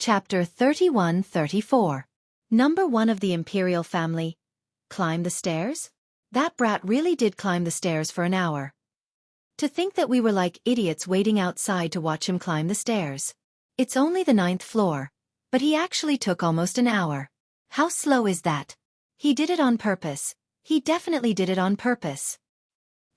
Chapter 31-34. Number 1 of the Imperial family. Climb the stairs? That brat really did climb the stairs for an hour. To think that we were like idiots waiting outside to watch him climb the stairs. It's only the 9th floor, but he actually took almost an hour. How slow is that? He did it on purpose. He definitely did it on purpose.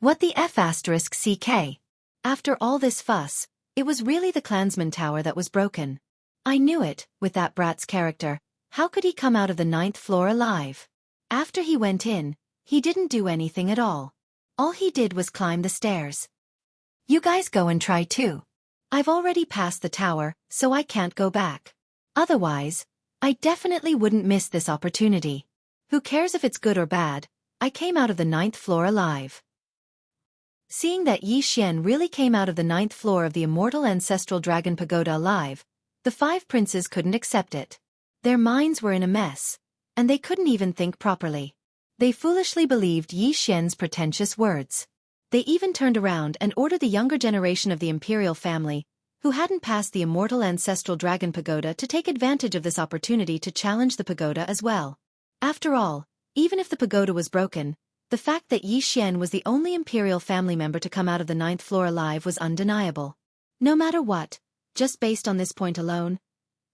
What the F***ck? After all this fuss, it was really the Clansman Tower that was broken. I knew it, with that brat's character. How could he come out of the 9th floor alive? After he went in, he didn't do anything at all. All he did was climb the stairs. You guys go and try too. I've already passed the tower, so I can't go back. Otherwise, I definitely wouldn't miss this opportunity. Who cares if it's good or bad? I came out of the 9th floor alive. Seeing that Xianxia really came out of the 9th floor of the immortal ancestral dragon pagoda alive, the 5 princes couldn't accept it. Their minds were in a mess, and they couldn't even think properly. They foolishly believed Xianxia's pretentious words. They even turned around and ordered the younger generation of the imperial family, who hadn't passed the immortal ancestral dragon pagoda, to take advantage of this opportunity to challenge the pagoda as well. After all, even if the pagoda was broken, the fact that Xianxia was the only imperial family member to come out of the 9th floor alive was undeniable. No matter what, just based on this point alone,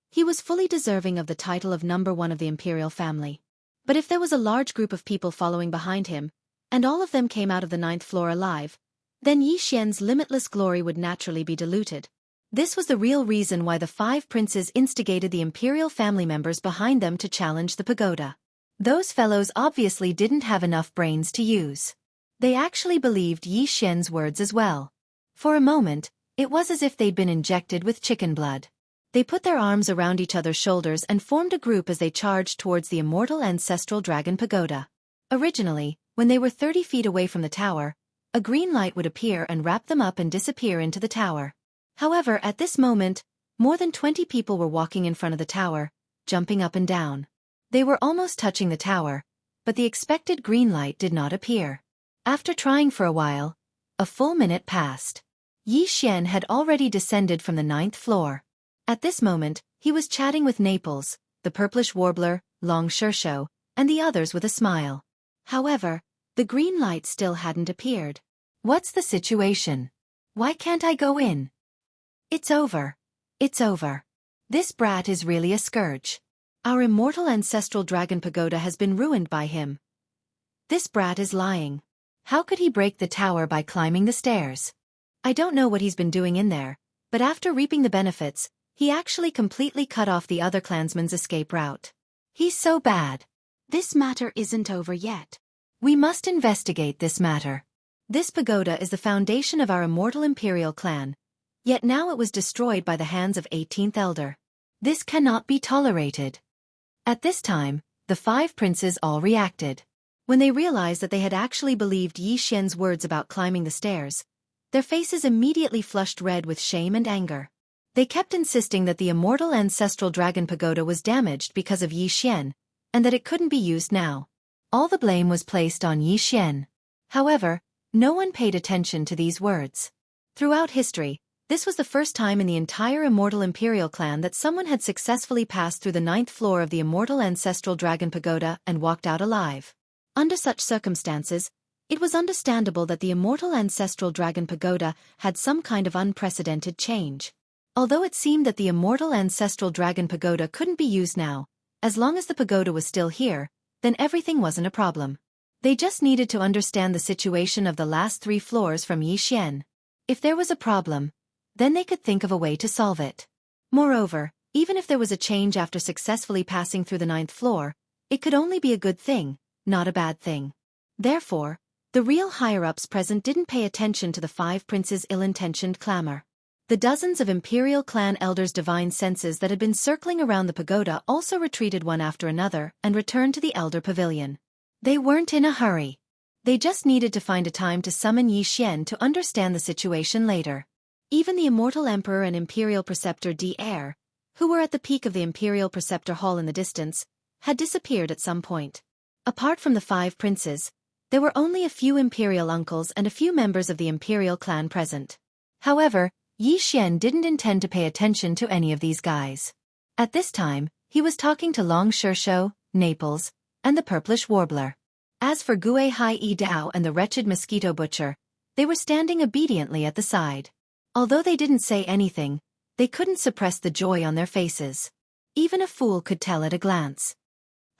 he was fully deserving of the title of number 1 of the imperial family. But if there was a large group of people following behind him, and all of them came out of the 9th floor alive, then Xianxia's limitless glory would naturally be diluted. This was the real reason why the 5 princes instigated the imperial family members behind them to challenge the pagoda. Those fellows obviously didn't have enough brains to use. They actually believed Xianxia's words as well. For a moment, it was as if they'd been injected with chicken blood. They put their arms around each other's shoulders and formed a group as they charged towards the immortal ancestral dragon pagoda. Originally, when they were 30 feet away from the tower, a green light would appear and wrap them up and disappear into the tower. However, at this moment, more than 20 people were walking in front of the tower, jumping up and down. They were almost touching the tower, but the expected green light did not appear. After trying for a while, a full minute passed. Xianxia had already descended from the 9th floor. At this moment, he was chatting with Naples, the purplish warbler, Long Shersho, and the others with a smile. However, the green light still hadn't appeared. What's the situation? Why can't I go in? It's over. It's over. This brat is really a scourge. Our immortal ancestral dragon pagoda has been ruined by him. This brat is lying. How could he break the tower by climbing the stairs? I don't know what he's been doing in there, but after reaping the benefits, he actually completely cut off the other clansmen's escape route. He's so bad. This matter isn't over yet. We must investigate this matter. This pagoda is the foundation of our immortal imperial clan, yet now it was destroyed by the hands of 18th Elder. This cannot be tolerated. At this time, the 5 princes all reacted. When they realized that they had actually believed Xianxia's words about climbing the stairs, their faces immediately flushed red with shame and anger. They kept insisting that the immortal ancestral dragon pagoda was damaged because of Xianxia, and that it couldn't be used now. All the blame was placed on Xianxia. However, no one paid attention to these words. Throughout history, this was the first time in the entire immortal imperial clan that someone had successfully passed through the 9th floor of the immortal ancestral dragon pagoda and walked out alive. Under such circumstances, it was understandable that the immortal ancestral dragon pagoda had some kind of unprecedented change. Although it seemed that the immortal ancestral dragon pagoda couldn't be used now, as long as the pagoda was still here, then everything wasn't a problem. They just needed to understand the situation of the last 3 floors from Xianxia. If there was a problem, then they could think of a way to solve it. Moreover, even if there was a change after successfully passing through the 9th floor, it could only be a good thing, not a bad thing. Therefore, the real higher-ups present didn't pay attention to the 5 princes' ill-intentioned clamor. The dozens of imperial clan elders' divine senses that had been circling around the pagoda also retreated one after another and returned to the elder pavilion. They weren't in a hurry. They just needed to find a time to summon Xianxia to understand the situation later. Even the immortal emperor and imperial preceptor d'At, who were at the peak of the imperial preceptor hall in the distance, had disappeared at some point. Apart from the 5 princes, there were only a few imperial uncles and a few members of the imperial clan present. However, Xianxia didn't intend to pay attention to any of these guys. At this time, he was talking to Long Shursho, Naples, and the purplish warbler. As for Gue Hai Yi Dao and the wretched mosquito butcher, they were standing obediently at the side. Although they didn't say anything, they couldn't suppress the joy on their faces. Even a fool could tell at a glance.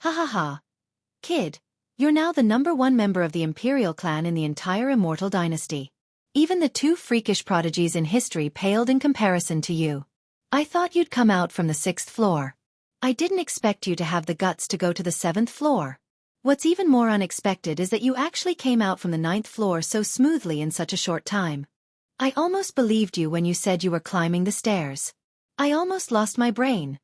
Ha ha ha. Kid, you're now the #1 member of the Imperial clan in the entire Immortal Dynasty. Even the 2 freakish prodigies in history paled in comparison to you. I thought you'd come out from the 6th floor. I didn't expect you to have the guts to go to the 7th floor. What's even more unexpected is that you actually came out from the 9th floor so smoothly in such a short time. I almost believed you when you said you were climbing the stairs. I almost lost my brain.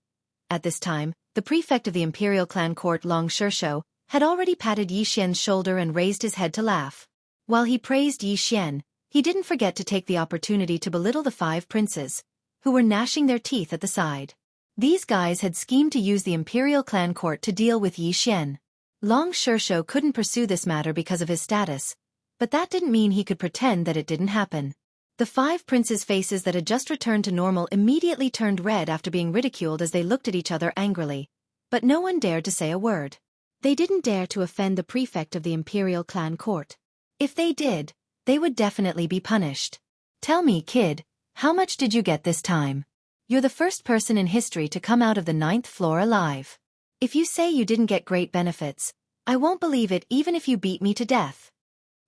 At this time, the prefect of the Imperial clan court Long Shursho had already patted Yi Xian's shoulder and raised his head to laugh. While he praised Yi Xian, he didn't forget to take the opportunity to belittle the 5 princes, who were gnashing their teeth at the side. These guys had schemed to use the Imperial clan court to deal with Yi Xian. Long Shursho couldn't pursue this matter because of his status, but that didn't mean he could pretend that it didn't happen. The 5 princes' faces that had just returned to normal immediately turned red after being ridiculed as they looked at each other angrily, but no one dared to say a word. They didn't dare to offend the prefect of the Imperial clan court. If they did, they would definitely be punished. Tell me, kid, how much did you get this time? You're the first person in history to come out of the 9th floor alive. If you say you didn't get great benefits, I won't believe it even if you beat me to death.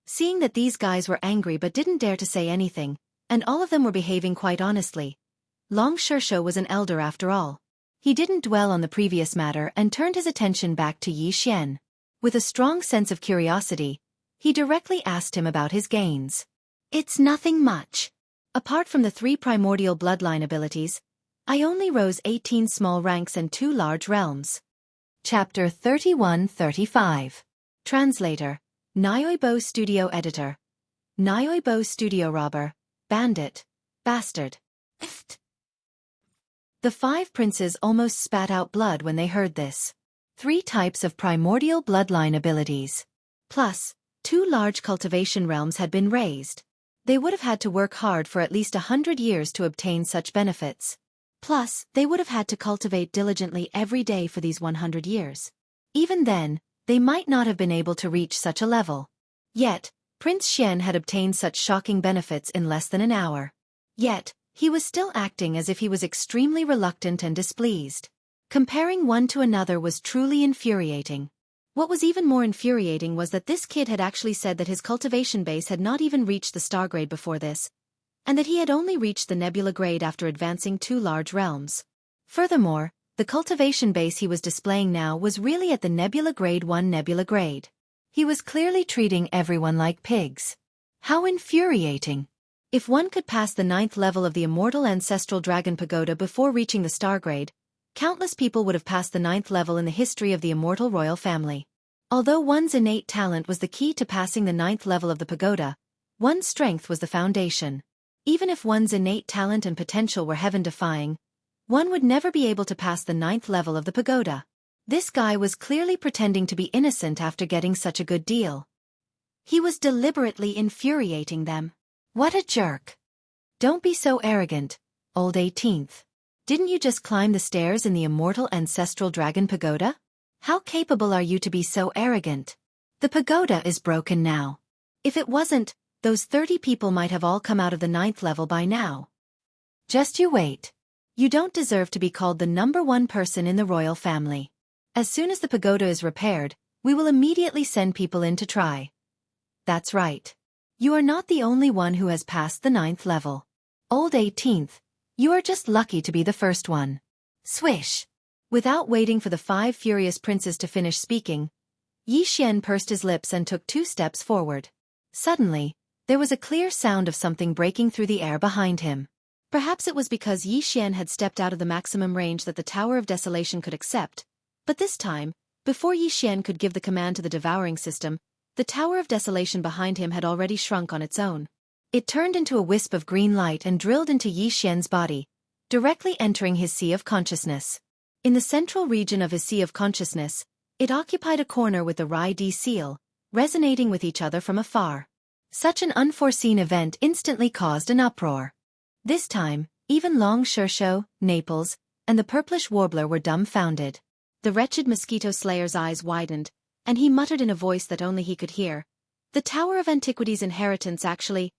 Seeing that these guys were angry but didn't dare to say anything, and all of them were behaving quite honestly, Long Shursho was an elder after all. He didn't dwell on the previous matter and turned his attention back to Yi Xian. With a strong sense of curiosity, he directly asked him about his gains. It's nothing much. Apart from the 3 primordial bloodline abilities, I only rose 18 small ranks and 2 large realms. Chapter 31-35. Translator. Nyoibo Studio Editor. Nyoibo Studio Robber, Bandit, Bastard. The 5 princes almost spat out blood when they heard this. 3 types of primordial bloodline abilities. Plus, 2 large cultivation realms had been raised. They would have had to work hard for at least 100 years to obtain such benefits. Plus, they would have had to cultivate diligently every day for these 100 years. Even then, they might not have been able to reach such a level. Yet, Prince Xian had obtained such shocking benefits in less than an hour. Yet, he was still acting as if he was extremely reluctant and displeased. Comparing one to another was truly infuriating. What was even more infuriating was that this kid had actually said that his cultivation base had not even reached the star grade before this, and that he had only reached the nebula grade after advancing 2 large realms. Furthermore, the cultivation base he was displaying now was really at the nebula grade 1 nebula grade. He was clearly treating everyone like pigs. How infuriating! If one could pass the 9th level of the immortal ancestral dragon pagoda before reaching the star grade, countless people would have passed the 9th level in the history of the immortal royal family. Although one's innate talent was the key to passing the 9th level of the pagoda, one's strength was the foundation. Even if one's innate talent and potential were heaven-defying, one would never be able to pass the 9th level of the pagoda. This guy was clearly pretending to be innocent after getting such a good deal. He was deliberately infuriating them. What a jerk. Don't be so arrogant, old 18th. Didn't you just climb the stairs in the immortal ancestral dragon pagoda? How capable are you to be so arrogant? The pagoda is broken now. If it wasn't, those 30 people might have all come out of the 9th level by now. Just you wait. You don't deserve to be called the #1 person in the royal family. As soon as the pagoda is repaired, we will immediately send people in to try. That's right. You are not the only one who has passed the 9th level. Old 18th, you are just lucky to be the first one. Swish! Without waiting for the 5 furious princes to finish speaking, Yi Xian pursed his lips and took 2 steps forward. Suddenly, there was a clear sound of something breaking through the air behind him. Perhaps it was because Yi Xian had stepped out of the maximum range that the Tower of Desolation could accept, but this time, before Yi Xian could give the command to the devouring system, the Tower of Desolation behind him had already shrunk on its own. It turned into a wisp of green light and drilled into Yi Xian's body, directly entering his sea of consciousness. In the central region of his sea of consciousness, it occupied a corner with the Rai D seal, resonating with each other from afar. Such an unforeseen event instantly caused an uproar. This time, even Long Shursho, Naples, and the purplish warbler were dumbfounded. The wretched mosquito slayer's eyes widened, and he muttered in a voice that only he could hear. The Tower of Antiquity's inheritance actually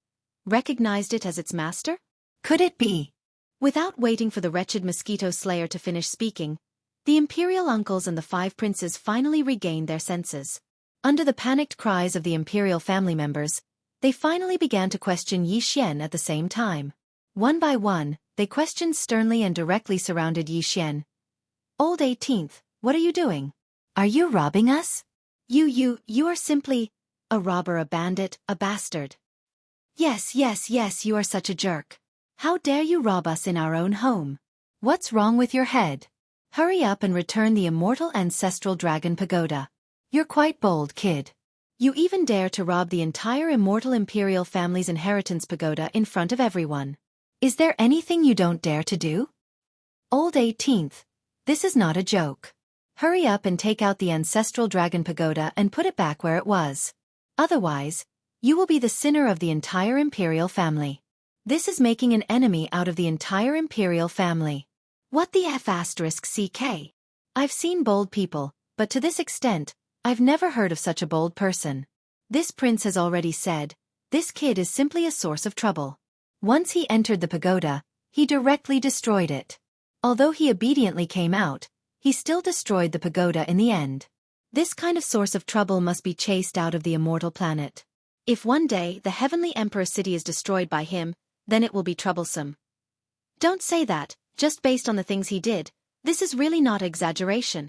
recognized it as its master? Could it be? Without waiting for the wretched mosquito slayer to finish speaking, the imperial uncles and the 5 princes finally regained their senses. Under the panicked cries of the imperial family members, they finally began to question Yi Xian at the same time. One by one, they questioned sternly and directly surrounded Yi Xian. Old 18th, what are you doing? Are you robbing us? You are simply a robber, a bandit, a bastard. Yes, you are such a jerk. How dare you rob us in our own home? What's wrong with your head? Hurry up and return the immortal ancestral dragon pagoda. You're quite bold, kid. You even dare to rob the entire immortal imperial family's inheritance pagoda in front of everyone. Is there anything you don't dare to do? Old 18th, this is not a joke. Hurry up and take out the ancestral dragon pagoda and put it back where it was. Otherwise, you will be the sinner of the entire imperial family. This is making an enemy out of the entire imperial family. What the F***CK? I've seen bold people, but to this extent, I've never heard of such a bold person. This prince has already said, this kid is simply a source of trouble. Once he entered the pagoda, he directly destroyed it. Although he obediently came out, he still destroyed the pagoda in the end. This kind of source of trouble must be chased out of the immortal planet. If one day the Heavenly Emperor city is destroyed by him, then it will be troublesome. Don't say that, just based on the things he did, this is really not exaggeration.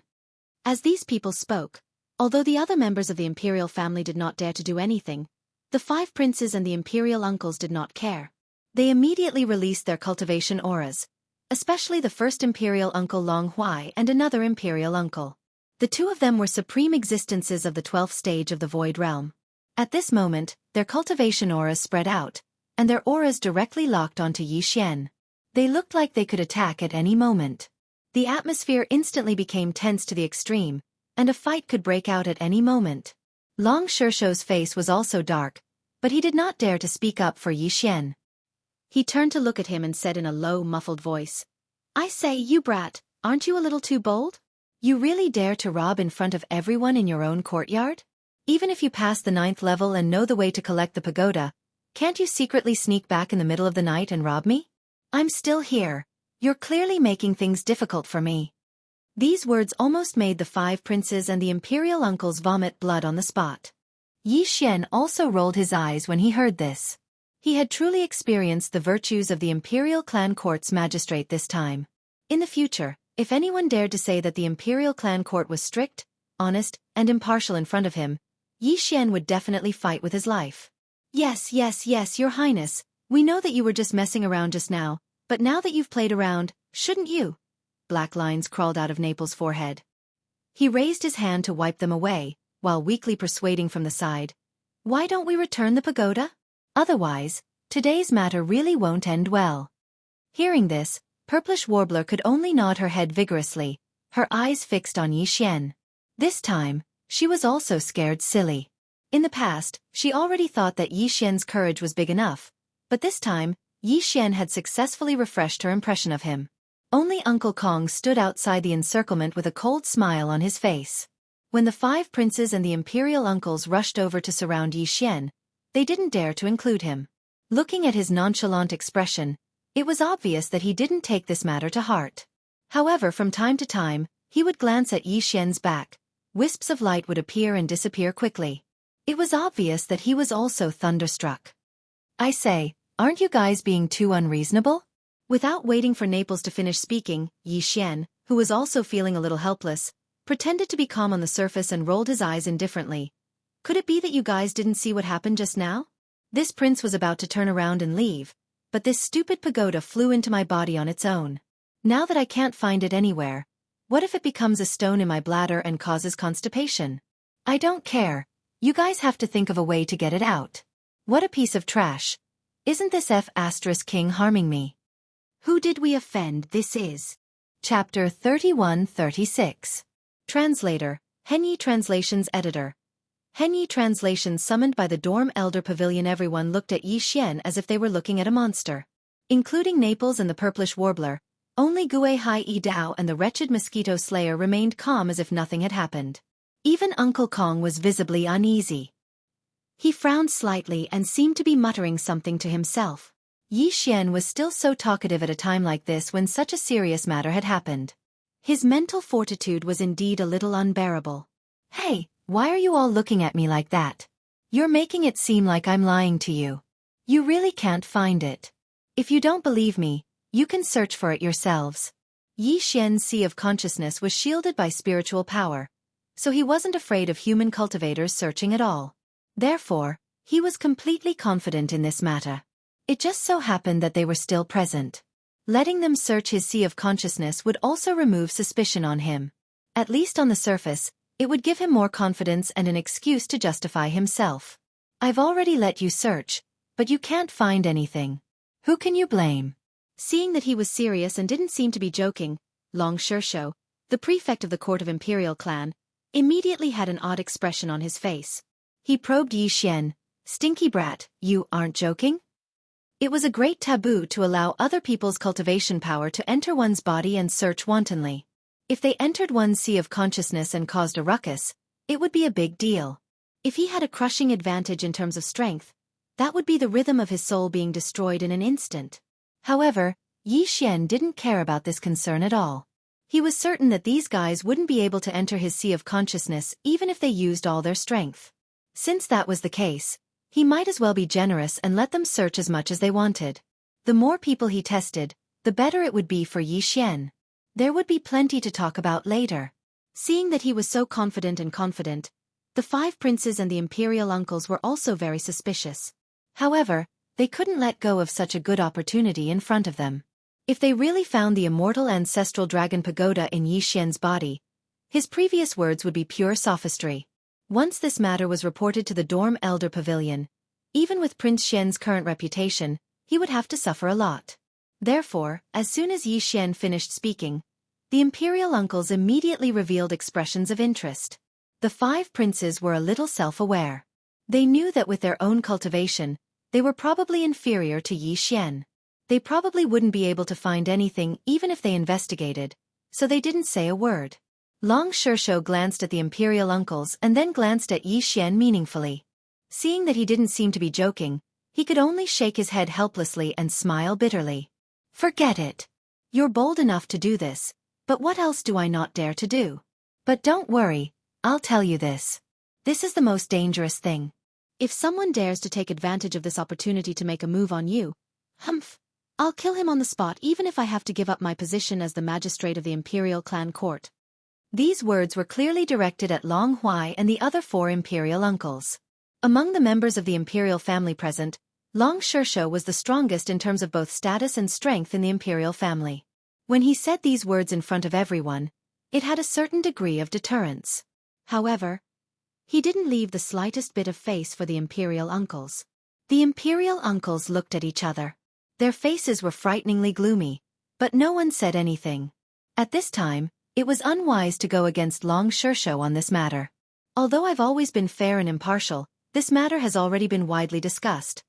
As these people spoke, although the other members of the imperial family did not dare to do anything, the 5 princes and the imperial uncles did not care. They immediately released their cultivation auras, especially the first imperial uncle Long Huai and another imperial uncle. The 2 of them were supreme existences of the 12th stage of the Void Realm. At this moment, their cultivation auras spread out, and their auras directly locked onto Yi Xian. They looked like they could attack at any moment. The atmosphere instantly became tense to the extreme, and a fight could break out at any moment. Long Shishou's face was also dark, but he did not dare to speak up for Yi Xian. He turned to look at him and said in a low, muffled voice, I say, you brat, aren't you a little too bold? You really dare to rob in front of everyone in your own courtyard? Even if you pass the 9th level and know the way to collect the pagoda, can't you secretly sneak back in the middle of the night and rob me? I'm still here. You're clearly making things difficult for me. These words almost made the 5 princes and the imperial uncles vomit blood on the spot. Yi Xian also rolled his eyes when he heard this. He had truly experienced the virtues of the imperial clan court's magistrate this time. In the future, if anyone dared to say that the imperial clan court was strict, honest, and impartial in front of him, Yi Xian would definitely fight with his life. Yes, your highness, we know that you were just messing around just now, but now that you've played around, shouldn't you? Black lines crawled out of Naples' forehead. He raised his hand to wipe them away, while weakly persuading from the side. Why don't we return the pagoda? Otherwise, today's matter really won't end well. Hearing this, Purplish Warbler could only nod her head vigorously, her eyes fixed on Yi Xian. This time, she was also scared silly. In the past, she already thought that Yi Xian's courage was big enough, but this time, Yi Xian had successfully refreshed her impression of him. Only Uncle Kong stood outside the encirclement with a cold smile on his face. When the 5 princes and the imperial uncles rushed over to surround Yi Xian, they didn't dare to include him. Looking at his nonchalant expression, it was obvious that he didn't take this matter to heart. However, from time to time, he would glance at Yi Xian's back. Wisps of light would appear and disappear quickly. It was obvious that he was also thunderstruck. I say, aren't you guys being too unreasonable? Without waiting for Naples to finish speaking, Yi Xian, who was also feeling a little helpless, pretended to be calm on the surface and rolled his eyes indifferently. Could it be that you guys didn't see what happened just now? This prince was about to turn around and leave, but this stupid pagoda flew into my body on its own. Now that I can't find it anywhere, what if it becomes a stone in my bladder and causes constipation? I don't care. You guys have to think of a way to get it out. What a piece of trash. Isn't this F***king harming me? Who did we offend? This is Chapter 31-36. Translator, Henyi Translations Editor. Henyi Translations summoned by the Dorm Elder Pavilion. Everyone looked at Yi Xian as if they were looking at a monster. Including Naples and the Purplish Warbler, Only Gue Hai Yi Dao and the wretched mosquito slayer remained calm as if nothing had happened. Even Uncle Kong was visibly uneasy. He frowned slightly and seemed to be muttering something to himself. Yi Xian was still so talkative at a time like this when such a serious matter had happened. His mental fortitude was indeed a little unbearable. "Hey, why are you all looking at me like that? You're making it seem like I'm lying to you. You really can't find it. If you don't believe me, you can search for it yourselves." Yi Xian's sea of consciousness was shielded by spiritual power, so he wasn't afraid of human cultivators searching at all. Therefore, he was completely confident in this matter. It just so happened that they were still present. Letting them search his sea of consciousness would also remove suspicion on him. At least on the surface, it would give him more confidence and an excuse to justify himself. "I've already let you search, but you can't find anything. Who can you blame?" Seeing that he was serious and didn't seem to be joking, Long Shishou, the prefect of the court of Imperial Clan, immediately had an odd expression on his face. He probed Yi Xian. "Stinky brat, you aren't joking?" It was a great taboo to allow other people's cultivation power to enter one's body and search wantonly. If they entered one's sea of consciousness and caused a ruckus, it would be a big deal. If he had a crushing advantage in terms of strength, that would be the rhythm of his soul being destroyed in an instant. However, Yi Xian didn't care about this concern at all. He was certain that these guys wouldn't be able to enter his sea of consciousness even if they used all their strength. Since that was the case, he might as well be generous and let them search as much as they wanted. The more people he tested, the better it would be for Yi Xian. There would be plenty to talk about later. Seeing that he was so confident, the 5 princes and the imperial uncles were also very suspicious. However, they couldn't let go of such a good opportunity in front of them. If they really found the immortal ancestral dragon pagoda in Yi Xian's body, his previous words would be pure sophistry. Once this matter was reported to the Dorm Elder Pavilion, even with Prince Xian's current reputation, he would have to suffer a lot. Therefore, as soon as Yi Xian finished speaking, the imperial uncles immediately revealed expressions of interest. The 5 princes were a little self-aware. They knew that with their own cultivation, they were probably inferior to Yi Xian. They probably wouldn't be able to find anything even if they investigated, so they didn't say a word. Long Shishou glanced at the imperial uncles and then glanced at Yi Xian meaningfully. Seeing that he didn't seem to be joking, he could only shake his head helplessly and smile bitterly. "Forget it. You're bold enough to do this, but what else do I not dare to do? But don't worry, I'll tell you this. This is the most dangerous thing. If someone dares to take advantage of this opportunity to make a move on you, I'll kill him on the spot even if I have to give up my position as the magistrate of the Imperial Clan Court." These words were clearly directed at Long Huai and the other 4 imperial uncles. Among the members of the imperial family present, Long Shishou was the strongest in terms of both status and strength in the imperial family. When he said these words in front of everyone, it had a certain degree of deterrence. However, he didn't leave the slightest bit of face for the imperial uncles. The imperial uncles looked at each other. Their faces were frighteningly gloomy, but no one said anything. At this time, it was unwise to go against Long Shishou on this matter. Although I've always been fair and impartial, this matter has already been widely discussed.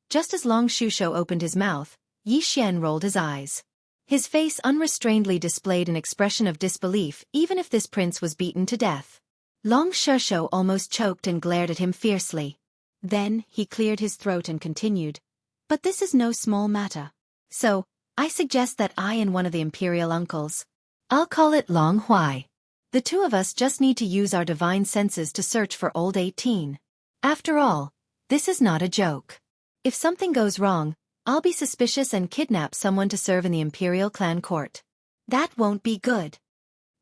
Just as Long Shishou opened his mouth, Yi Xian rolled his eyes. His face unrestrainedly displayed an expression of disbelief even if this prince was beaten to death. Long Shishou almost choked and glared at him fiercely. Then, he cleared his throat and continued. "But this is no small matter. So, I suggest that I and one of the imperial uncles, I'll call it Long Huai. The 2 of us just need to use our divine senses to search for old 18. After all, this is not a joke. If something goes wrong, I'll be suspicious and kidnap someone to serve in the Imperial Clan Court. That won't be good."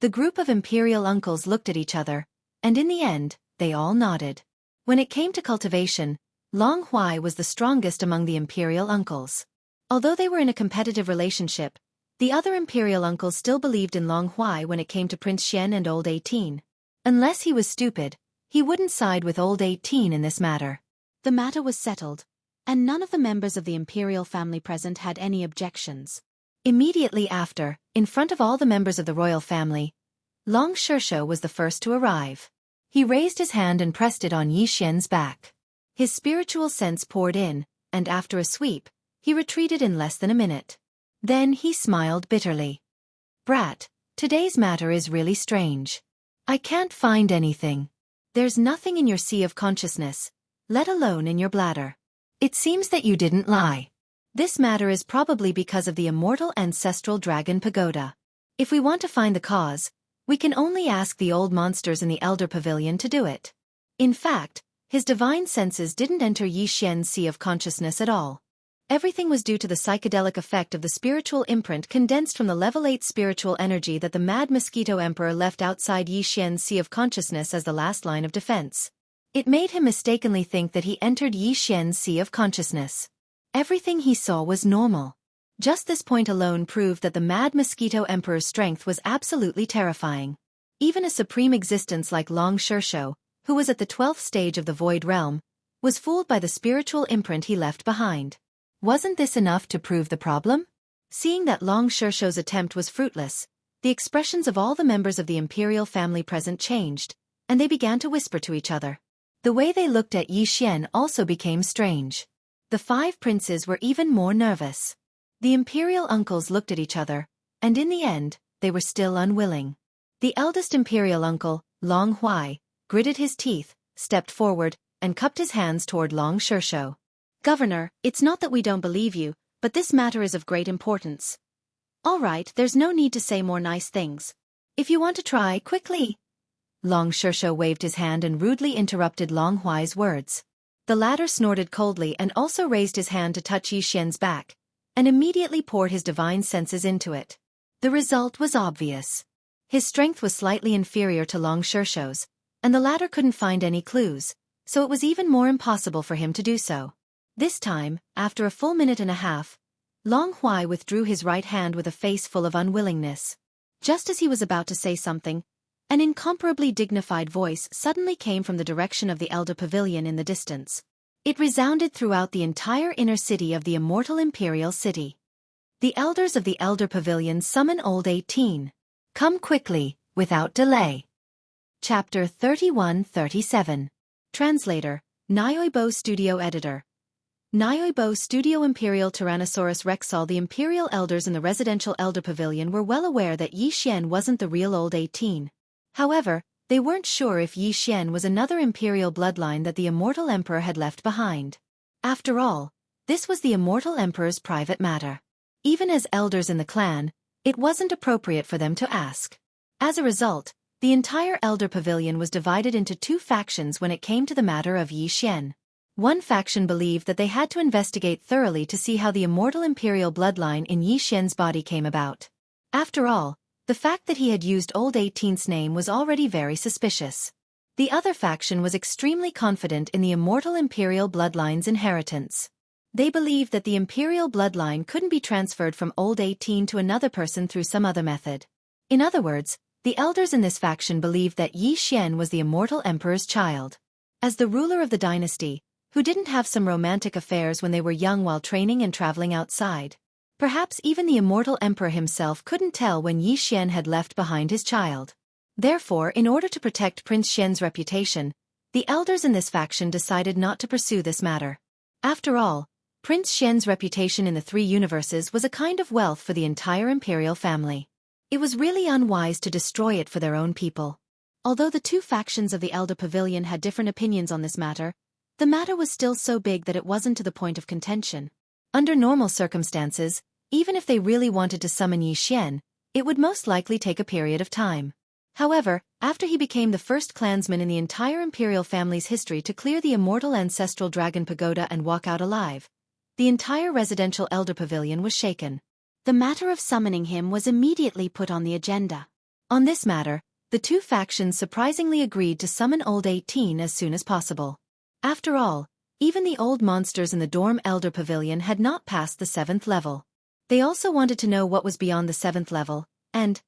The group of imperial uncles looked at each other, and in the end, they all nodded. When it came to cultivation, Long Huai was the strongest among the imperial uncles. Although they were in a competitive relationship, the other imperial uncles still believed in Long Huai when it came to Prince Xian and Old 18. Unless he was stupid, he wouldn't side with Old 18 in this matter. The matter was settled, and none of the members of the imperial family present had any objections. Immediately after, in front of all the members of the royal family, Long Shishou was the first to arrive. He raised his hand and pressed it on Yi Xian's back. His spiritual sense poured in, and after a sweep, he retreated in less than a minute. Then he smiled bitterly. Brat, today's matter is really strange. I can't find anything. There's nothing in your sea of consciousness, let alone in your bladder. It seems that you didn't lie. This matter is probably because of the immortal ancestral dragon pagoda. If we want to find the cause, we can only ask the old monsters in the Elder Pavilion to do it. In fact, his divine senses didn't enter Xianxia's sea of consciousness at all. Everything was due to the psychedelic effect of the spiritual imprint condensed from the level 8 spiritual energy that the Mad Mosquito Emperor left outside Xianxia's sea of consciousness as the last line of defense. It made him mistakenly think that he entered Xianxia's sea of consciousness. Everything he saw was normal. Just this point alone proved that the Mad Mosquito Emperor's strength was absolutely terrifying. Even a supreme existence like Long Shursho, who was at the 12th stage of the Void Realm, was fooled by the spiritual imprint he left behind. Wasn't this enough to prove the problem? Seeing that Long Shursho's attempt was fruitless, the expressions of all the members of the imperial family present changed, and they began to whisper to each other. The way they looked at Xian also became strange. The 5 princes were even more nervous. The imperial uncles looked at each other, and in the end, they were still unwilling. The eldest imperial uncle, Long Huai, gritted his teeth, stepped forward, and cupped his hands toward Long Shursho. Governor, it's not that we don't believe you, but this matter is of great importance. All right, there's no need to say more nice things. If you want to try, quickly. Long Shursho waved his hand and rudely interrupted Long Huai's words. The latter snorted coldly and also raised his hand to touch Xian's back, and immediately poured his divine senses into it. The result was obvious. His strength was slightly inferior to Long Shursho's, and the latter couldn't find any clues, so it was even more impossible for him to do so. This time, after a full minute and a half, Long Huai withdrew his right hand with a face full of unwillingness. Just as he was about to say something, an incomparably dignified voice suddenly came from the direction of the Elder Pavilion in the distance. It resounded throughout the entire inner city of the immortal imperial city. The elders of the Elder Pavilion summon Old 18. Come quickly, without delay. Chapter 31-37. Translator, Nyoibo Studio Editor. Nyoibo Studio. Imperial Tyrannosaurus Rex. All the imperial elders in the residential Elder Pavilion were well aware that Xian wasn't the real Old 18. However, they weren't sure if Xian was another imperial bloodline that the immortal emperor had left behind. After all, this was the immortal emperor's private matter. Even as elders in the clan, it wasn't appropriate for them to ask. As a result, the entire Elder Pavilion was divided into 2 factions when it came to the matter of Xian. One faction believed that they had to investigate thoroughly to see how the immortal imperial bloodline in Xian's body came about. After all, the fact that he had used Old 18's name was already very suspicious. The other faction was extremely confident in the immortal imperial bloodline's inheritance. They believed that the imperial bloodline couldn't be transferred from Old 18 to another person through some other method. In other words, the elders in this faction believed that Xian was the immortal emperor's child. As the ruler of the dynasty, who didn't have some romantic affairs when they were young while training and traveling outside. Perhaps even the immortal emperor himself couldn't tell when Xian had left behind his child. Therefore, in order to protect Prince Xian's reputation, the elders in this faction decided not to pursue this matter. After all, Prince Xian's reputation in the 3 universes was a kind of wealth for the entire imperial family. It was really unwise to destroy it for their own people. Although the 2 factions of the Elder Pavilion had different opinions on this matter, the matter was still so big that it wasn't to the point of contention. Under normal circumstances, even if they really wanted to summon Xian, it would most likely take a period of time. However, after he became the first clansman in the entire imperial family's history to clear the immortal ancestral dragon pagoda and walk out alive, the entire residential Elder Pavilion was shaken. The matter of summoning him was immediately put on the agenda. On this matter, the 2 factions surprisingly agreed to summon Old 18 as soon as possible. After all, even the old monsters in the dorm Elder Pavilion had not passed the 7th level. They also wanted to know what was beyond the 7th level, and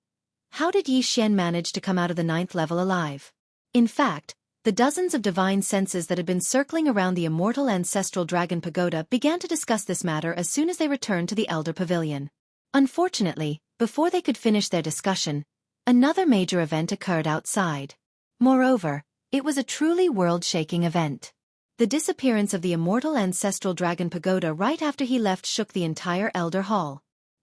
how did Xian manage to come out of the 9th level alive? In fact, the dozens of divine senses that had been circling around the immortal ancestral dragon pagoda began to discuss this matter as soon as they returned to the Elder Pavilion. Unfortunately, before they could finish their discussion, another major event occurred outside. Moreover, it was a truly world-shaking event. The disappearance of the immortal ancestral dragon pagoda right after he left shook the entire Elder Hall.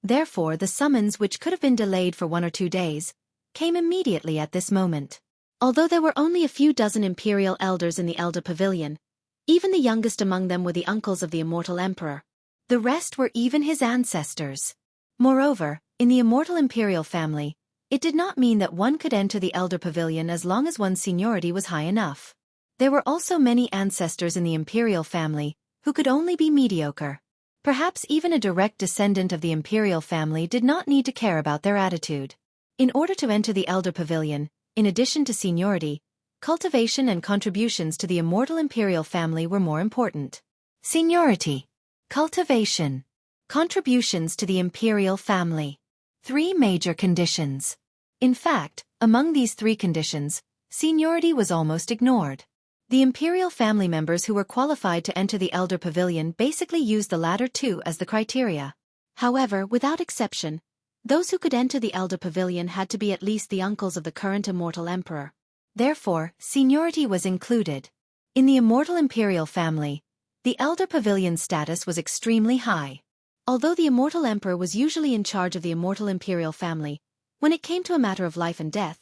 Therefore the summons, which could have been delayed for 1 or 2 days, came immediately at this moment. Although there were only a few dozen imperial elders in the Elder Pavilion, even the youngest among them were the uncles of the immortal emperor. The rest were even his ancestors. Moreover, in the immortal imperial family, it did not mean that one could enter the Elder Pavilion as long as one's seniority was high enough. There were also many ancestors in the imperial family who could only be mediocre. Perhaps even a direct descendant of the imperial family did not need to care about their attitude. In order to enter the Elder Pavilion, in addition to seniority, cultivation and contributions to the immortal imperial family were more important. Seniority, cultivation, contributions to the imperial family. 3 major conditions. In fact, among these 3 conditions, seniority was almost ignored. The imperial family members who were qualified to enter the Elder Pavilion basically used the latter 2 as the criteria. However, without exception, those who could enter the Elder Pavilion had to be at least the uncles of the current immortal emperor. Therefore, seniority was included. In the immortal imperial family, the Elder Pavilion's status was extremely high. Although the immortal emperor was usually in charge of the immortal imperial family, when it came to a matter of life and death,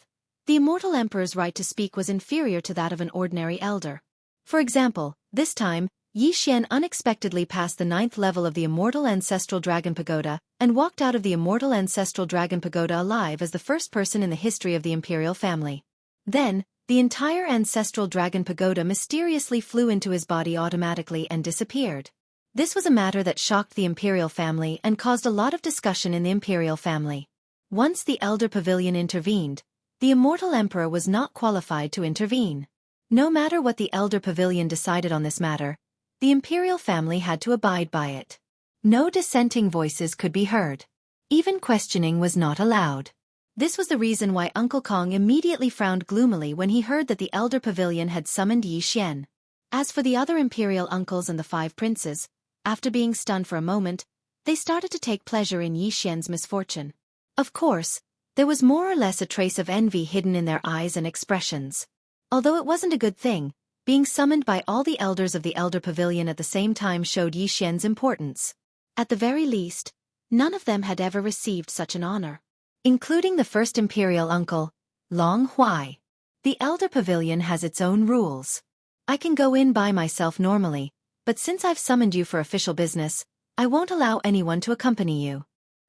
the immortal emperor's right to speak was inferior to that of an ordinary elder. For example, this time, Xianxia unexpectedly passed the 9th level of the immortal ancestral dragon pagoda and walked out of the immortal ancestral dragon pagoda alive as the first person in the history of the imperial family. Then, the entire ancestral dragon pagoda mysteriously flew into his body automatically and disappeared. This was a matter that shocked the imperial family and caused a lot of discussion in the imperial family. Once the Elder Pavilion intervened, the immortal emperor was not qualified to intervene. No matter what the Elder Pavilion decided on this matter, the imperial family had to abide by it. No dissenting voices could be heard. Even questioning was not allowed. This was the reason why Uncle Kong immediately frowned gloomily when he heard that the Elder Pavilion had summoned Xianxia. As for the other imperial uncles and the 5 princes, after being stunned for a moment, they started to take pleasure in Xianxia's misfortune. Of course, there was more or less a trace of envy hidden in their eyes and expressions. Although it wasn't a good thing, being summoned by all the elders of the Elder Pavilion at the same time showed Xianxia's importance. At the very least, none of them had ever received such an honor, including the first imperial uncle, Long Huai. The Elder Pavilion has its own rules. I can go in by myself normally, but since I've summoned you for official business, I won't allow anyone to accompany you.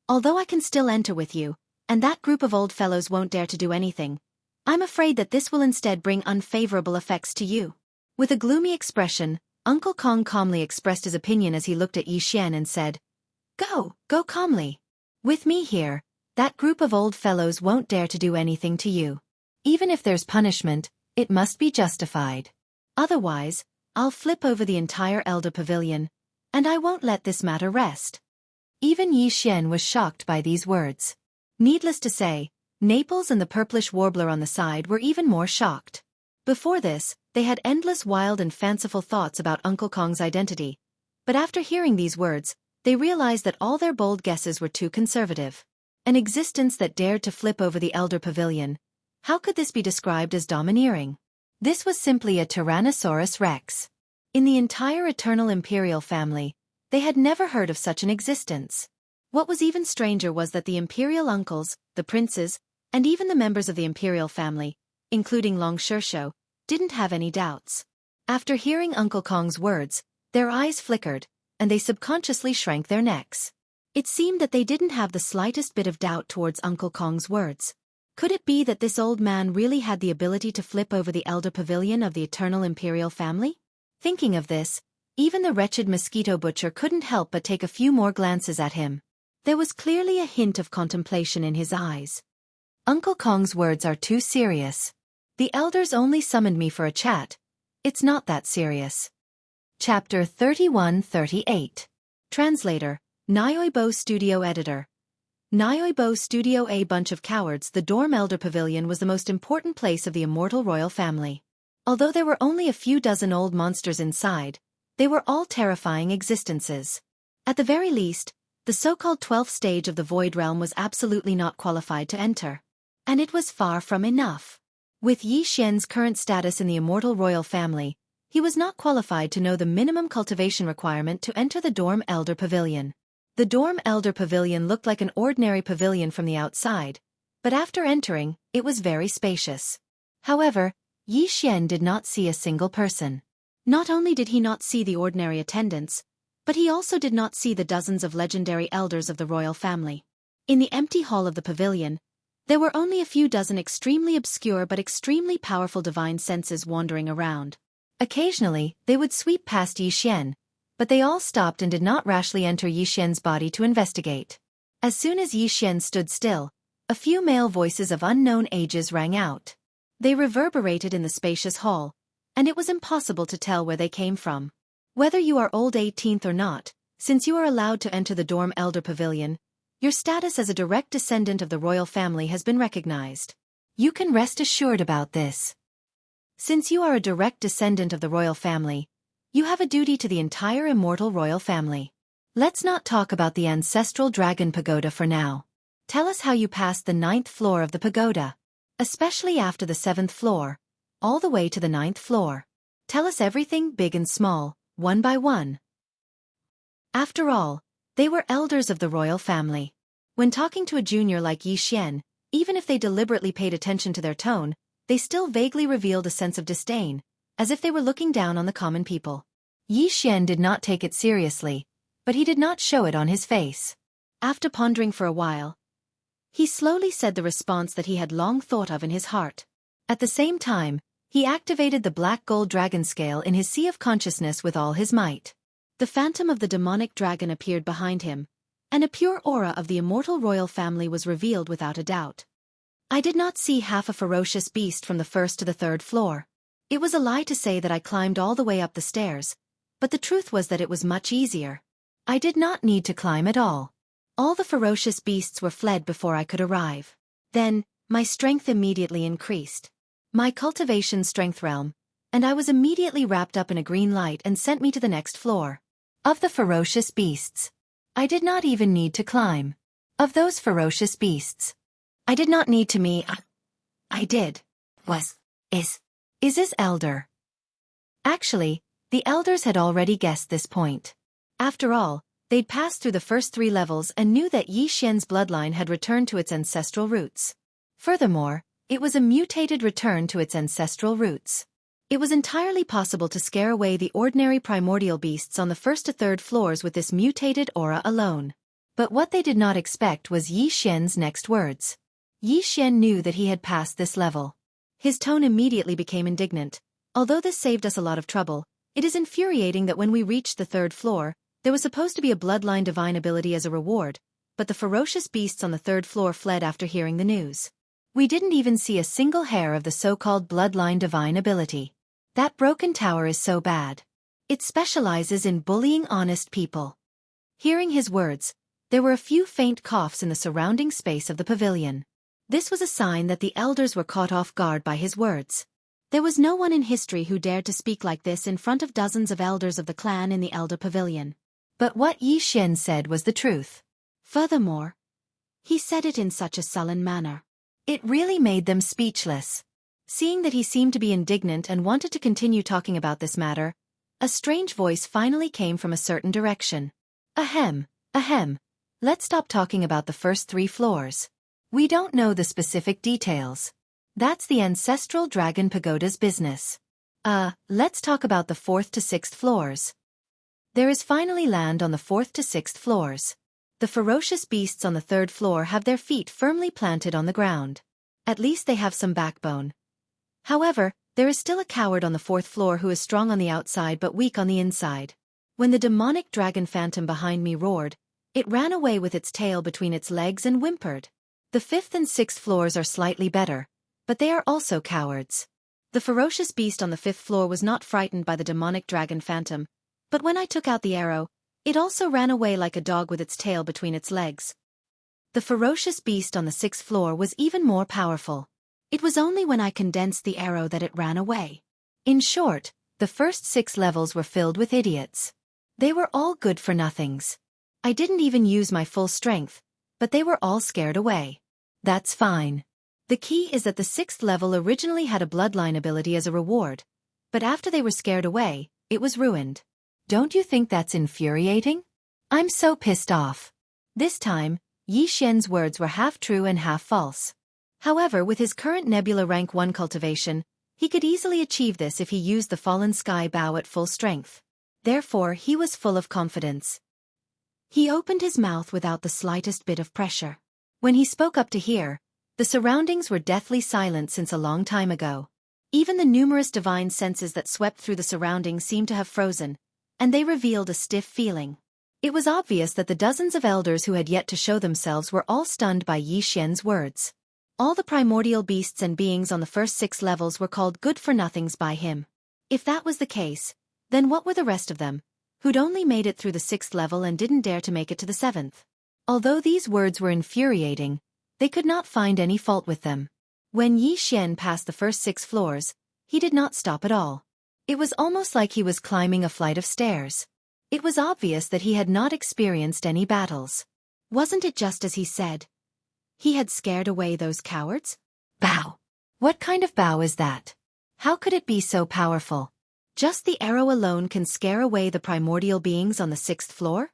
Although I can still enter with you, and that group of old fellows won't dare to do anything, I'm afraid that this will instead bring unfavorable effects to you. With a gloomy expression, Uncle Kong calmly expressed his opinion as he looked at Xianxia and said, Go calmly. With me here, that group of old fellows won't dare to do anything to you. Even if there's punishment, it must be justified. Otherwise, I'll flip over the entire Elder Pavilion, and I won't let this matter rest. Even Xianxia was shocked by these words. Needless to say, Naples and the purplish warbler on the side were even more shocked. Before this, they had endless wild and fanciful thoughts about Uncle Kong's identity, but after hearing these words, they realized that all their bold guesses were too conservative. An existence that dared to flip over the Elder Pavilion. How could this be described as domineering? This was simply a Tyrannosaurus Rex. In the entire Eternal Imperial family, they had never heard of such an existence. What was even stranger was that the imperial uncles, the princes, and even the members of the imperial family, including Long Shursho, didn't have any doubts. After hearing Uncle Kong's words, their eyes flickered, and they subconsciously shrank their necks. It seemed that they didn't have the slightest bit of doubt towards Uncle Kong's words. Could it be that this old man really had the ability to flip over the Elder Pavilion of the Eternal Imperial family? Thinking of this, even the wretched mosquito butcher couldn't help but take a few more glances at him. There was clearly a hint of contemplation in his eyes. Uncle Kong's words are too serious. The elders only summoned me for a chat. It's not that serious. Chapter 31-38. Translator, Nyoibo Studio Editor. Nyoibo Studio. A bunch of cowards. The Dorm Elder Pavilion was the most important place of the immortal royal family. Although there were only a few dozen old monsters inside, they were all terrifying existences. At the very least, the so-called 12th stage of the Void Realm was absolutely not qualified to enter. And it was far from enough. With Xianxia's current status in the immortal royal family, he was not qualified to know the minimum cultivation requirement to enter the Dorm Elder Pavilion. The dorm elder pavilion looked like an ordinary pavilion from the outside, but after entering, it was very spacious. However, Xian did not see a single person. Not only did he not see the ordinary attendants, but he also did not see the dozens of legendary elders of the royal family. In the empty hall of the pavilion, there were only a few dozen extremely obscure but extremely powerful divine senses wandering around. Occasionally, they would sweep past Xian, but they all stopped and did not rashly enter Xian's body to investigate. As soon as Xian stood still, a few male voices of unknown ages rang out. They reverberated in the spacious hall, and it was impossible to tell where they came from. Whether you are old 18th or not, since you are allowed to enter the dorm elder pavilion, your status as a direct descendant of the royal family has been recognized. You can rest assured about this. Since you are a direct descendant of the royal family, you have a duty to the entire immortal royal family. Let's not talk about the ancestral dragon pagoda for now. Tell us how you passed the 9th floor of the pagoda. Especially after the 7th floor, all the way to the 9th floor. Tell us everything big and small, one by one. After all, they were elders of the royal family. When talking to a junior like Xian, even if they deliberately paid attention to their tone, they still vaguely revealed a sense of disdain, as if they were looking down on the common people. Xian did not take it seriously, but he did not show it on his face. After pondering for a while, he slowly said the response that he had long thought of in his heart. At the same time, he activated the black gold dragon scale in his sea of consciousness with all his might. The phantom of the demonic dragon appeared behind him, and a pure aura of the immortal royal family was revealed without a doubt. I did not see half a ferocious beast from the 1st to the 3rd floor. It was a lie to say that I climbed all the way up the stairs, but the truth was that it was much easier. I did not need to climb at all. All the ferocious beasts were fled before I could arrive. Then, my strength immediately increased. My cultivation strength realm, and I was immediately wrapped up in a green light and sent me to the next floor. Of the ferocious beasts, I did not even need to climb. Of those ferocious beasts, I did not need to I did. Is his elder. Actually, the elders had already guessed this point. After all, they'd passed through the first 3 levels and knew that Xian's bloodline had returned to its ancestral roots. Furthermore, it was a mutated return to its ancestral roots. It was entirely possible to scare away the ordinary primordial beasts on the 1st to 3rd floors with this mutated aura alone. But what they did not expect was Xian's next words. Xian knew that he had passed this level. His tone immediately became indignant. Although this saved us a lot of trouble, it is infuriating that when we reached the 3rd floor, there was supposed to be a bloodline divine ability as a reward, but the ferocious beasts on the 3rd floor fled after hearing the news. We didn't even see a single hair of the so-called bloodline divine ability. That broken tower is so bad. It specializes in bullying honest people. Hearing his words, there were a few faint coughs in the surrounding space of the pavilion. This was a sign that the elders were caught off guard by his words. There was no one in history who dared to speak like this in front of dozens of elders of the clan in the elder pavilion. But what Xian said was the truth. Furthermore, he said it in such a sullen manner. It really made them speechless. Seeing that he seemed to be indignant and wanted to continue talking about this matter, a strange voice finally came from a certain direction. Ahem, let's stop talking about the first 3 floors. We don't know the specific details. That's the ancestral dragon pagoda's business. Let's talk about the 4th to 6th floors. There is finally land on the 4th to 6th floors. The ferocious beasts on the 3rd floor have their feet firmly planted on the ground. At least they have some backbone. However, there is still a coward on the 4th floor who is strong on the outside but weak on the inside. When the demonic dragon phantom behind me roared, it ran away with its tail between its legs and whimpered. The 5th and 6th floors are slightly better, but they are also cowards. The ferocious beast on the 5th floor was not frightened by the demonic dragon phantom, but when I took out the arrow, it also ran away like a dog with its tail between its legs. The ferocious beast on the 6th floor was even more powerful. It was only when I condensed the arrow that it ran away. In short, the first 6 levels were filled with idiots. They were all good-for-nothings. I didn't even use my full strength, but they were all scared away. That's fine. The key is that the 6th level originally had a bloodline ability as a reward, but after they were scared away, it was ruined. Don't you think that's infuriating? I'm so pissed off. This time, Yi Xian's words were half true and half false. However, with his current Nebula Rank 1 cultivation, he could easily achieve this if he used the Fallen Sky Bow at full strength. Therefore, he was full of confidence. He opened his mouth without the slightest bit of pressure. When he spoke up to hear, the surroundings were deathly silent since a long time ago. Even the numerous divine senses that swept through the surroundings seemed to have frozen, and they revealed a stiff feeling. It was obvious that the dozens of elders who had yet to show themselves were all stunned by Yi Xian's words. All the primordial beasts and beings on the first 6 levels were called good-for-nothings by him. If that was the case, then what were the rest of them, who'd only made it through the 6th level and didn't dare to make it to the 7th? Although these words were infuriating, they could not find any fault with them. When Yi Xian passed the first 6 floors, he did not stop at all. It was almost like he was climbing a flight of stairs. It was obvious that he had not experienced any battles. Wasn't it just as he said? He had scared away those cowards? Bow. What kind of bow is that? How could it be so powerful? Just the arrow alone can scare away the primordial beings on the 6th floor?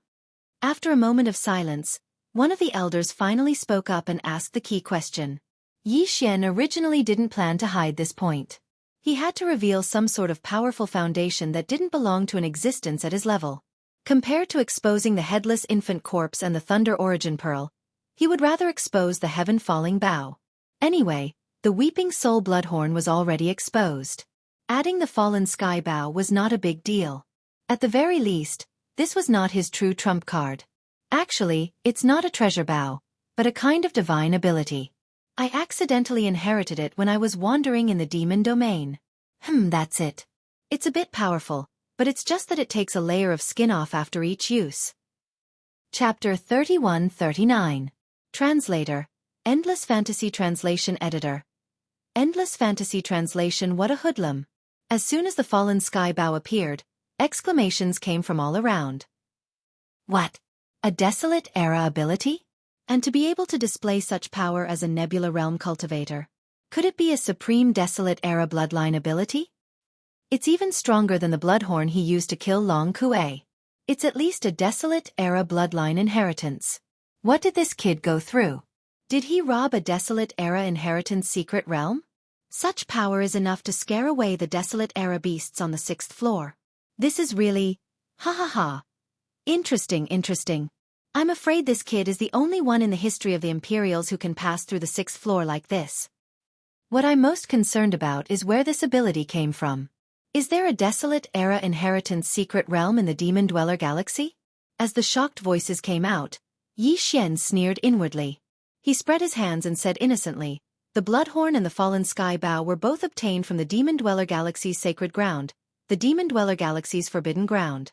After a moment of silence, one of the elders finally spoke up and asked the key question. Yi Xian originally didn't plan to hide this point. He had to reveal some sort of powerful foundation that didn't belong to an existence at his level. Compared to exposing the headless infant corpse and the Thunder Origin Pearl, he would rather expose the heaven-falling bow. Anyway, the Weeping Soul Bloodhorn was already exposed. Adding the Fallen Sky Bow was not a big deal. At the very least, this was not his true trump card. Actually, it's not a treasure bow, but a kind of divine ability. I accidentally inherited it when I was wandering in the demon domain. That's it. It's a bit powerful, but it's just that it takes a layer of skin off after each use. Chapter 31-39. Translator. Endless Fantasy Translation Editor. Endless Fantasy Translation. What a hoodlum. As soon as the Fallen Sky Bow appeared, exclamations came from all around. What? A Desolate Era ability? And to be able to display such power as a Nebula Realm cultivator. Could it be a Supreme Desolate Era bloodline ability? It's even stronger than the Bloodhorn he used to kill Long Kuei. It's at least a Desolate Era bloodline inheritance. What did this kid go through? Did he rob a Desolate Era inheritance secret realm? Such power is enough to scare away the Desolate Era beasts on the 6th floor. This is really... ha ha ha. Interesting. I'm afraid this kid is the only one in the history of the Imperials who can pass through the 6th floor like this. What I'm most concerned about is where this ability came from. Is there a Desolate Era inheritance secret realm in the Demon Dweller Galaxy? As the shocked voices came out, Yi Xian sneered inwardly. He spread his hands and said innocently, the Bloodhorn and the Fallen Sky Bow were both obtained from the Demon Dweller Galaxy's sacred ground, the Demon Dweller Galaxy's forbidden ground.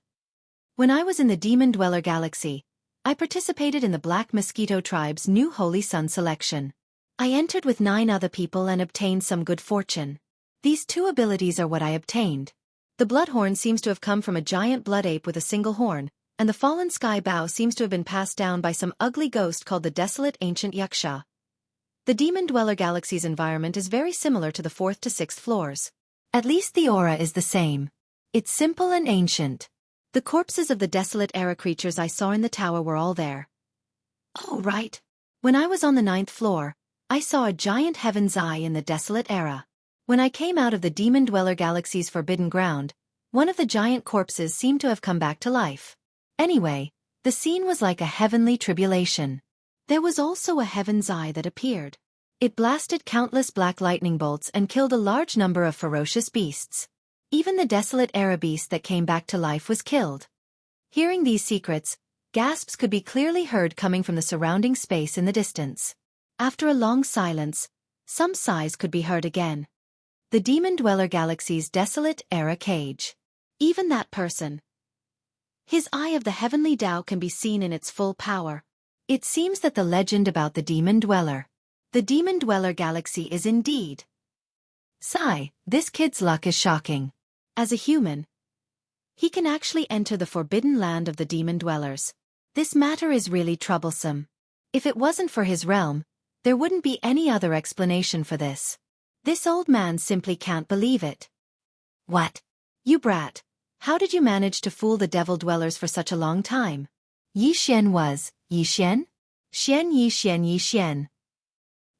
When I was in the Demon Dweller Galaxy, I participated in the Black Mosquito Tribe's new Holy Sun selection. I entered with 9 other people and obtained some good fortune. These 2 abilities are what I obtained. The Bloodhorn seems to have come from a giant blood ape with a single horn, and the Fallen Sky Bow seems to have been passed down by some ugly ghost called the Desolate Ancient Xianxia. The Demon Dweller Galaxy's environment is very similar to the 4th to 6th floors. At least the aura is the same. It's simple and ancient. The corpses of the Desolate Era creatures I saw in the tower were all there. Oh right. When I was on the 9th floor, I saw a giant heaven's eye in the Desolate Era. When I came out of the Demon Dweller Galaxy's forbidden ground, one of the giant corpses seemed to have come back to life. Anyway, the scene was like a heavenly tribulation. There was also a heaven's eye that appeared. It blasted countless black lightning bolts and killed a large number of ferocious beasts. Even the Desolate Era beast that came back to life was killed. Hearing these secrets, gasps could be clearly heard coming from the surrounding space in the distance. After a long silence, some sighs could be heard again. The Demon Dweller Galaxy's Desolate Era cage. Even that person. His eye of the heavenly Tao can be seen in its full power. It seems that the legend about the Demon Dweller. The Demon Dweller Galaxy is indeed. Sigh, this kid's luck is shocking. As a human, he can actually enter the forbidden land of the demon dwellers. This matter is really troublesome. If it wasn't for his realm, there wouldn't be any other explanation for this. This old man simply can't believe it. What? You brat, how did you manage to fool the devil dwellers for such a long time? Yi Xian was, Yi Xian? Xian Yi Xian Yi Xian.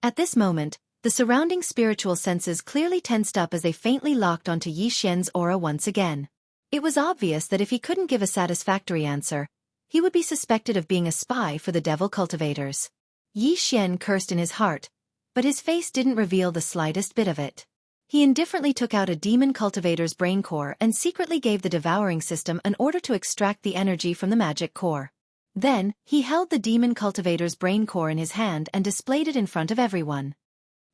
At this moment, the surrounding spiritual senses clearly tensed up as they faintly locked onto Yi Xian's aura once again. It was obvious that if he couldn't give a satisfactory answer, he would be suspected of being a spy for the devil cultivators. Yi Xian cursed in his heart, but his face didn't reveal the slightest bit of it. He indifferently took out a demon cultivator's brain core and secretly gave the devouring system an order to extract the energy from the magic core. Then, he held the demon cultivator's brain core in his hand and displayed it in front of everyone.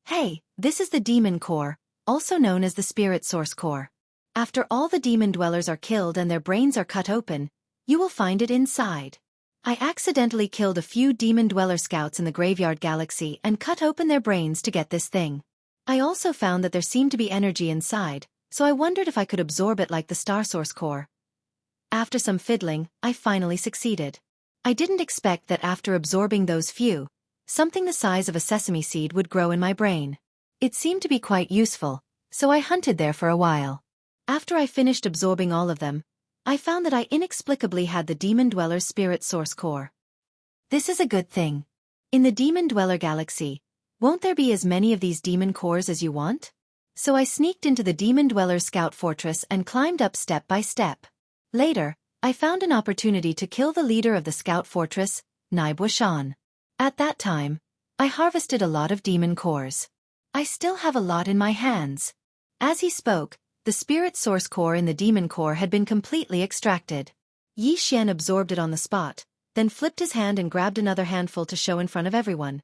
Hey, this is the demon core, also known as the spirit source core. After all the demon dwellers are killed and their brains are cut open, you will find it inside. I accidentally killed a few demon dweller scouts in the graveyard galaxy and cut open their brains to get this thing. I also found that there seemed to be energy inside, so I wondered if I could absorb it like the star source core. After some fiddling, I finally succeeded. I didn't expect that after absorbing those few, something the size of a sesame seed would grow in my brain. It seemed to be quite useful, so I hunted there for a while. After I finished absorbing all of them, I found that I inexplicably had the demon dweller's spirit source core. This is a good thing. In the demon dweller galaxy, won't there be as many of these demon cores as you want? So I sneaked into the demon dweller's scout fortress and climbed up step by step. Later, I found an opportunity to kill the leader of the scout fortress, Wuxia. At that time, I harvested a lot of demon cores. I still have a lot in my hands. As he spoke, the spirit source core in the demon core had been completely extracted. Yi Xian absorbed it on the spot, then flipped his hand and grabbed another handful to show in front of everyone.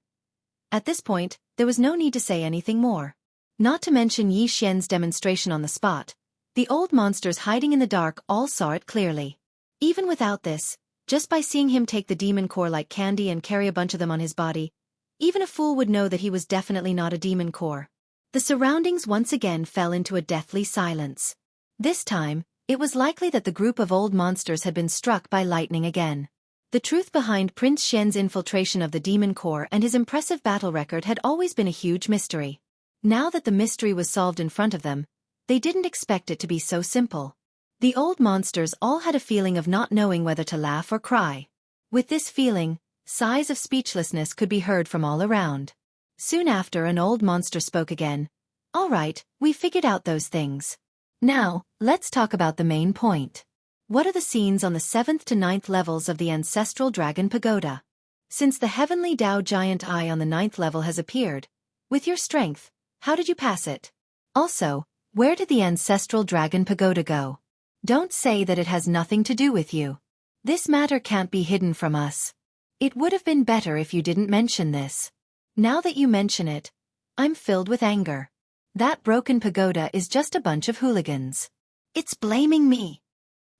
At this point, there was no need to say anything more. Not to mention Yi Xian's demonstration on the spot, the old monsters hiding in the dark all saw it clearly. Even without this, just by seeing him take the demon core like candy and carry a bunch of them on his body, even a fool would know that he was definitely not a demon core. The surroundings once again fell into a deathly silence. This time, it was likely that the group of old monsters had been struck by lightning again. The truth behind Prince Shen's infiltration of the demon core and his impressive battle record had always been a huge mystery. Now that the mystery was solved in front of them, they didn't expect it to be so simple. The old monsters all had a feeling of not knowing whether to laugh or cry. With this feeling, sighs of speechlessness could be heard from all around. Soon after, an old monster spoke again. All right, we figured out those things. Now, let's talk about the main point. What are the scenes on the 7th to 9th levels of the Ancestral Dragon Pagoda? Since the Heavenly Dao Giant Eye on the 9th level has appeared, with your strength, how did you pass it? Also, where did the Ancestral Dragon Pagoda go? Don't say that it has nothing to do with you. This matter can't be hidden from us. It would have been better if you didn't mention this. Now that you mention it, I'm filled with anger. That broken pagoda is just a bunch of hooligans. It's blaming me.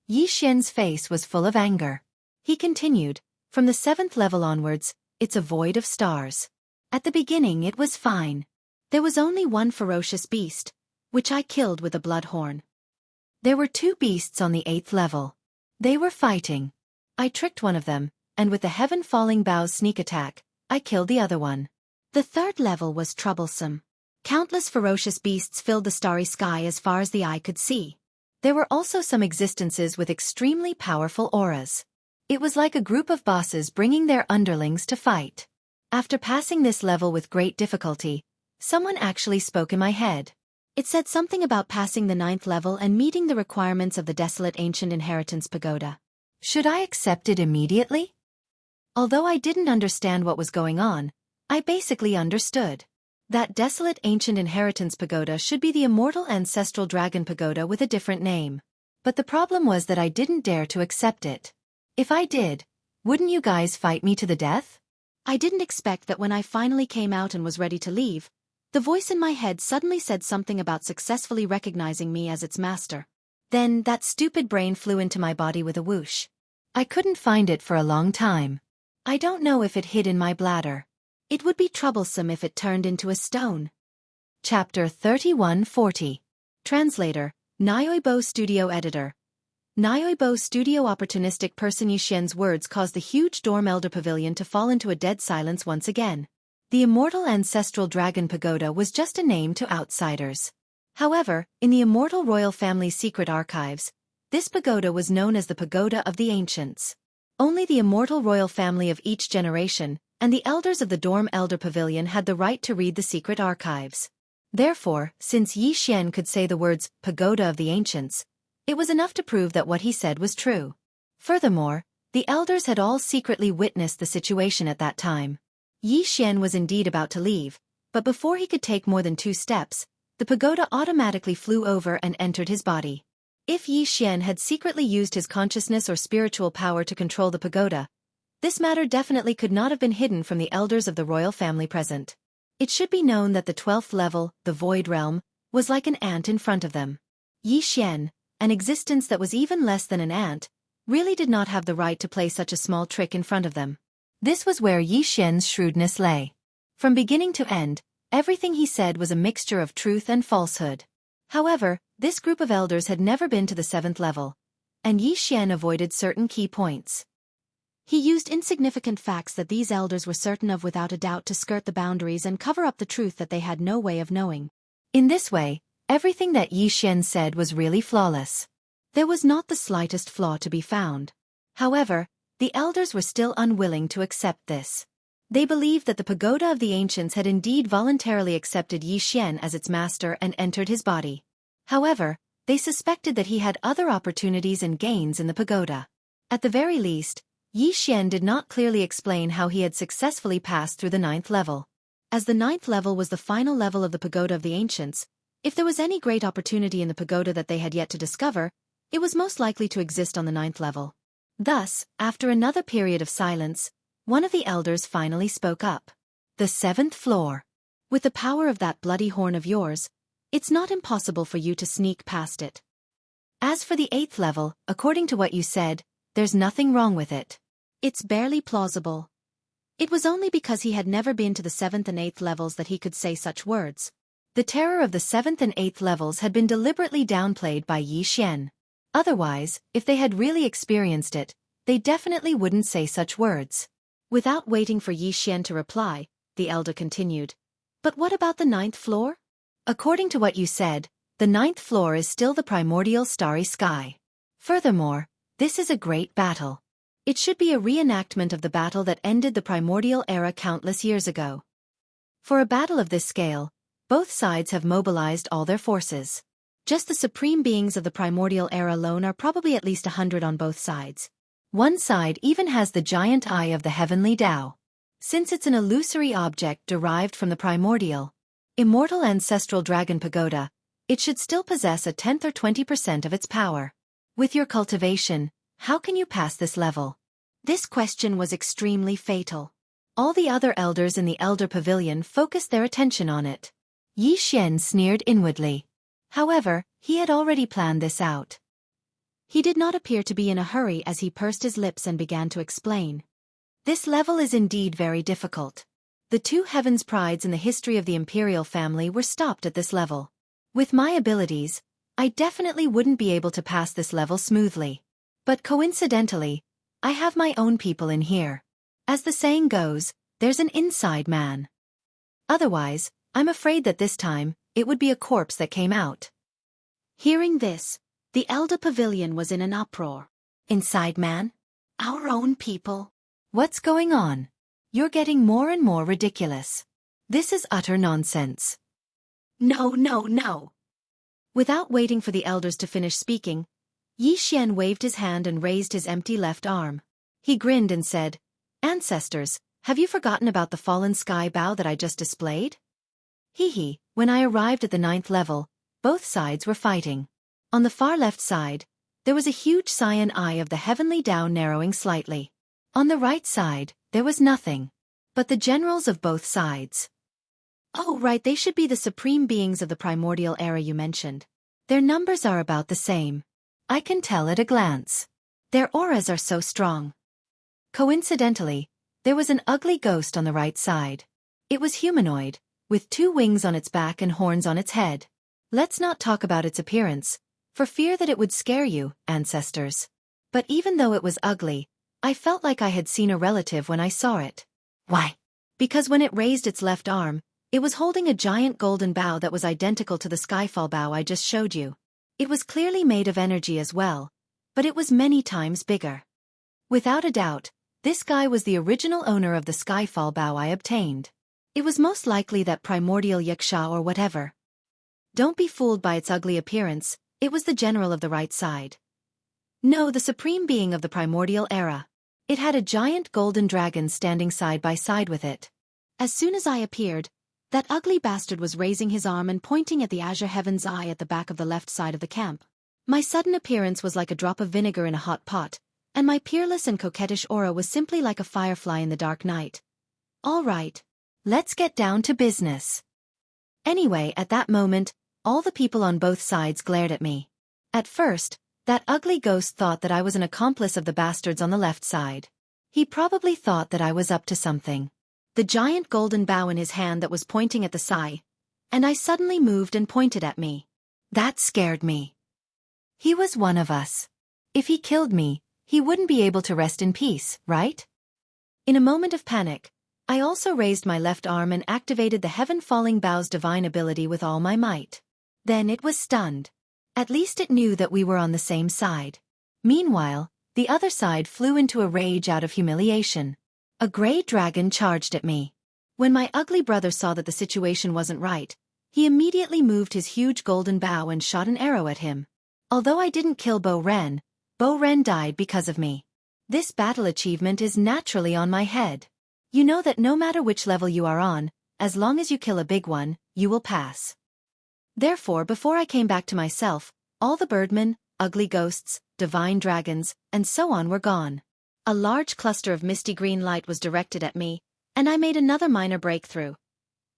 Yi Xian's face was full of anger. He continued, from the 7th level onwards, it's a void of stars. At the beginning it was fine. There was only one ferocious beast, which I killed with a bloodhorn. There were 2 beasts on the 8th level. They were fighting. I tricked one of them, and with the heaven-falling bow's sneak attack, I killed the other one. The 3rd level was troublesome. Countless ferocious beasts filled the starry sky as far as the eye could see. There were also some existences with extremely powerful auras. It was like a group of bosses bringing their underlings to fight. After passing this level with great difficulty, someone actually spoke in my head. It said something about passing the 9th level and meeting the requirements of the desolate ancient inheritance pagoda. Should I accept it immediately? Although I didn't understand what was going on, I basically understood. That desolate ancient inheritance pagoda should be the immortal ancestral dragon pagoda with a different name. But the problem was that I didn't dare to accept it. If I did, wouldn't you guys fight me to the death? I didn't expect that when I finally came out and was ready to leave, the voice in my head suddenly said something about successfully recognizing me as its master. Then that stupid brain flew into my body with a whoosh. I couldn't find it for a long time. I don't know if it hid in my bladder. It would be troublesome if it turned into a stone. Chapter 3140. Translator, Nyoibo Studio Editor. Nyoibo Studio opportunistic person. Yi Xian's words caused the huge Dorm Elder Pavilion to fall into a dead silence once again. The immortal ancestral dragon pagoda was just a name to outsiders. However, in the immortal royal family's secret archives, this pagoda was known as the Pagoda of the Ancients. Only the immortal royal family of each generation, and the elders of the Dorm Elder Pavilion had the right to read the secret archives. Therefore, since Xian could say the words, Pagoda of the Ancients, it was enough to prove that what he said was true. Furthermore, the elders had all secretly witnessed the situation at that time. Xian was indeed about to leave, but before he could take more than 2 steps, the pagoda automatically flew over and entered his body. If Xian had secretly used his consciousness or spiritual power to control the pagoda, this matter definitely could not have been hidden from the elders of the royal family present. It should be known that the 12th level, the Void Realm, was like an ant in front of them. Xian, an existence that was even less than an ant, really did not have the right to play such a small trick in front of them. This was where Xian's shrewdness lay. From beginning to end, everything he said was a mixture of truth and falsehood. However, this group of elders had never been to the 7th level, and Xian avoided certain key points. He used insignificant facts that these elders were certain of without a doubt to skirt the boundaries and cover up the truth that they had no way of knowing. In this way, everything that Xian said was really flawless. There was not the slightest flaw to be found. However, the elders were still unwilling to accept this. They believed that the pagoda of the ancients had indeed voluntarily accepted Xian as its master and entered his body. However, they suspected that he had other opportunities and gains in the pagoda. At the very least, Xian did not clearly explain how he had successfully passed through the 9th level. As the 9th level was the final level of the pagoda of the ancients, if there was any great opportunity in the pagoda that they had yet to discover, it was most likely to exist on the 9th level. Thus, after another period of silence, one of the elders finally spoke up. The 7th floor. With the power of that bloody horn of yours, it's not impossible for you to sneak past it. As for the 8th level, according to what you said, there's nothing wrong with it. It's barely plausible. It was only because he had never been to the 7th and 8th levels that he could say such words. The terror of the 7th and 8th levels had been deliberately downplayed by Xian. Otherwise, if they had really experienced it, they definitely wouldn't say such words. Without waiting for Xian to reply, the elder continued. But what about the 9th floor? According to what you said, the 9th floor is still the primordial starry sky. Furthermore, this is a great battle. It should be a reenactment of the battle that ended the primordial era countless years ago. For a battle of this scale, both sides have mobilized all their forces. Just the supreme beings of the primordial era alone are probably at least 100 on both sides. One side even has the giant eye of the heavenly Tao. Since it's an illusory object derived from the primordial, immortal ancestral dragon pagoda, it should still possess a 10th or 20% of its power. With your cultivation, how can you pass this level? This question was extremely fatal. All the other elders in the Elder Pavilion focused their attention on it. Xian sneered inwardly. However, he had already planned this out. He did not appear to be in a hurry as he pursed his lips and began to explain. This level is indeed very difficult. The 2 heavens prides in the history of the imperial family were stopped at this level. With my abilities, I definitely wouldn't be able to pass this level smoothly. But coincidentally, I have my own people in here. As the saying goes, there's an inside man. Otherwise, I'm afraid that this time, it would be a corpse that came out. Hearing this, the Elder Pavilion was in an uproar. Inside man? Our own people? What's going on? You're getting more and more ridiculous. This is utter nonsense. No. Without waiting for the elders to finish speaking, Xian waved his hand and raised his empty left arm. He grinned and said, Ancestors, have you forgotten about the fallen sky bow that I just displayed? When I arrived at the 9th level, both sides were fighting. On the far left side, there was a huge cyan eye of the heavenly Tao narrowing slightly. On the right side, there was nothing. But the generals of both sides. Oh right, they should be the supreme beings of the primordial era you mentioned. Their numbers are about the same. I can tell at a glance. Their auras are so strong. Coincidentally, there was an ugly ghost on the right side. It was humanoid, with 2 wings on its back and horns on its head. Let's not talk about its appearance, for fear that it would scare you, ancestors. But even though it was ugly, I felt like I had seen a relative when I saw it. Why? Because when it raised its left arm, it was holding a giant golden bow that was identical to the skyfall bow I just showed you. It was clearly made of energy as well, but it was many times bigger. Without a doubt, this guy was the original owner of the Skyfall bow I obtained. It was most likely that primordial Xianxia or whatever. Don't be fooled by its ugly appearance, it was the general of the right side. No, the supreme being of the primordial era. It had a giant golden dragon standing side by side with it. As soon as I appeared, that ugly bastard was raising his arm and pointing at the azure heaven's eye at the back of the left side of the camp. My sudden appearance was like a drop of vinegar in a hot pot, and my peerless and coquettish aura was simply like a firefly in the dark night. All right, let's get down to business. Anyway, at that moment, all the people on both sides glared at me. At first, that ugly ghost thought that I was an accomplice of the bastards on the left side. He probably thought that I was up to something. The giant golden bow in his hand that was pointing at the sky, and I suddenly moved and pointed at me. That scared me. He was one of us. If he killed me, he wouldn't be able to rest in peace, right? In a moment of panic, I also raised my left arm and activated the heaven-falling bow's divine ability with all my might. Then it was stunned. At least it knew that we were on the same side. Meanwhile, the other side flew into a rage out of humiliation. A grey dragon charged at me. When my ugly brother saw that the situation wasn't right, he immediately moved his huge golden bow and shot an arrow at him. Although I didn't kill Bo Ren died because of me. This battle achievement is naturally on my head. You know that no matter which level you are on, as long as you kill a big one, you will pass. Therefore, before I came back to myself, all the birdmen, ugly ghosts, divine dragons, and so on were gone. A large cluster of misty green light was directed at me, and I made another minor breakthrough.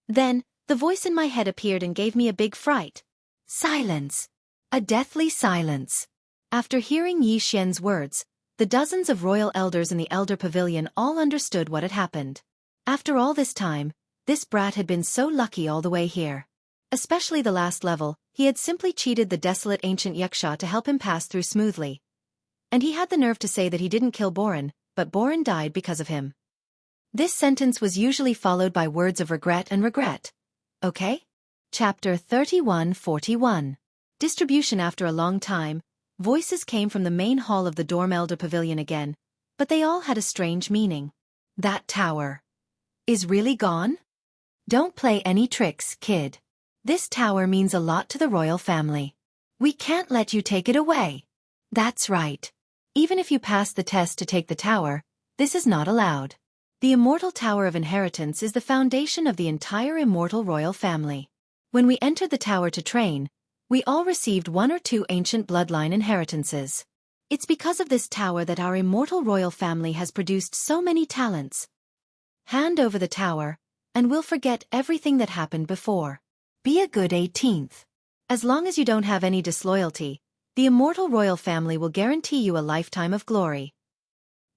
Then, the voice in my head appeared and gave me a big fright. Silence! A deathly silence. After hearing Yi Xian's words, the dozens of royal elders in the elder pavilion all understood what had happened. After all this time, this brat had been so lucky all the way here. Especially the last level, he had simply cheated the desolate ancient Xianxia to help him pass through smoothly. And he had the nerve to say that he didn't kill Boren, but Boren died because of him. This sentence was usually followed by words of regret and regret. Okay? Chapter 3141. Distribution. After a long time, voices came from the main hall of the Dorm Elder Pavilion again, but they all had a strange meaning. That tower is really gone? Don't play any tricks, kid. This tower means a lot to the royal family. We can't let you take it away. That's right. Even if you pass the test to take the tower, this is not allowed. The Immortal Tower of Inheritance is the foundation of the entire immortal royal family. When we entered the tower to train, we all received 1 or 2 ancient bloodline inheritances. It's because of this tower that our immortal royal family has produced so many talents. Hand over the tower, and we'll forget everything that happened before. Be a good 18th. As long as you don't have any disloyalty, the immortal royal family will guarantee you a lifetime of glory.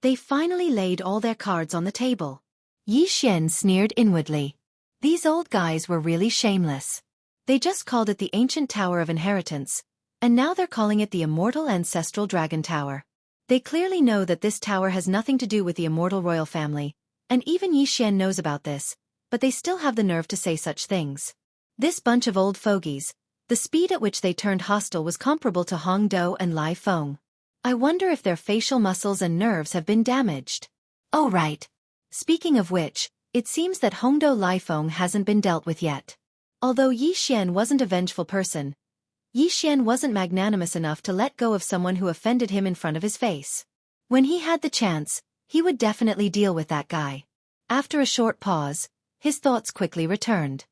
They finally laid all their cards on the table. Yi Xian sneered inwardly. These old guys were really shameless. They just called it the Ancient Tower of Inheritance, and now they're calling it the Immortal Ancestral Dragon Tower. They clearly know that this tower has nothing to do with the immortal royal family, and even Yi Xian knows about this, but they still have the nerve to say such things. This bunch of old fogies, the speed at which they turned hostile was comparable to Hong Do and Lai Feng. I wonder if their facial muscles and nerves have been damaged. Oh right. Speaking of which, it seems that Hong Do Lai Feng hasn't been dealt with yet. Although Yi Xian wasn't a vengeful person, Yi Xian wasn't magnanimous enough to let go of someone who offended him in front of his face. When he had the chance, he would definitely deal with that guy. After a short pause, his thoughts quickly returned.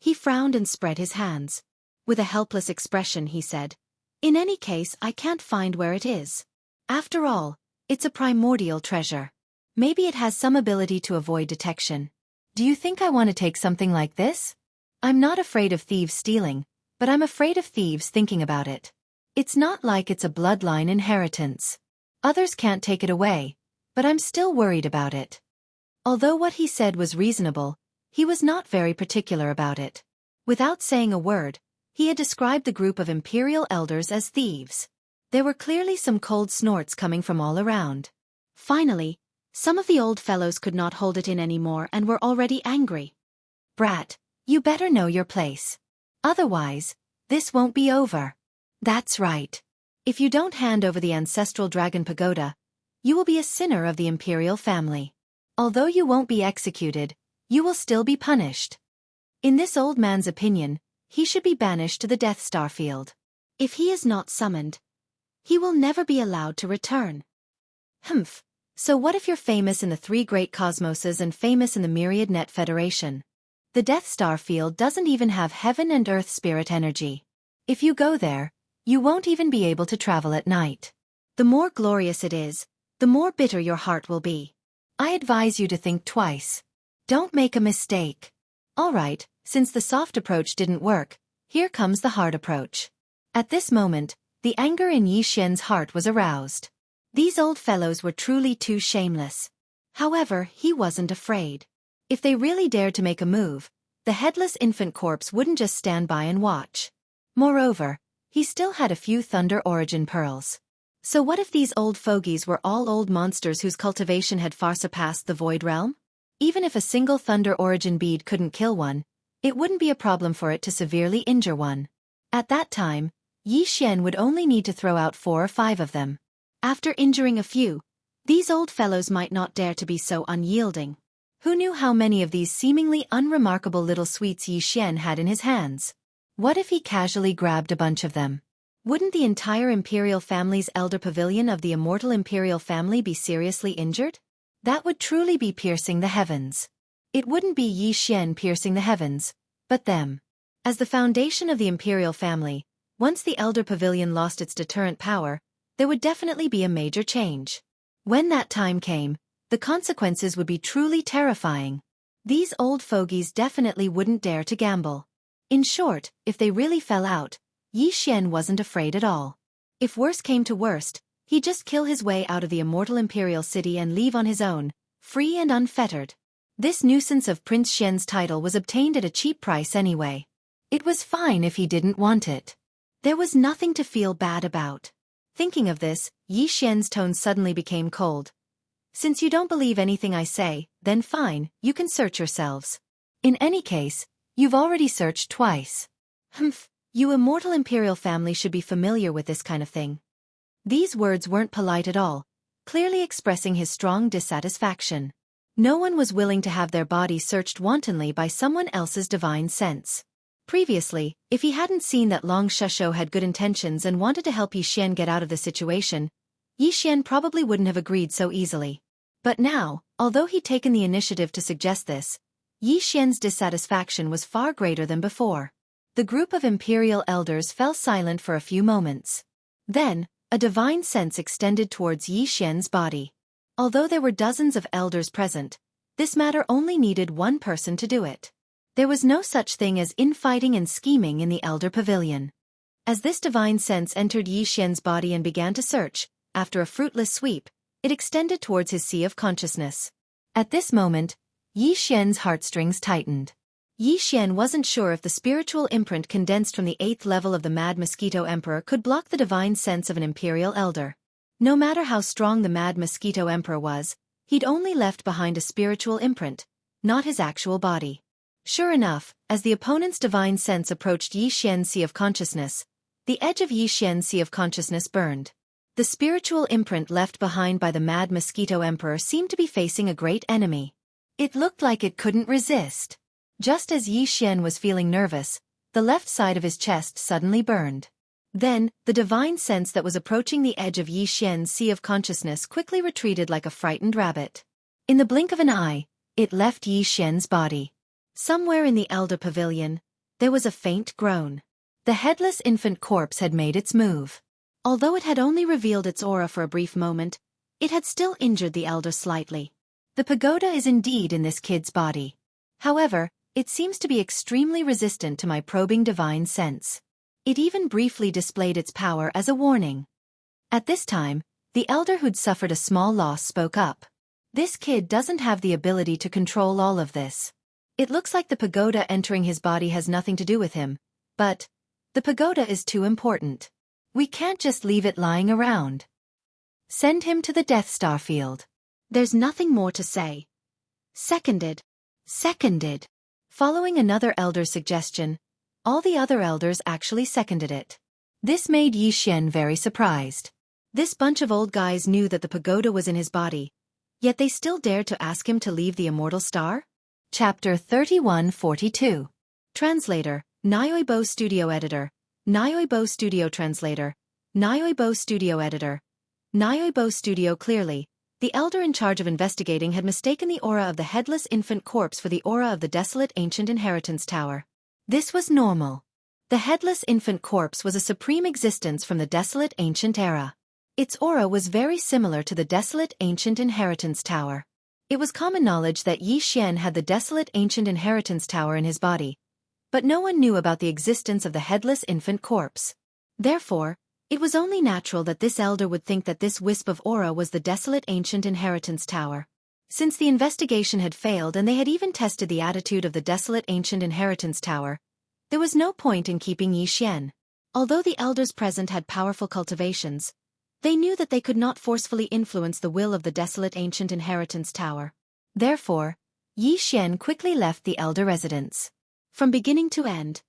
He frowned and spread his hands. With a helpless expression he said, "In any case, I can't find where it is. After all, it's a primordial treasure. Maybe it has some ability to avoid detection. Do you think I want to take something like this? I'm not afraid of thieves stealing, but I'm afraid of thieves thinking about it. It's not like it's a bloodline inheritance. Others can't take it away, but I'm still worried about it." Although what he said was reasonable, he was not very particular about it. Without saying a word, he had described the group of imperial elders as thieves. There were clearly some cold snorts coming from all around. Finally, some of the old fellows could not hold it in anymore and were already angry. "Brat, you better know your place. Otherwise, this won't be over." "That's right. If you don't hand over the ancestral dragon pagoda, You will be a sinner of the imperial family. Although you won't be executed, you will still be punished. In this old man's opinion, he should be banished to the Death Star field. If he is not summoned, he will never be allowed to return. Humph. So what if you're famous in the three great cosmoses and famous in the Myriad Net Federation? The Death Star field doesn't even have heaven and earth spirit energy. If you go there, you won't even be able to travel at night. The more glorious it is, the more bitter your heart will be. I advise you to think twice. Don't make a mistake. Alright, since the soft approach didn't work, here comes the hard approach. At this moment, the anger in Yi Xian's heart was aroused. These old fellows were truly too shameless. However, he wasn't afraid. If they really dared to make a move, the headless infant corpse wouldn't just stand by and watch. Moreover, he still had a few Thunder Origin pearls. So what if these old fogies were all old monsters whose cultivation had far surpassed the Void Realm? Even if a single Thunder Origin bead couldn't kill one, it wouldn't be a problem for it to severely injure one. At that time, Yi Xian would only need to throw out 4 or 5 of them. After injuring a few, these old fellows might not dare to be so unyielding. Who knew how many of these seemingly unremarkable little sweets Yi Xian had in his hands? What if he casually grabbed a bunch of them? Wouldn't the entire imperial family's elder pavilion of the immortal imperial family be seriously injured? That would truly be piercing the heavens. It wouldn't be Yi Xian piercing the heavens, but them. As the foundation of the imperial family, once the elder pavilion lost its deterrent power, there would definitely be a major change. When that time came, the consequences would be truly terrifying. These old fogies definitely wouldn't dare to gamble. In short, if they really fell out, Yi Xian wasn't afraid at all. If worse came to worst, he'd just kill his way out of the immortal imperial city and leave on his own, free and unfettered. This nuisance of Prince Xian's title was obtained at a cheap price anyway. It was fine if he didn't want it. There was nothing to feel bad about. Thinking of this, Yi Xian's tone suddenly became cold. Since you don't believe anything I say, then fine, you can search yourselves. In any case, you've already searched twice. Humph, you immortal imperial family should be familiar with this kind of thing. These words weren't polite at all, clearly expressing his strong dissatisfaction. No one was willing to have their body searched wantonly by someone else's divine sense. Previously, if he hadn't seen that Long Shusho had good intentions and wanted to help Yi Xian get out of the situation, Yi Xian probably wouldn't have agreed so easily. But now, although he'd taken the initiative to suggest this, Yi Xian's dissatisfaction was far greater than before. The group of imperial elders fell silent for a few moments. Then, a divine sense extended towards Yi Xian's body. Although there were dozens of elders present, this matter only needed one person to do it. There was no such thing as infighting and scheming in the Elder Pavilion. As this divine sense entered Yi Xian's body and began to search, after a fruitless sweep, it extended towards his sea of consciousness. At this moment, Yi Xian's heartstrings tightened. Yi Xian wasn't sure if the spiritual imprint condensed from the 8th level of the Mad Mosquito Emperor could block the divine sense of an imperial elder. No matter how strong the Mad Mosquito Emperor was, he'd only left behind a spiritual imprint, not his actual body. Sure enough, as the opponent's divine sense approached Yi Xian's sea of consciousness, the edge of Yi Xian's sea of consciousness burned. The spiritual imprint left behind by the Mad Mosquito Emperor seemed to be facing a great enemy. It looked like it couldn't resist. Just as Yi Xian was feeling nervous, the left side of his chest suddenly burned. Then, the divine sense that was approaching the edge of Yi Xian's sea of consciousness quickly retreated like a frightened rabbit. In the blink of an eye, it left Yi Xian's body. Somewhere in the Elder Pavilion, there was a faint groan. The headless infant corpse had made its move. Although it had only revealed its aura for a brief moment, it had still injured the elder slightly. The pagoda is indeed in this kid's body. However, it seems to be extremely resistant to my probing divine sense. It even briefly displayed its power as a warning. At this time, the elder who'd suffered a small loss spoke up. This kid doesn't have the ability to control all of this. It looks like the pagoda entering his body has nothing to do with him, but the pagoda is too important. We can't just leave it lying around. Send him to the Death Star field. There's nothing more to say. Seconded. Seconded. Following another elder's suggestion, all the other elders actually seconded it. This made Yi Xian very surprised. This bunch of old guys knew that the pagoda was in his body, yet they still dared to ask him to leave the immortal star? Chapter 3142. Translator, Nyoibo Studio Editor, Nyoibo Studio Translator, Nyoibo Studio Editor, Nyoibo Studio. Clearly, the elder in charge of investigating had mistaken the aura of the headless infant corpse for the aura of the desolate ancient inheritance tower. This was normal. The headless infant corpse was a supreme existence from the desolate ancient era. Its aura was very similar to the desolate ancient inheritance tower. It was common knowledge that Yi Xian had the desolate ancient inheritance tower in his body, but no one knew about the existence of the headless infant corpse. Therefore, it was only natural that this elder would think that this wisp of aura was the desolate ancient inheritance tower. Since the investigation had failed and they had even tested the attitude of the desolate ancient inheritance tower, there was no point in keeping Yi Xian. Although the elders present had powerful cultivations, they knew that they could not forcefully influence the will of the desolate ancient inheritance tower. Therefore, Yi Xian quickly left the elder residence. From beginning to end,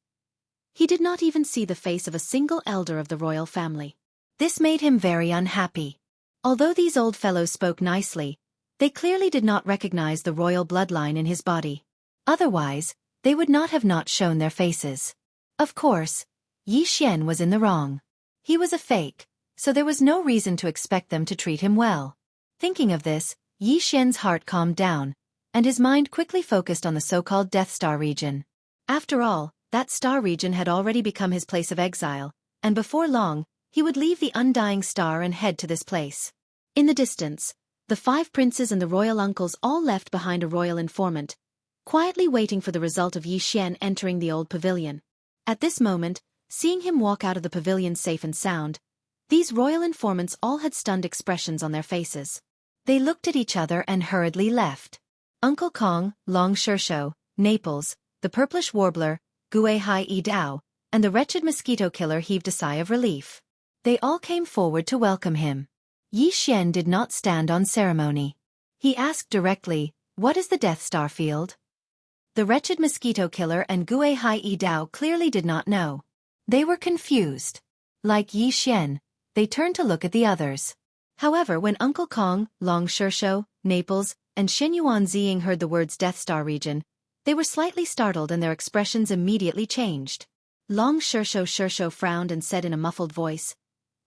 he did not even see the face of a single elder of the royal family. This made him very unhappy. Although these old fellows spoke nicely, they clearly did not recognize the royal bloodline in his body. Otherwise, they would not have not shown their faces. Of course, Yi Xian was in the wrong. He was a fake, so there was no reason to expect them to treat him well. Thinking of this, Yi Xian's heart calmed down, and his mind quickly focused on the so-called Death Star region. After all, that star region had already become his place of exile, and before long, he would leave the undying star and head to this place. In the distance, the 5 princes and the royal uncles all left behind a royal informant, quietly waiting for the result of Yi Xian entering the old pavilion. At this moment, seeing him walk out of the pavilion safe and sound, these royal informants all had stunned expressions on their faces. They looked at each other and hurriedly left. Uncle Kong, Long Shirshou, Naples, the purplish warbler, Gue Hai Yi Dao, and the wretched mosquito killer heaved a sigh of relief. They all came forward to welcome him. Yi Xian did not stand on ceremony. He asked directly, "What is the Death Star field?" The wretched mosquito killer and Gue Hai Yi Dao clearly did not know. They were confused. Like Yi Xian, they turned to look at the others. However, when Uncle Kong, Long Shirshou, Naples, and Shen Yuanziying heard the words Death Star region, they were slightly startled and their expressions immediately changed. Long Shirshou frowned and said in a muffled voice,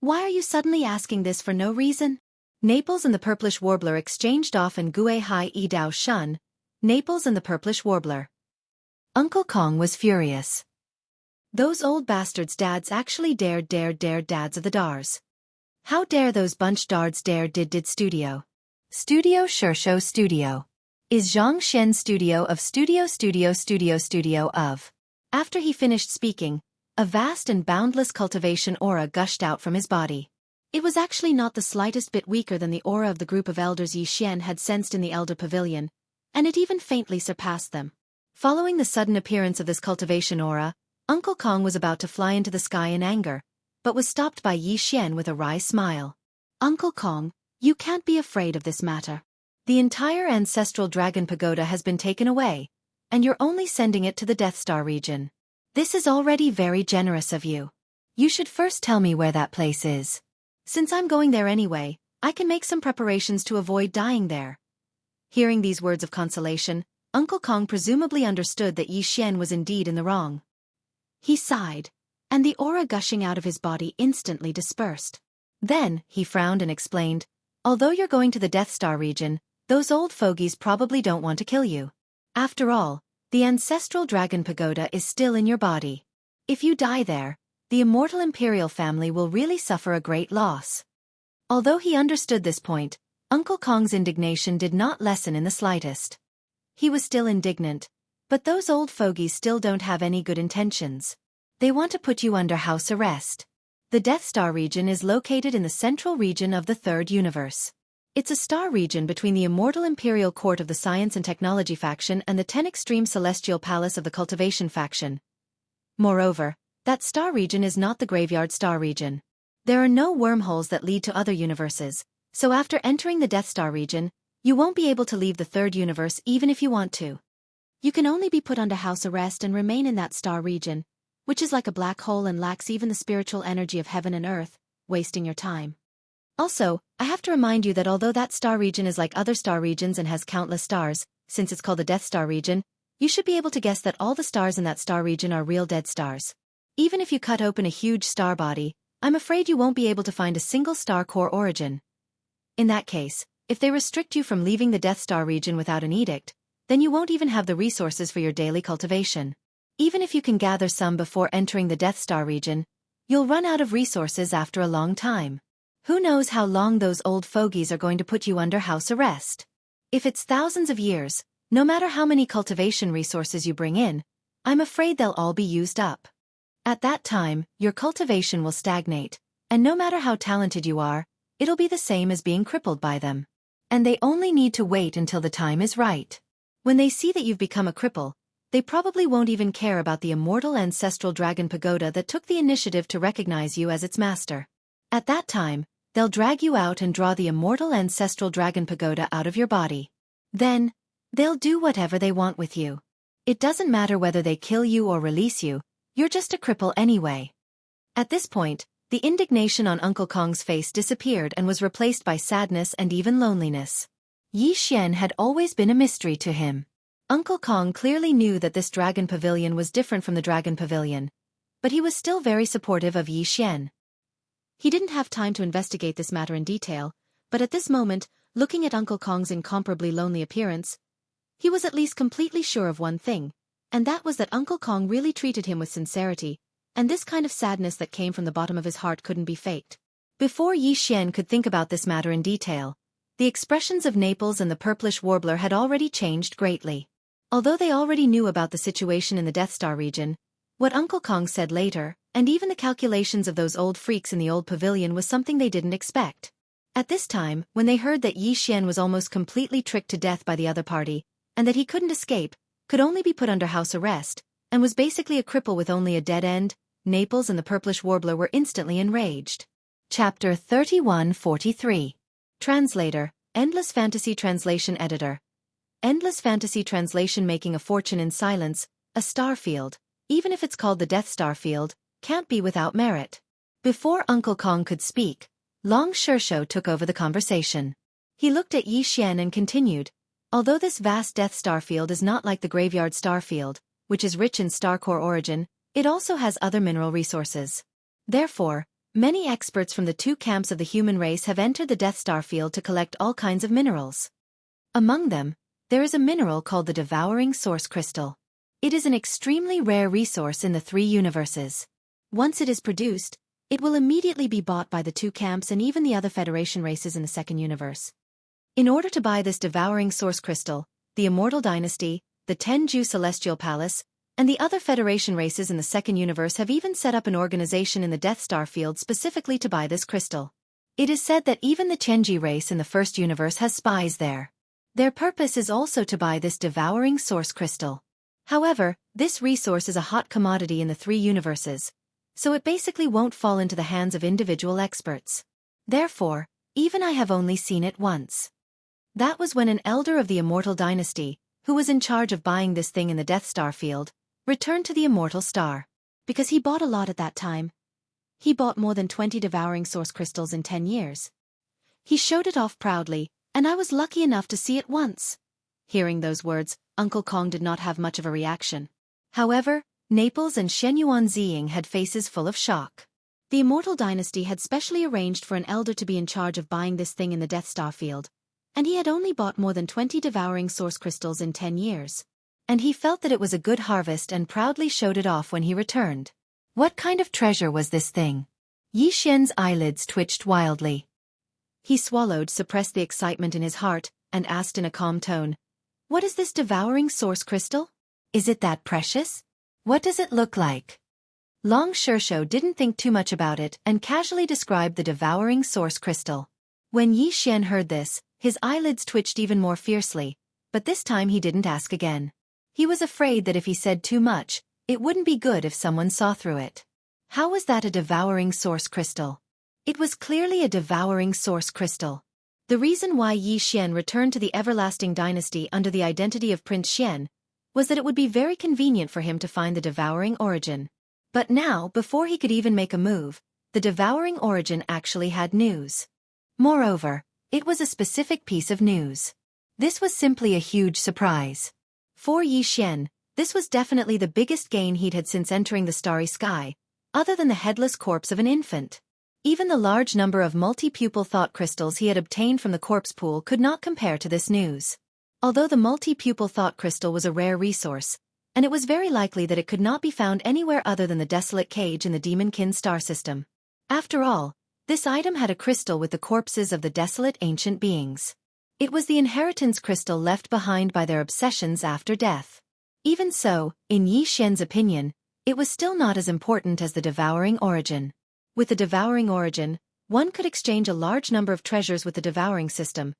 "Why are you suddenly asking this for no reason?" Naples and the purplish warbler exchanged off and Gue Hai Yi Dao shun, Naples and the purplish warbler. Uncle Kong was furious. Those old bastards dads actually dared dads of the Dars. How dare those bunch dards did studio. Studio Shirshou Studio. Is Xianxia studio of studio of. After he finished speaking, a vast and boundless cultivation aura gushed out from his body. It was actually not the slightest bit weaker than the aura of the group of elders Yi Xian had sensed in the elder pavilion, and it even faintly surpassed them. Following the sudden appearance of this cultivation aura, Uncle Kong was about to fly into the sky in anger, but was stopped by Yi Xian with a wry smile. "Uncle Kong, you can't be afraid of this matter. The entire ancestral dragon pagoda has been taken away, and you're only sending it to the Death Star region. This is already very generous of you. You should first tell me where that place is. Since I'm going there anyway, I can make some preparations to avoid dying there." Hearing these words of consolation, Uncle Kong presumably understood that Yi Xian was indeed in the wrong. He sighed, and the aura gushing out of his body instantly dispersed. Then, he frowned and explained, "Although you're going to the Death Star region, those old fogies probably don't want to kill you. After all, the ancestral dragon pagoda is still in your body. If you die there, the immortal imperial family will really suffer a great loss." Although he understood this point, Uncle Kong's indignation did not lessen in the slightest. He was still indignant, but those old fogies still don't have any good intentions. They want to put you under house arrest. The Death Star region is located in the central region of the Third Universe. It's a star region between the immortal imperial court of the Science and Technology faction and the 10 extreme celestial palace of the Cultivation faction. Moreover, that star region is not the graveyard star region. There are no wormholes that lead to other universes, so after entering the Death Star region, you won't be able to leave the Third Universe even if you want to. You can only be put under house arrest and remain in that star region, which is like a black hole and lacks even the spiritual energy of heaven and earth, wasting your time. Also, I have to remind you that although that star region is like other star regions and has countless stars, since it's called the Death Star region, you should be able to guess that all the stars in that star region are real dead stars. Even if you cut open a huge star body, I'm afraid you won't be able to find a single star core origin. In that case, if they restrict you from leaving the Death Star region without an edict, then you won't even have the resources for your daily cultivation. Even if you can gather some before entering the Death Star region, you'll run out of resources after a long time. Who knows how long those old fogies are going to put you under house arrest? If it's thousands of years, no matter how many cultivation resources you bring in, I'm afraid they'll all be used up. At that time, your cultivation will stagnate, and no matter how talented you are, it'll be the same as being crippled by them. And they only need to wait until the time is right. When they see that you've become a cripple, they probably won't even care about the immortal ancestral dragon pagoda that took the initiative to recognize you as its master. At that time, they'll drag you out and draw the immortal ancestral dragon pagoda out of your body. Then, they'll do whatever they want with you. It doesn't matter whether they kill you or release you, you're just a cripple anyway. At this point, the indignation on Uncle Kong's face disappeared and was replaced by sadness and even loneliness. Yi Xian had always been a mystery to him. Uncle Kong clearly knew that this dragon pavilion was different from the dragon pavilion, but he was still very supportive of Yi Xian. He didn't have time to investigate this matter in detail, but at this moment, looking at Uncle Kong's incomparably lonely appearance, he was at least completely sure of one thing, and that was that Uncle Kong really treated him with sincerity, and this kind of sadness that came from the bottom of his heart couldn't be faked. Before Yi Xian could think about this matter in detail, the expressions of Naples and the purplish warbler had already changed greatly. Although they already knew about the situation in the Death Star region, what Uncle Kong said later, and even the calculations of those old freaks in the old pavilion was something they didn't expect. At this time, when they heard that Yi Xian was almost completely tricked to death by the other party, and that he couldn't escape, could only be put under house arrest, and was basically a cripple with only a dead end, Naples and the purplish warbler were instantly enraged. Chapter 3143. Translator, Endless Fantasy Translation Editor. Endless Fantasy Translation. Making a fortune in silence, a star field, even if it's called the Death Star field, can't be without merit. Before Uncle Kong could speak, Long Shishou took over the conversation. He looked at Yi Xian and continued, although this vast Death Star field is not like the Graveyard Star field, which is rich in star core origin, it also has other mineral resources. Therefore, many experts from the two camps of the human race have entered the Death Star field to collect all kinds of minerals. Among them, there is a mineral called the Devouring Source Crystal. It is an extremely rare resource in the three universes. Once it is produced, it will immediately be bought by the two camps and even the other Federation races in the second universe. In order to buy this Devouring Source Crystal, the Immortal Dynasty, the Tenju Celestial Palace, and the other Federation races in the second universe have even set up an organization in the Death Star field specifically to buy this crystal. It is said that even the Chenji race in the first universe has spies there. Their purpose is also to buy this Devouring Source Crystal. However, this resource is a hot commodity in the three universes, so it basically won't fall into the hands of individual experts. Therefore, even I have only seen it once. That was when an elder of the Immortal Dynasty, who was in charge of buying this thing in the Death Star field, returned to the Immortal Star. Because he bought a lot at that time. He bought more than 20 Devouring Source Crystals in 10 years. He showed it off proudly, and I was lucky enough to see it once. Hearing those words, Uncle Kong did not have much of a reaction. However, Naples and Shenyuan Ziying had faces full of shock. The Immortal Dynasty had specially arranged for an elder to be in charge of buying this thing in the Death Star field, and he had only bought more than 20 Devouring Source Crystals in 10 years. And he felt that it was a good harvest and proudly showed it off when he returned. What kind of treasure was this thing? Yi Xian's eyelids twitched wildly. He swallowed, suppressed the excitement in his heart, and asked in a calm tone, "What is this Devouring Source Crystal? Is it that precious? What does it look like?" Long Shishou didn't think too much about it and casually described the Devouring Source Crystal. When Yi Xian heard this, his eyelids twitched even more fiercely, but this time he didn't ask again. He was afraid that if he said too much, it wouldn't be good if someone saw through it. How was that a Devouring Source Crystal? It was clearly a Devouring Source Crystal. The reason why Yi Xian returned to the Everlasting Dynasty under the identity of Prince Xian was that it would be very convenient for him to find the Devouring Origin. But now, before he could even make a move, the Devouring Origin actually had news. Moreover, it was a specific piece of news. This was simply a huge surprise. For Yi Xian, this was definitely the biggest gain he'd had since entering the starry sky, other than the headless corpse of an infant. Even the large number of multi-pupil thought crystals he had obtained from the corpse pool could not compare to this news. Although the multi-pupil thought crystal was a rare resource, and it was very likely that it could not be found anywhere other than the desolate cage in the Demonkin star system. After all, this item had a crystal with the corpses of the desolate ancient beings. It was the inheritance crystal left behind by their obsessions after death. Even so, in Yi Xian's opinion, it was still not as important as the devouring origin. With the devouring origin, one could exchange a large number of treasures with the devouring system,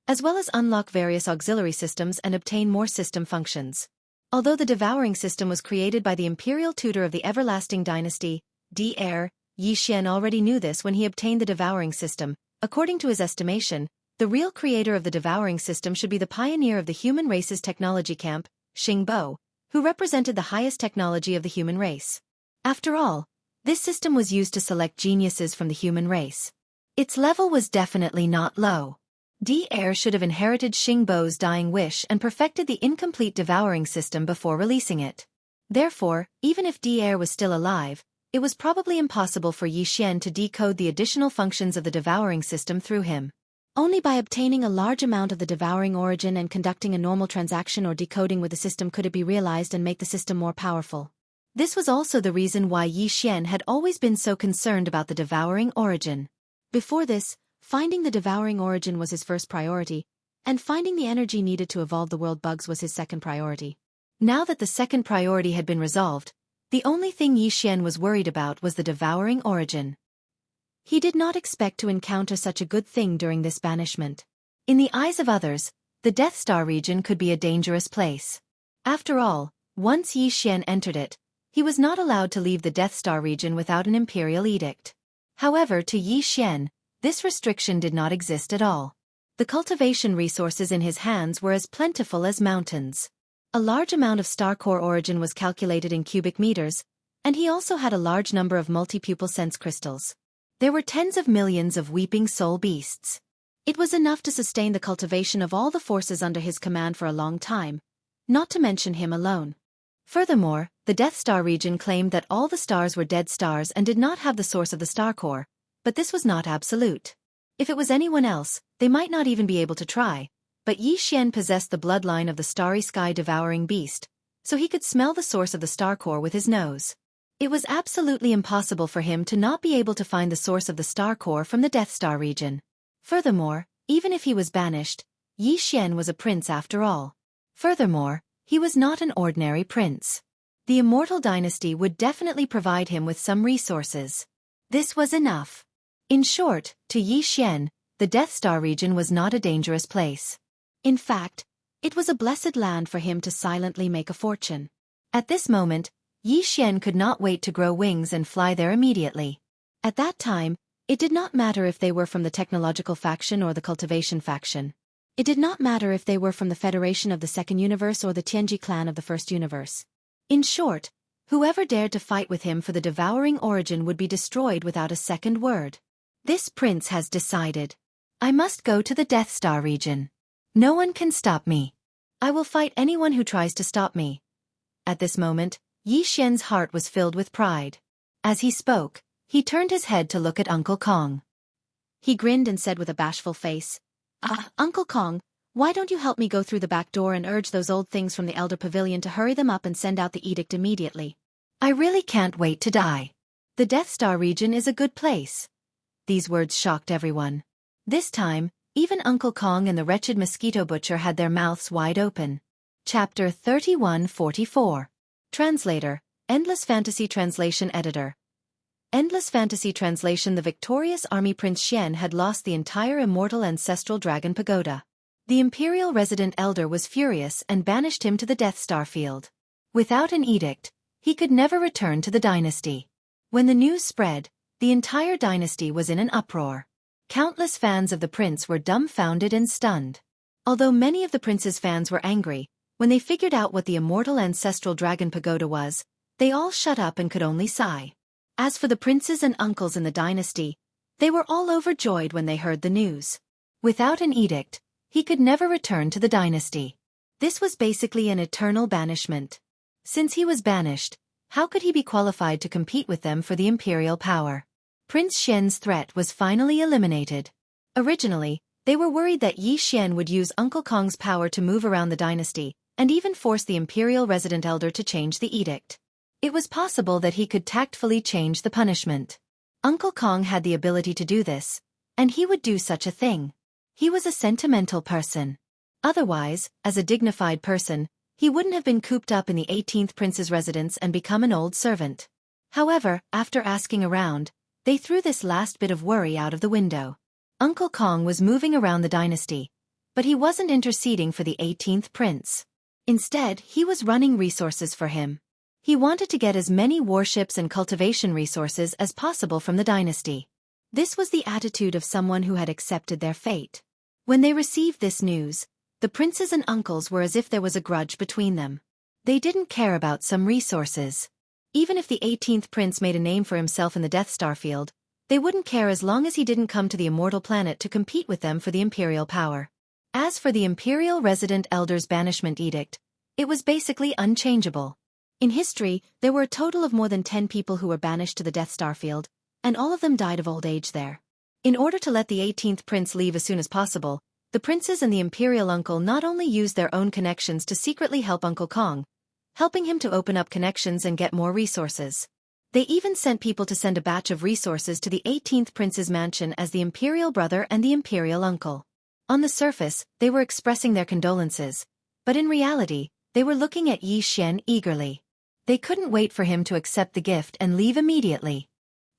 as well as unlock various auxiliary systems and obtain more system functions. Although the devouring system was created by the imperial tutor of the everlasting dynasty, D-Heir, Yi Xian already knew this when he obtained the devouring system. According to his estimation, the real creator of the devouring system should be the pioneer of the human race's technology camp, Xingbo, who represented the highest technology of the human race. After all, this system was used to select geniuses from the human race. Its level was definitely not low. D-Heir should have inherited Xingbo's dying wish and perfected the incomplete devouring system before releasing it. Therefore, even if D-Heir was still alive, it was probably impossible for Yi Xian to decode the additional functions of the devouring system through him. Only by obtaining a large amount of the devouring origin and conducting a normal transaction or decoding with the system could it be realized and make the system more powerful. This was also the reason why Yi Xian had always been so concerned about the devouring origin. Before this, finding the devouring origin was his first priority, and finding the energy needed to evolve the world bugs was his second priority. Now that the second priority had been resolved, the only thing Yi Xian was worried about was the devouring origin. He did not expect to encounter such a good thing during this banishment. In the eyes of others, the Death Star region could be a dangerous place. After all, once Yi Xian entered it, he was not allowed to leave the Death Star region without an imperial edict. However, to Yi Xian, this restriction did not exist at all. The cultivation resources in his hands were as plentiful as mountains. A large amount of star core origin was calculated in cubic meters, and he also had a large number of multi-pupil sense crystals. There were tens of millions of weeping soul beasts. It was enough to sustain the cultivation of all the forces under his command for a long time, not to mention him alone. Furthermore, the Death Star region claimed that all the stars were dead stars and did not have the source of the star core, but this was not absolute. If it was anyone else, they might not even be able to try, but Yi Xian possessed the bloodline of the starry sky devouring beast, so he could smell the source of the star core with his nose. It was absolutely impossible for him to not be able to find the source of the star core from the Death Star region. Furthermore, even if he was banished, Yi Xian was a prince after all. Furthermore, he was not an ordinary prince. The immortal dynasty would definitely provide him with some resources. This was enough. In short, to Yi Xian, the Death Star region was not a dangerous place. In fact, it was a blessed land for him to silently make a fortune. At this moment, Yi Xian could not wait to grow wings and fly there immediately. At that time, it did not matter if they were from the technological faction or the cultivation faction. It did not matter if they were from the Federation of the Second Universe or the Tianji clan of the First Universe. In short, whoever dared to fight with him for the devouring origin would be destroyed without a second word. This prince has decided. I must go to the Death Star region. No one can stop me. I will fight anyone who tries to stop me. At this moment, Yi Xian's heart was filled with pride. As he spoke, he turned his head to look at Uncle Kong. He grinned and said with a bashful face, Uncle Kong, why don't you help me go through the back door and urge those old things from the Elder Pavilion to hurry them up and send out the edict immediately? I really can't wait to die. The Death Star region is a good place. These words shocked everyone. This time, even Uncle Kong and the wretched mosquito butcher had their mouths wide open. Chapter 3144. Translator, Endless Fantasy Translation Editor. Endless Fantasy Translation. The victorious army Prince Xian had lost the entire immortal ancestral dragon pagoda. The imperial resident elder was furious and banished him to the Death Star field. Without an edict, he could never return to the dynasty. When the news spread, the entire dynasty was in an uproar. Countless fans of the prince were dumbfounded and stunned. Although many of the prince's fans were angry, when they figured out what the immortal ancestral dragon pagoda was, they all shut up and could only sigh. As for the princes and uncles in the dynasty, They were all overjoyed when they heard the news. Without an edict, he could never return to the dynasty. This was basically an eternal banishment. Since he was banished, how could he be qualified to compete with them for the imperial power? Prince Xian's threat was finally eliminated. Originally, they were worried that Yi Xian would use Uncle Kong's power to move around the dynasty, and even force the imperial resident elder to change the edict. It was possible that he could tactfully change the punishment. Uncle Kong had the ability to do this, and he would do such a thing. He was a sentimental person. Otherwise, as a dignified person, he wouldn't have been cooped up in the 18th prince's residence and become an old servant. However, after asking around, they threw this last bit of worry out of the window. Uncle Kong was moving around the dynasty, but he wasn't interceding for the 18th prince. Instead, he was running resources for him. He wanted to get as many warships and cultivation resources as possible from the dynasty. This was the attitude of someone who had accepted their fate. When they received this news, the princes and uncles were as if there was a grudge between them. They didn't care about some resources. Even if the 18th prince made a name for himself in the Death Star field, they wouldn't care as long as he didn't come to the immortal planet to compete with them for the imperial power. As for the imperial resident elder's banishment edict, it was basically unchangeable. In history, there were a total of more than 10 people who were banished to the Death Star field, and all of them died of old age there. In order to let the 18th prince leave as soon as possible, the princes and the imperial uncle not only used their own connections to secretly help Uncle Kong, helping him to open up connections and get more resources. They even sent people to send a batch of resources to the 18th prince's mansion as the imperial brother and the imperial uncle. On the surface, they were expressing their condolences, but in reality, they were looking at Yi Xian eagerly. They couldn't wait for him to accept the gift and leave immediately.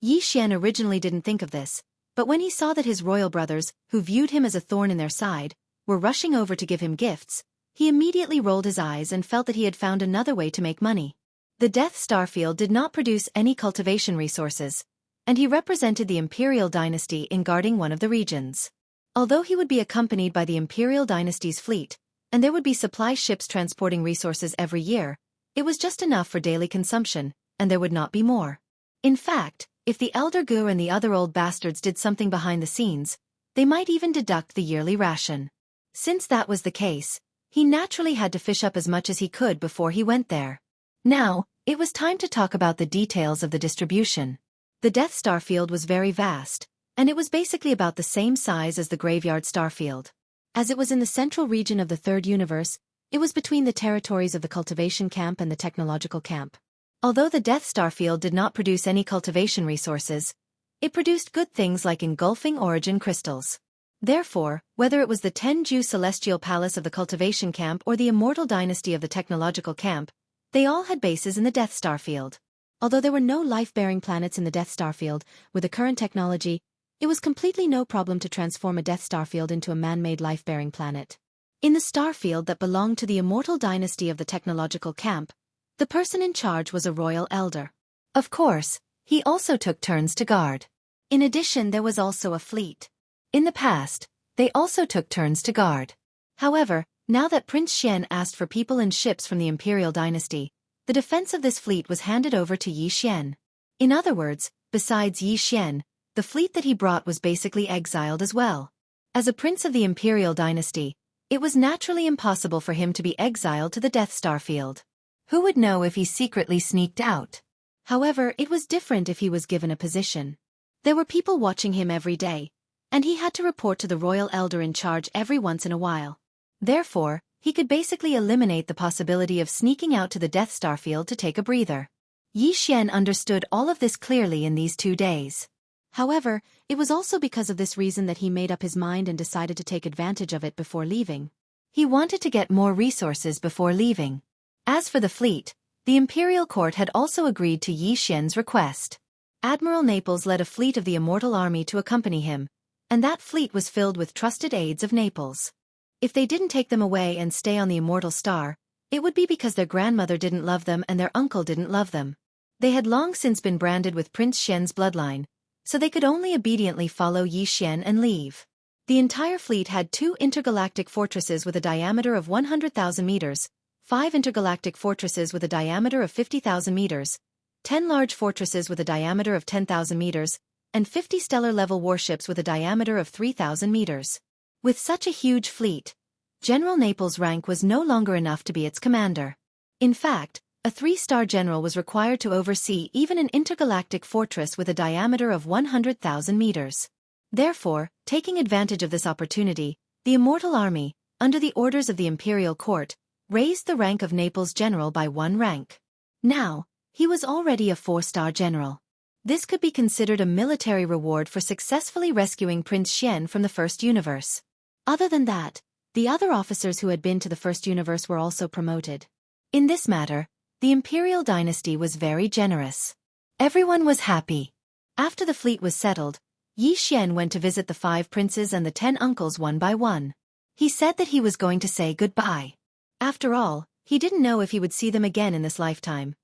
Yi Xian originally didn't think of this, but when he saw that his royal brothers, who viewed him as a thorn in their side, were rushing over to give him gifts, he immediately rolled his eyes and felt that he had found another way to make money. The Death Star field did not produce any cultivation resources, and he represented the imperial dynasty in guarding one of the regions. Although he would be accompanied by the imperial dynasty's fleet, and there would be supply ships transporting resources every year, it was just enough for daily consumption, and there would not be more. In fact, if the elder Gu and the other old bastards did something behind the scenes, they might even deduct the yearly ration. Since that was the case, he naturally had to fish up as much as he could before he went there. Now, it was time to talk about the details of the distribution. The Death Star field was very vast, and it was basically about the same size as the Graveyard Star field. As it was in the central region of the Third Universe, it was between the territories of the Cultivation Camp and the Technological Camp. Although the Death Star field did not produce any cultivation resources, it produced good things like engulfing origin crystals. Therefore, whether it was the Tenju Celestial Palace of the Cultivation Camp or the Immortal Dynasty of the Technological Camp, they all had bases in the Death Star field. Although there were no life-bearing planets in the Death Star field, with the current technology, it was completely no problem to transform a Death Star field into a man-made life-bearing planet. In the star field that belonged to the Immortal Dynasty of the Technological Camp, the person in charge was a royal elder. Of course, he also took turns to guard. In addition, there was also a fleet. In the past, they also took turns to guard. However, now that Prince Xian asked for people and ships from the Imperial Dynasty, the defense of this fleet was handed over to Yi Xian. In other words, besides Yi Xian, the fleet that he brought was basically exiled as well. As a prince of the Imperial Dynasty, it was naturally impossible for him to be exiled to the Death Star field. Who would know if he secretly sneaked out? However, it was different if he was given a position. There were people watching him every day, and he had to report to the royal elder in charge every once in a while. Therefore, he could basically eliminate the possibility of sneaking out to the Death Star field to take a breather. Yi Xian understood all of this clearly in these 2 days. However, it was also because of this reason that he made up his mind and decided to take advantage of it before leaving. He wanted to get more resources before leaving. As for the fleet, the imperial court had also agreed to Yi Xian's request. Admiral Naples led a fleet of the Immortal Army to accompany him, and that fleet was filled with trusted aides of Naples. If they didn't take them away and stay on the Immortal Star, it would be because their grandmother didn't love them and their uncle didn't love them. They had long since been branded with Prince Xian's bloodline, so they could only obediently follow Yi Xian and leave. The entire fleet had 2 intergalactic fortresses with a diameter of 100,000 meters, 5 intergalactic fortresses with a diameter of 50,000 meters, 10 large fortresses with a diameter of 10,000 meters, and 50 stellar-level warships with a diameter of 3,000 meters. With such a huge fleet, General Naples' rank was no longer enough to be its commander. In fact, a 3-star general was required to oversee even an intergalactic fortress with a diameter of 100,000 meters. Therefore, taking advantage of this opportunity, the Immortal Army, under the orders of the Imperial Court, raised the rank of Naples' general by 1 rank. Now, he was already a 4-star general. This could be considered a military reward for successfully rescuing Prince Xian from the First Universe. Other than that, the other officers who had been to the First Universe were also promoted. In this matter, the Imperial dynasty was very generous. Everyone was happy. After the fleet was settled, Yi Xian went to visit the 5 princes and the 10 uncles one by one. He said that he was going to say goodbye. After all, he didn't know if he would see them again in this lifetime.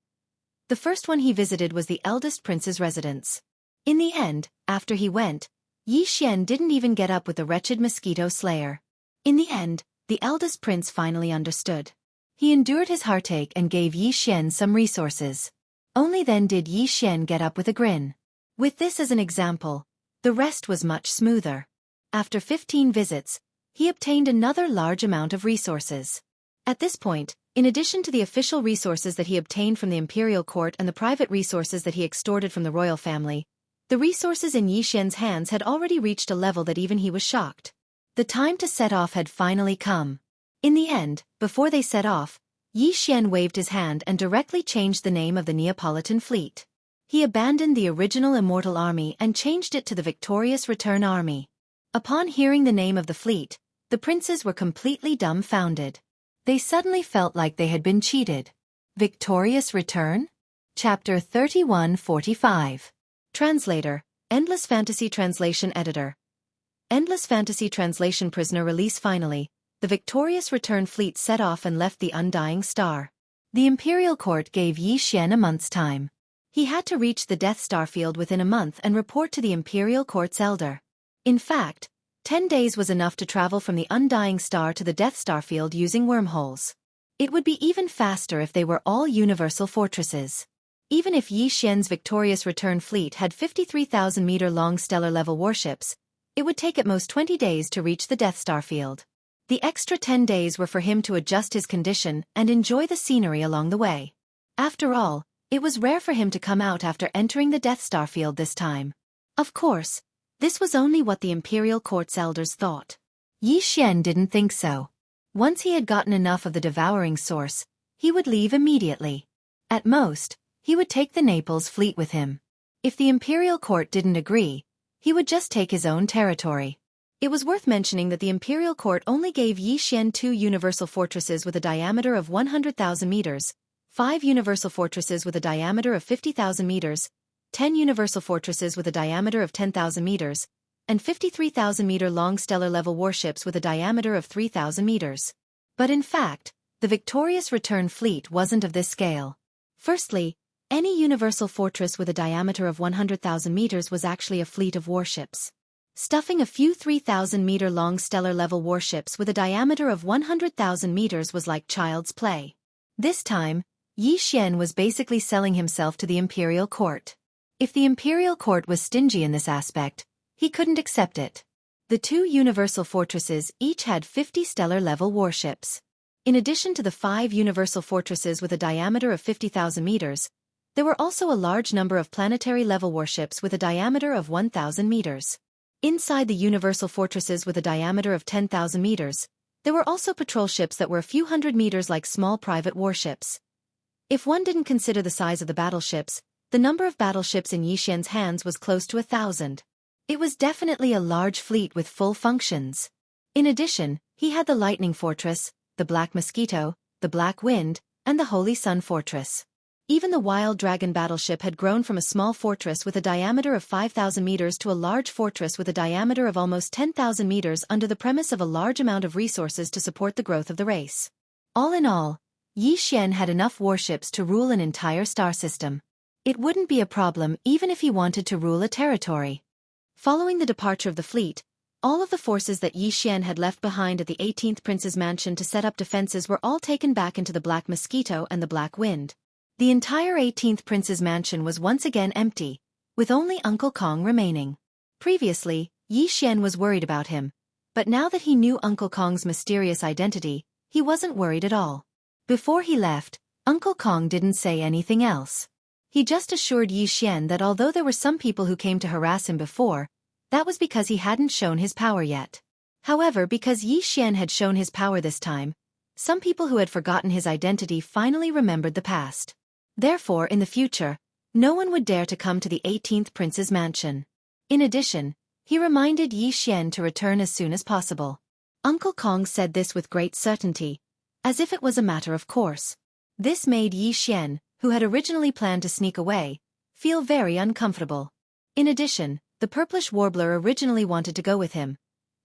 The first one he visited was the eldest prince's residence. In the end, after he went, Yi Xian didn't even get up with the wretched mosquito slayer. In the end, the eldest prince finally understood. He endured his heartache and gave Yi Xian some resources. Only then did Yi Xian get up with a grin. With this as an example, the rest was much smoother. After 15 visits, he obtained another large amount of resources. At this point, in addition to the official resources that he obtained from the Imperial Court and the private resources that he extorted from the royal family, the resources in Yi Xian's hands had already reached a level that even he was shocked. The time to set off had finally come. In the end, before they set off, Yi Xian waved his hand and directly changed the name of the Neapolitan fleet. He abandoned the original Immortal Army and changed it to the Victorious Return Army. Upon hearing the name of the fleet, the princes were completely dumbfounded. They suddenly felt like they had been cheated. Victorious Return? Chapter 3145. Translator, Endless Fantasy Translation Editor. Endless Fantasy Translation Prisoner Release. Finally, the Victorious Return fleet set off and left the Undying Star. The Imperial Court gave Yi Xian a month's time. He had to reach the Death Star field within a month and report to the Imperial Court's elder. In fact, 10 days was enough to travel from the Undying Star to the Death Star field using wormholes. It would be even faster if they were all universal fortresses. Even if Yi Xian's Victorious Return fleet had 53,000-meter-long stellar-level warships, it would take at most 20 days to reach the Death Star field. The extra 10 days were for him to adjust his condition and enjoy the scenery along the way. After all, it was rare for him to come out after entering the Death Star field this time. Of course, this was only what the Imperial Court's elders thought. Yi Xian didn't think so. Once he had gotten enough of the devouring source, he would leave immediately. At most, he would take the Naples fleet with him. If the Imperial Court didn't agree, he would just take his own territory. It was worth mentioning that the Imperial Court only gave Yi Xian 2 universal fortresses with a diameter of 100,000 meters, 5 universal fortresses with a diameter of 50,000 meters, 10 universal fortresses with a diameter of 10,000 meters, and 53,000-meter-long stellar-level warships with a diameter of 3,000 meters. But in fact, the Victorious Return fleet wasn't of this scale. Firstly, any universal fortress with a diameter of 100,000 meters was actually a fleet of warships. Stuffing a few 3,000-meter-long stellar-level warships with a diameter of 100,000 meters was like child's play. This time, Yi Xian was basically selling himself to the Imperial Court. If the Imperial Court was stingy in this aspect, he couldn't accept it. The 2 universal fortresses each had 50 stellar-level warships. In addition to the 5 universal fortresses with a diameter of 50,000 meters, there were also a large number of planetary-level warships with a diameter of 1,000 meters. Inside the universal fortresses with a diameter of 10,000 meters, there were also patrol ships that were a few hundred meters like small private warships. If one didn't consider the size of the battleships, the number of battleships in Yi Xian's hands was close to 1,000. It was definitely a large fleet with full functions. In addition, he had the Lightning Fortress, the Black Mosquito, the Black Wind, and the Holy Sun Fortress. Even the Wild Dragon battleship had grown from a small fortress with a diameter of 5,000 meters to a large fortress with a diameter of almost 10,000 meters under the premise of a large amount of resources to support the growth of the race. All in all, Yi Xian had enough warships to rule an entire star system. It wouldn't be a problem even if he wanted to rule a territory. Following the departure of the fleet, all of the forces that Yi Xian had left behind at the 18th Prince's mansion to set up defenses were all taken back into the Black Mosquito and the Black Wind. The entire 18th Prince's mansion was once again empty, with only Uncle Kong remaining. Previously, Yi Xian was worried about him, but now that he knew Uncle Kong's mysterious identity, he wasn't worried at all. Before he left, Uncle Kong didn't say anything else. He just assured Yi Xian that although there were some people who came to harass him before, that was because he hadn't shown his power yet. However, because Yi Xian had shown his power this time, some people who had forgotten his identity finally remembered the past. Therefore, in the future, no one would dare to come to the 18th prince's mansion. In addition, he reminded Yi Xian to return as soon as possible. Uncle Kong said this with great certainty, as if it was a matter of course. This made Yi Xian, who had originally planned to sneak away, feel very uncomfortable. In addition, the purplish warbler originally wanted to go with him,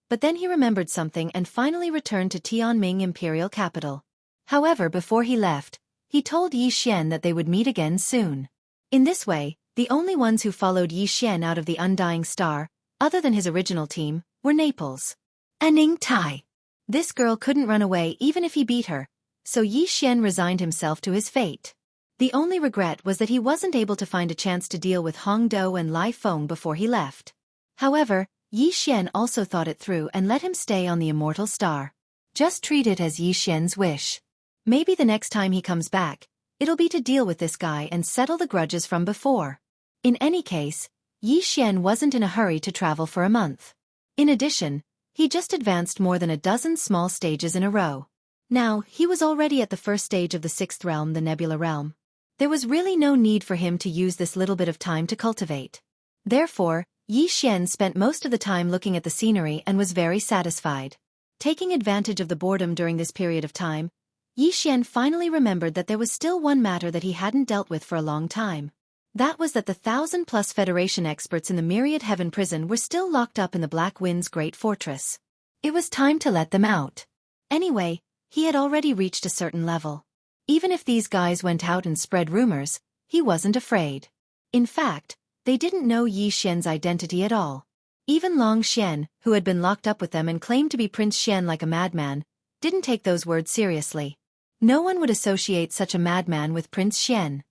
but then he remembered something and finally returned to Tianming Imperial Capital. However, before he left, he told Yi Xian that they would meet again soon. In this way, the only ones who followed Yi Xian out of the Undying Star, other than his original team, were Naples and Ning Tai. This girl couldn't run away even if he beat her, so Yi Xian resigned himself to his fate. The only regret was that he wasn't able to find a chance to deal with Hong Do and Lai Feng before he left. However, Yi Xian also thought it through and let him stay on the Immortal Star. Just treat it as Yi Xian's wish. Maybe the next time he comes back, it'll be to deal with this guy and settle the grudges from before. In any case, Yi Xian wasn't in a hurry to travel for a month. In addition, he just advanced more than a dozen small stages in a row. Now, he was already at the first stage of the 6th realm, the Nebula Realm. There was really no need for him to use this little bit of time to cultivate. Therefore, Yi Xian spent most of the time looking at the scenery and was very satisfied. Taking advantage of the boredom during this period of time, Yi Xian finally remembered that there was still one matter that he hadn't dealt with for a long time. That was that the 1,000+ Federation experts in the Myriad Heaven prison were still locked up in the Black Wind's Great Fortress. It was time to let them out. Anyway, he had already reached a certain level. Even if these guys went out and spread rumors, he wasn't afraid. In fact, they didn't know Yi Xian's identity at all. Even Long Xian, who had been locked up with them and claimed to be Prince Xian like a madman, didn't take those words seriously. No one would associate such a madman with Prince Xian.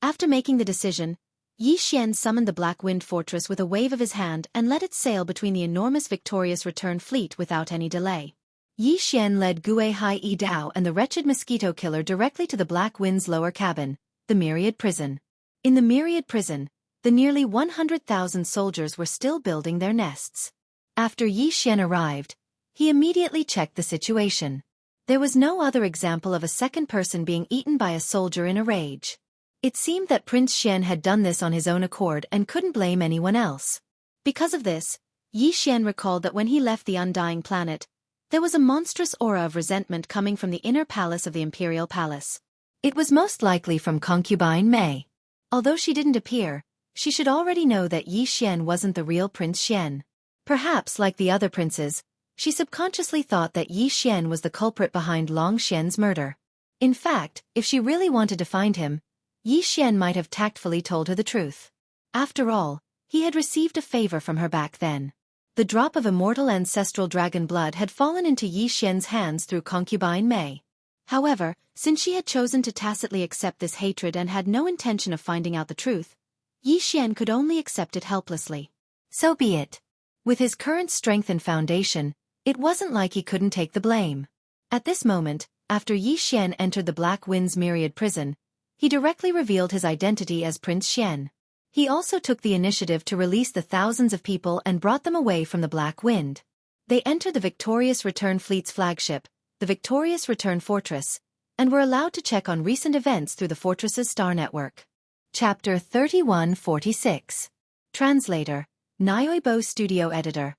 After making the decision, Yi Xian summoned the Black Wind Fortress with a wave of his hand and let it sail between the enormous victorious return fleet without any delay. Yi Xian led Gue Hai Yi Dao and the wretched mosquito killer directly to the Black Wind's lower cabin, the Myriad Prison. In the Myriad Prison, the nearly 100,000 soldiers were still building their nests. After Yi Xian arrived, he immediately checked the situation. There was no other example of a second person being eaten by a soldier in a rage. It seemed that Prince Xian had done this on his own accord and couldn't blame anyone else. Because of this, Yi Xian recalled that when he left the Undying Planet, there was a monstrous aura of resentment coming from the inner palace of the Imperial Palace. It was most likely from concubine Mei. Although she didn't appear, she should already know that Yi Xian wasn't the real Prince Xian. Perhaps, like the other princes, she subconsciously thought that Yi Xian was the culprit behind Long Xian's murder. In fact, if she really wanted to find him, Yi Xian might have tactfully told her the truth. After all, he had received a favor from her back then. The drop of immortal ancestral dragon blood had fallen into Yi Xian's hands through concubine Mei. However, since she had chosen to tacitly accept this hatred and had no intention of finding out the truth, Yi Xian could only accept it helplessly. So be it. With his current strength and foundation, it wasn't like he couldn't take the blame. At this moment, after Yi Xian entered the Black Wind's Myriad Prison, he directly revealed his identity as Prince Xian. He also took the initiative to release the thousands of people and brought them away from the Black Wind. They entered the Victorious Return Fleet's flagship, the Victorious Return Fortress, and were allowed to check on recent events through the fortress's star network. Chapter 3146. Translator, Nyoibo Studio Editor.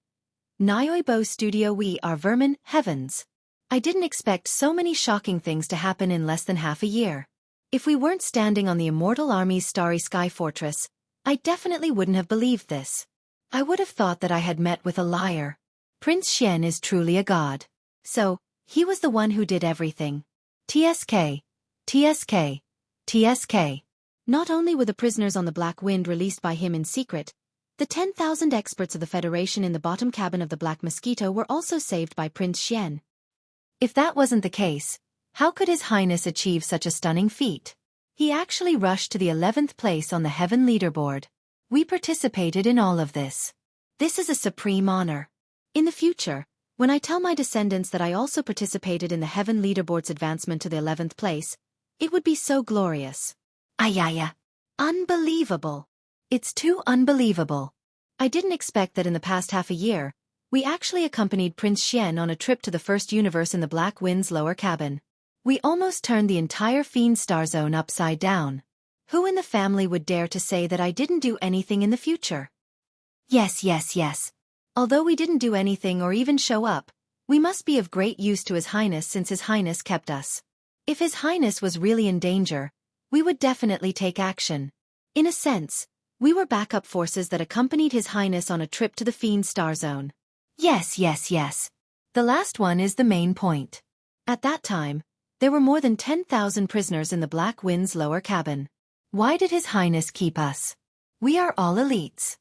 Nyoibo Studio. We are vermin, heavens. I didn't expect so many shocking things to happen in less than half a year. If we weren't standing on the Immortal Army's starry sky fortress, I definitely wouldn't have believed this. I would have thought that I had met with a liar. Prince Xian is truly a god. So, he was the one who did everything. TSK. TSK. TSK. Not only were the prisoners on the Black Wind released by him in secret, the 10,000 experts of the Federation in the bottom cabin of the Black Mosquito were also saved by Prince Xian. If that wasn't the case, how could His Highness achieve such a stunning feat? He actually rushed to the 11th place on the Heaven leaderboard. We participated in all of this. This is a supreme honor. In the future, when I tell my descendants that I also participated in the Heaven Leaderboard's advancement to the 11th place, it would be so glorious. Ayaya. Unbelievable. It's too unbelievable. I didn't expect that in the past half a year, we actually accompanied Prince Xian on a trip to the first universe in the Black Wind's lower cabin. We almost turned the entire Fiend Star Zone upside down. Who in the family would dare to say that I didn't do anything in the future? Yes. Although we didn't do anything or even show up, we must be of great use to His Highness since His Highness kept us. If His Highness was really in danger, we would definitely take action. In a sense, we were backup forces that accompanied His Highness on a trip to the Fiend Star Zone. Yes. The last one is the main point. At that time, there were more than 10,000 prisoners in the Black Wind's lower cabin. Why did His Highness keep us? We are all elites.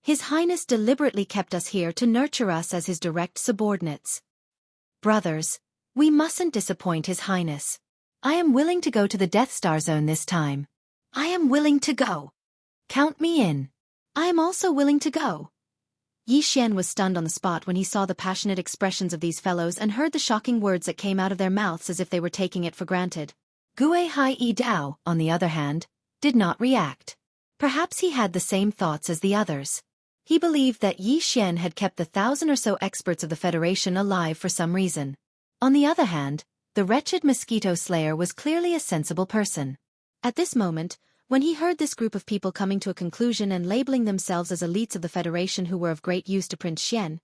His Highness deliberately kept us here to nurture us as His direct subordinates. Brothers, we mustn't disappoint His Highness. I am willing to go to the Death Star Zone this time. I am willing to go. Count me in. I am also willing to go. Yi Xian was stunned on the spot when he saw the passionate expressions of these fellows and heard the shocking words that came out of their mouths as if they were taking it for granted. Gue Hai Yi Dao, on the other hand, did not react. Perhaps he had the same thoughts as the others. He believed that Yi Xian had kept the 1,000 or so experts of the Federation alive for some reason. On the other hand, the wretched mosquito slayer was clearly a sensible person. At this moment, when he heard this group of people coming to a conclusion and labeling themselves as elites of the Federation who were of great use to Prince Xian,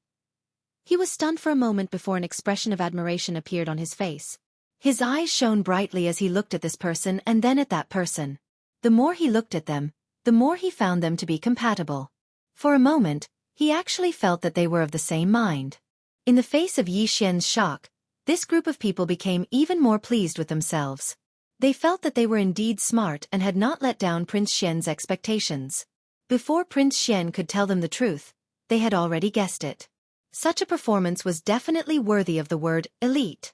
he was stunned for a moment before an expression of admiration appeared on his face. His eyes shone brightly as he looked at this person and then at that person. The more he looked at them, the more he found them to be compatible. For a moment, he actually felt that they were of the same mind. In the face of Yi Xian's shock, this group of people became even more pleased with themselves. They felt that they were indeed smart and had not let down Prince Xian's expectations. Before Prince Xian could tell them the truth, they had already guessed it. Such a performance was definitely worthy of the word elite.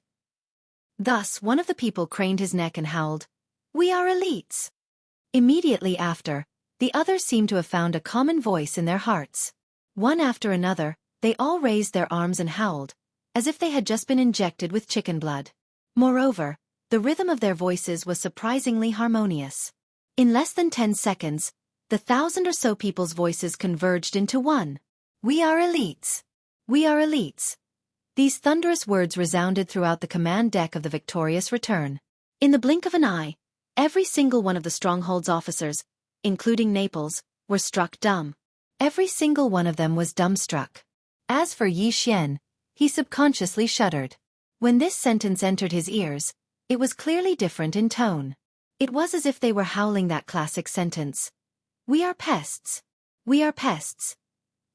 Thus, one of the people craned his neck and howled, "We are elites!" Immediately after, the others seemed to have found a common voice in their hearts. One after another, they all raised their arms and howled, as if they had just been injected with chicken blood. Moreover, the rhythm of their voices was surprisingly harmonious. In less than 10 seconds, the 1,000 or so people's voices converged into one. "We are elites! We are elites!" These thunderous words resounded throughout the command deck of the Victorious Return. In the blink of an eye, every single one of the Stronghold's officers, including Naples, were struck dumb. Every single one of them was dumbstruck. As for Yi Xian, he subconsciously shuddered. When this sentence entered his ears, it was clearly different in tone. It was as if they were howling that classic sentence. "We are pests. We are pests."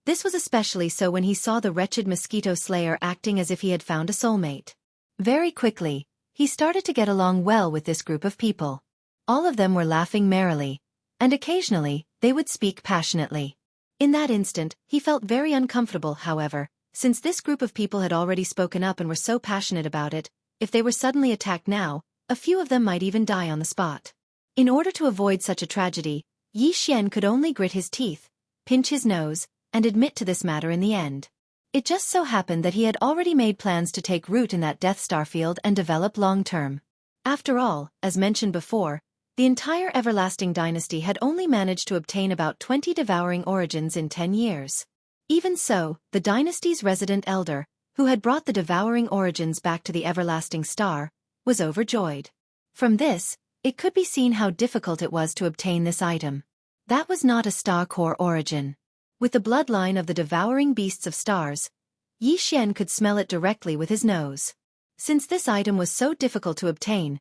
This was especially so when he saw the wretched mosquito slayer acting as if he had found a soulmate. Very quickly, he started to get along well with this group of people. All of them were laughing merrily, and occasionally, they would speak passionately. In that instant, he felt very uncomfortable, however, since this group of people had already spoken up and were so passionate about it. If they were suddenly attacked now, a few of them might even die on the spot. In order to avoid such a tragedy, Yi Xian could only grit his teeth, pinch his nose, and admit to this matter in the end. It just so happened that he had already made plans to take root in that Death Star field and develop long-term. After all, as mentioned before, the entire Everlasting Dynasty had only managed to obtain about 20 devouring origins in 10 years. Even so, the dynasty's resident elder, who had brought the devouring origins back to the Everlasting Star, was overjoyed. From this, it could be seen how difficult it was to obtain this item. That was not a star core origin. With the bloodline of the devouring beasts of stars, Yi Xian could smell it directly with his nose. Since this item was so difficult to obtain,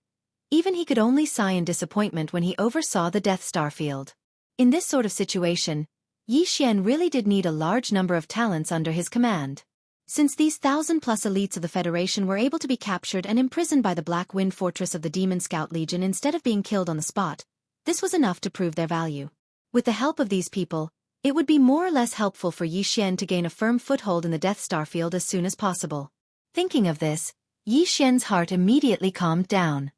even he could only sigh in disappointment when he oversaw the Death Star field. In this sort of situation, Yi Xian really did need a large number of talents under his command. Since these 1,000-plus elites of the Federation were able to be captured and imprisoned by the Black Wind Fortress of the Demon Scout Legion instead of being killed on the spot, this was enough to prove their value. With the help of these people, it would be more or less helpful for Yi Xian to gain a firm foothold in the Death Star field as soon as possible. Thinking of this, Yi Xian's heart immediately calmed down.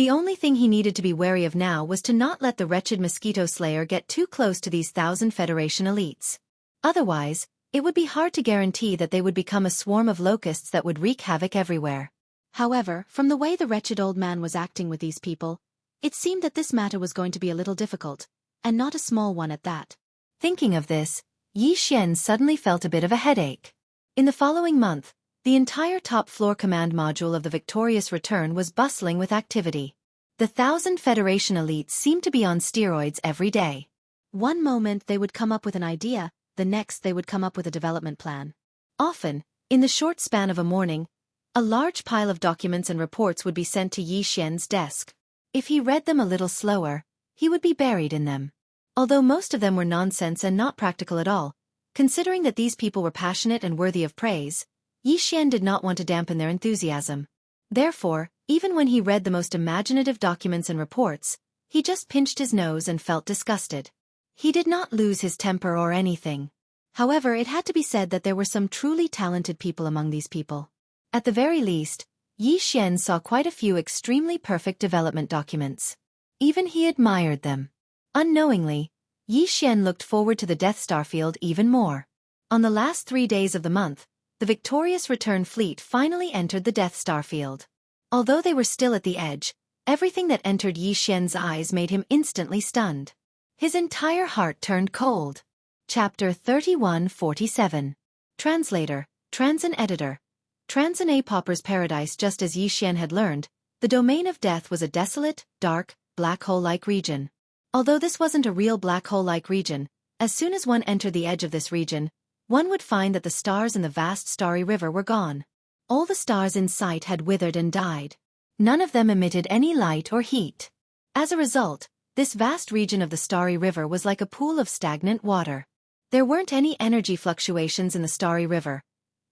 The only thing he needed to be wary of now was to not let the wretched mosquito slayer get too close to these 1,000 Federation elites. Otherwise, it would be hard to guarantee that they would become a swarm of locusts that would wreak havoc everywhere. However, from the way the wretched old man was acting with these people, it seemed that this matter was going to be a little difficult, and not a small one at that. Thinking of this, Xianxia suddenly felt a bit of a headache. In the following month, the entire top-floor command module of the Victorious Return was bustling with activity. The 1,000 Federation elites seemed to be on steroids every day. One moment they would come up with an idea, the next they would come up with a development plan. Often, in the short span of a morning, a large pile of documents and reports would be sent to Xianxia's desk. If he read them a little slower, he would be buried in them. Although most of them were nonsense and not practical at all, considering that these people were passionate and worthy of praise, Xian did not want to dampen their enthusiasm. Therefore, even when he read the most imaginative documents and reports, he just pinched his nose and felt disgusted. He did not lose his temper or anything. However, it had to be said that there were some truly talented people among these people. At the very least, Xian saw quite a few extremely perfect development documents. Even he admired them. Unknowingly, Xian looked forward to the Death Star field even more. On the last 3 days of the month, the Victorious Return fleet finally entered the Death Star field. Although they were still at the edge, everything that entered Xian's eyes made him instantly stunned. His entire heart turned cold. Chapter 3147. Translator, Transin Editor. Transin A Pauper's Paradise. Just as Xian had learned, the domain of death was a desolate, dark, black hole-like region. Although this wasn't a real black hole-like region, as soon as one entered the edge of this region, one would find that the stars in the vast starry river were gone. All the stars in sight had withered and died. None of them emitted any light or heat. As a result, this vast region of the starry river was like a pool of stagnant water. There weren't any energy fluctuations in the starry river,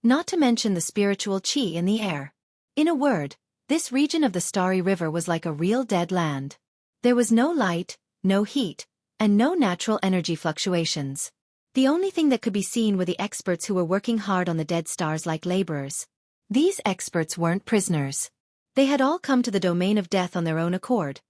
not to mention the spiritual qi in the air. In a word, this region of the starry river was like a real dead land. There was no light, no heat, and no natural energy fluctuations. The only thing that could be seen were the experts who were working hard on the dead stars like laborers. These experts weren't prisoners. They had all come to the domain of death on their own accord,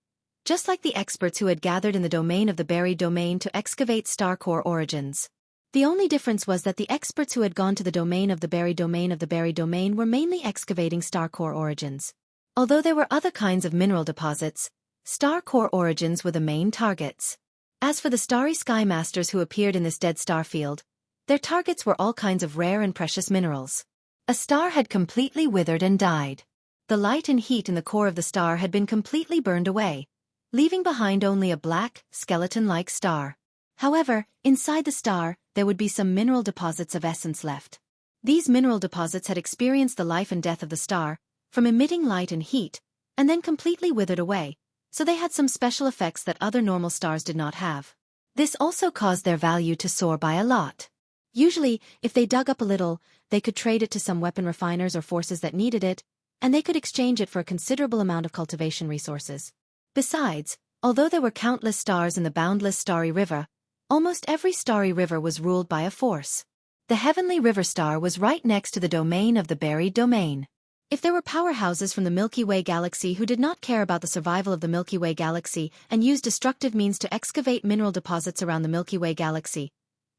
just like the experts who had gathered in the domain of the buried domain to excavate star core origins. The only difference was that the experts who had gone to the domain of the buried domain were mainly excavating star core origins. Although there were other kinds of mineral deposits, star core origins were the main targets. As for the starry sky masters who appeared in this dead star field, their targets were all kinds of rare and precious minerals. A star had completely withered and died. The light and heat in the core of the star had been completely burned away, leaving behind only a black, skeleton-like star. However, inside the star, there would be some mineral deposits of essence left. These mineral deposits had experienced the life and death of the star, from emitting light and heat, and then completely withered away, so they had some special effects that other normal stars did not have. This also caused their value to soar by a lot. Usually, if they dug up a little, they could trade it to some weapon refiners or forces that needed it, and they could exchange it for a considerable amount of cultivation resources. Besides, although there were countless stars in the boundless starry river, almost every starry river was ruled by a force. The heavenly river star was right next to the domain of the buried domain. If there were powerhouses from the Milky Way galaxy who did not care about the survival of the Milky Way galaxy and used destructive means to excavate mineral deposits around the Milky Way galaxy,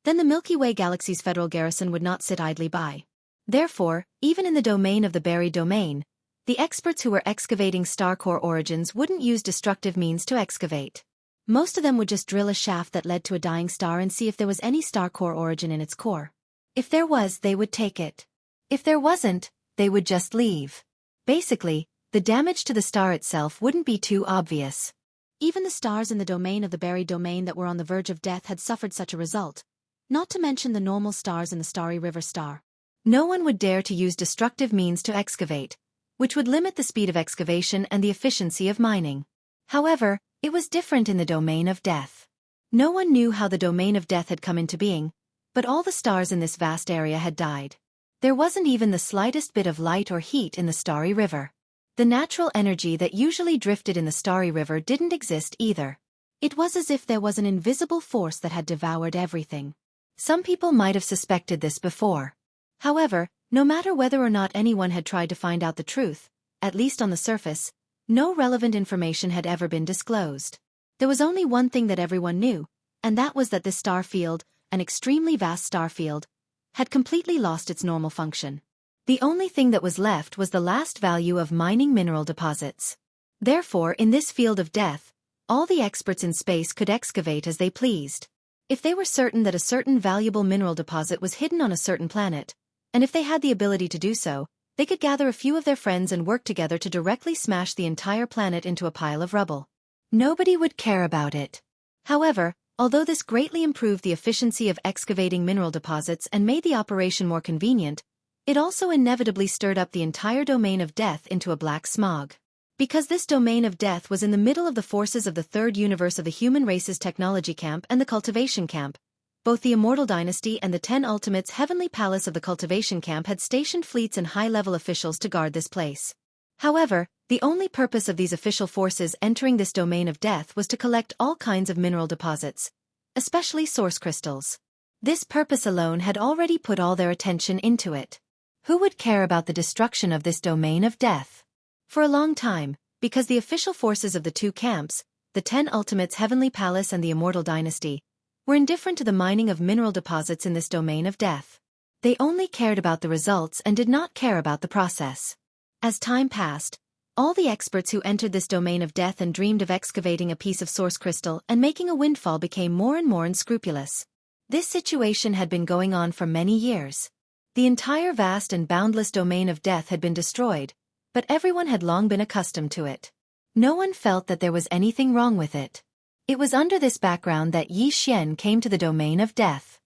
then the Milky Way galaxy's federal garrison would not sit idly by. Therefore, even in the domain of the buried domain, the experts who were excavating star core origins wouldn't use destructive means to excavate. Most of them would just drill a shaft that led to a dying star and see if there was any star core origin in its core. If there was, they would take it. If there wasn't, they would just leave. Basically, the damage to the star itself wouldn't be too obvious. Even the stars in the domain of the buried domain that were on the verge of death had suffered such a result, not to mention the normal stars in the starry river star. No one would dare to use destructive means to excavate, which would limit the speed of excavation and the efficiency of mining. However, it was different in the domain of death. No one knew how the domain of death had come into being, but all the stars in this vast area had died. There wasn't even the slightest bit of light or heat in the starry river. The natural energy that usually drifted in the starry river didn't exist either. It was as if there was an invisible force that had devoured everything. Some people might have suspected this before. However, no matter whether or not anyone had tried to find out the truth, at least on the surface, No relevant information had ever been disclosed. There was only one thing that everyone knew, and that was that this star field, an extremely vast star field, had completely lost its normal function. The only thing that was left was the last value of mining mineral deposits. Therefore, in this field of death, all the experts in space could excavate as they pleased. If they were certain that a certain valuable mineral deposit was hidden on a certain planet, and if they had the ability to do so, they could gather a few of their friends and work together to directly smash the entire planet into a pile of rubble. Nobody would care about it. However, although this greatly improved the efficiency of excavating mineral deposits and made the operation more convenient, it also inevitably stirred up the entire domain of death into a black smog. Because this domain of death was in the middle of the forces of the third universe of the human race's technology camp and the cultivation camp, both the Immortal Dynasty and the 10 Ultimates Heavenly Palace of the cultivation camp had stationed fleets and high-level officials to guard this place. However, the only purpose of these official forces entering this domain of death was to collect all kinds of mineral deposits, especially source crystals. This purpose alone had already put all their attention into it. Who would care about the destruction of this domain of death? For a long time, because the official forces of the two camps, the 10 Ultimates Heavenly Palace and the Immortal Dynasty, were indifferent to the mining of mineral deposits in this domain of death. They only cared about the results and did not care about the process. As time passed, all the experts who entered this domain of death and dreamed of excavating a piece of source crystal and making a windfall became more and more unscrupulous. This situation had been going on for many years. The entire vast and boundless domain of death had been destroyed, but everyone had long been accustomed to it. No one felt that there was anything wrong with it. It was under this background that Yi Xian came to the domain of death.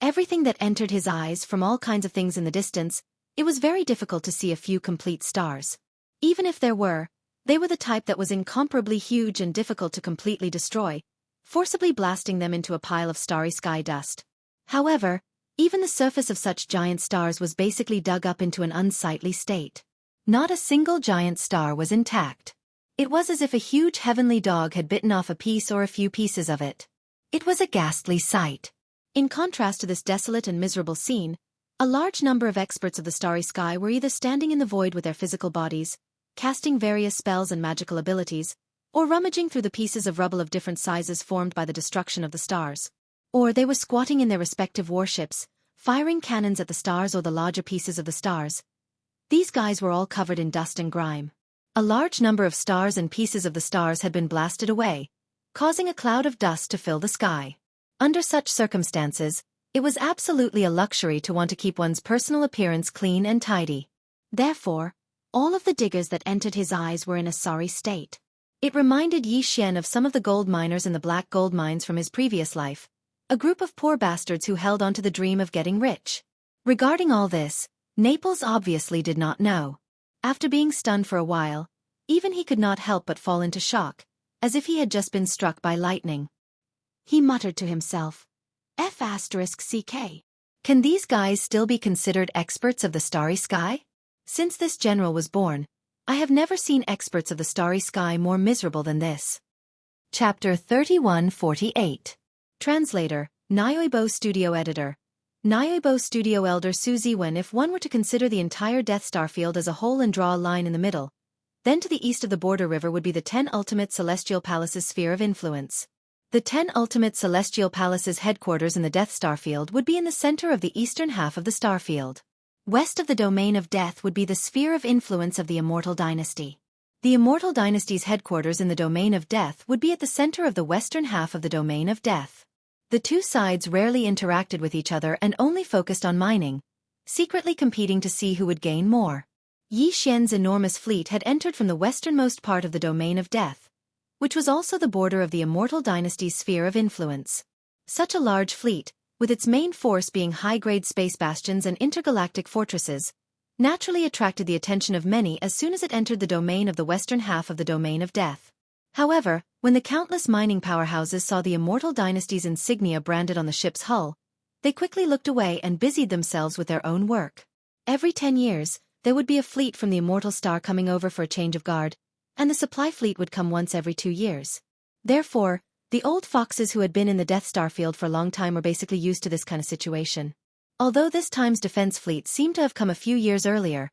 Everything that entered his eyes from all kinds of things in the distance, it was very difficult to see a few complete stars. Even if there were, they were the type that was incomparably huge and difficult to completely destroy, forcibly blasting them into a pile of starry sky dust. However, even the surface of such giant stars was basically dug up into an unsightly state. Not a single giant star was intact. It was as if a huge heavenly dog had bitten off a piece or a few pieces of it. It was a ghastly sight. In contrast to this desolate and miserable scene, a large number of experts of the starry sky were either standing in the void with their physical bodies, casting various spells and magical abilities, or rummaging through the pieces of rubble of different sizes formed by the destruction of the stars. Or they were squatting in their respective warships, firing cannons at the stars or the larger pieces of the stars. These guys were all covered in dust and grime. A large number of stars and pieces of the stars had been blasted away, causing a cloud of dust to fill the sky. Under such circumstances, it was absolutely a luxury to want to keep one's personal appearance clean and tidy. Therefore, all of the diggers that entered his eyes were in a sorry state. It reminded Yi Xian of some of the gold miners in the black gold mines from his previous life, a group of poor bastards who held on to the dream of getting rich. Regarding all this, Naples obviously did not know. After being stunned for a while, even he could not help but fall into shock, as if he had just been struck by lightning. He muttered to himself, F***CK. Can these guys still be considered experts of the starry sky? Since this general was born, I have never seen experts of the starry sky more miserable than this. Chapter 3148. Translator, Nyoibo Studio Editor. Nyoibo Studio Elder Suzy. When if one were to consider the entire Death Star field as a whole and draw a line in the middle, then to the east of the border river would be the 10 Ultimate Celestial Palaces' sphere of influence. The 10 Ultimate Celestial Palaces' headquarters in the Death Star field would be in the center of the eastern half of the star field. West of the domain of death would be the sphere of influence of the Immortal Dynasty. The Immortal Dynasty's headquarters in the domain of death would be at the center of the western half of the domain of death. The two sides rarely interacted with each other and only focused on mining, secretly competing to see who would gain more. Yi Xian's enormous fleet had entered from the westernmost part of the domain of death, which was also the border of the Immortal Dynasty's sphere of influence. Such a large fleet, with its main force being high-grade space bastions and intergalactic fortresses, naturally attracted the attention of many as soon as it entered the domain of the western half of the domain of death. However, when the countless mining powerhouses saw the Immortal Dynasty's insignia branded on the ship's hull, they quickly looked away and busied themselves with their own work. Every 10 years, there would be a fleet from the Immortal Star coming over for a change of guard, and the supply fleet would come once every 2 years. Therefore, the old foxes who had been in the Death Star field for a long time were basically used to this kind of situation. Although this time's defense fleet seemed to have come a few years earlier,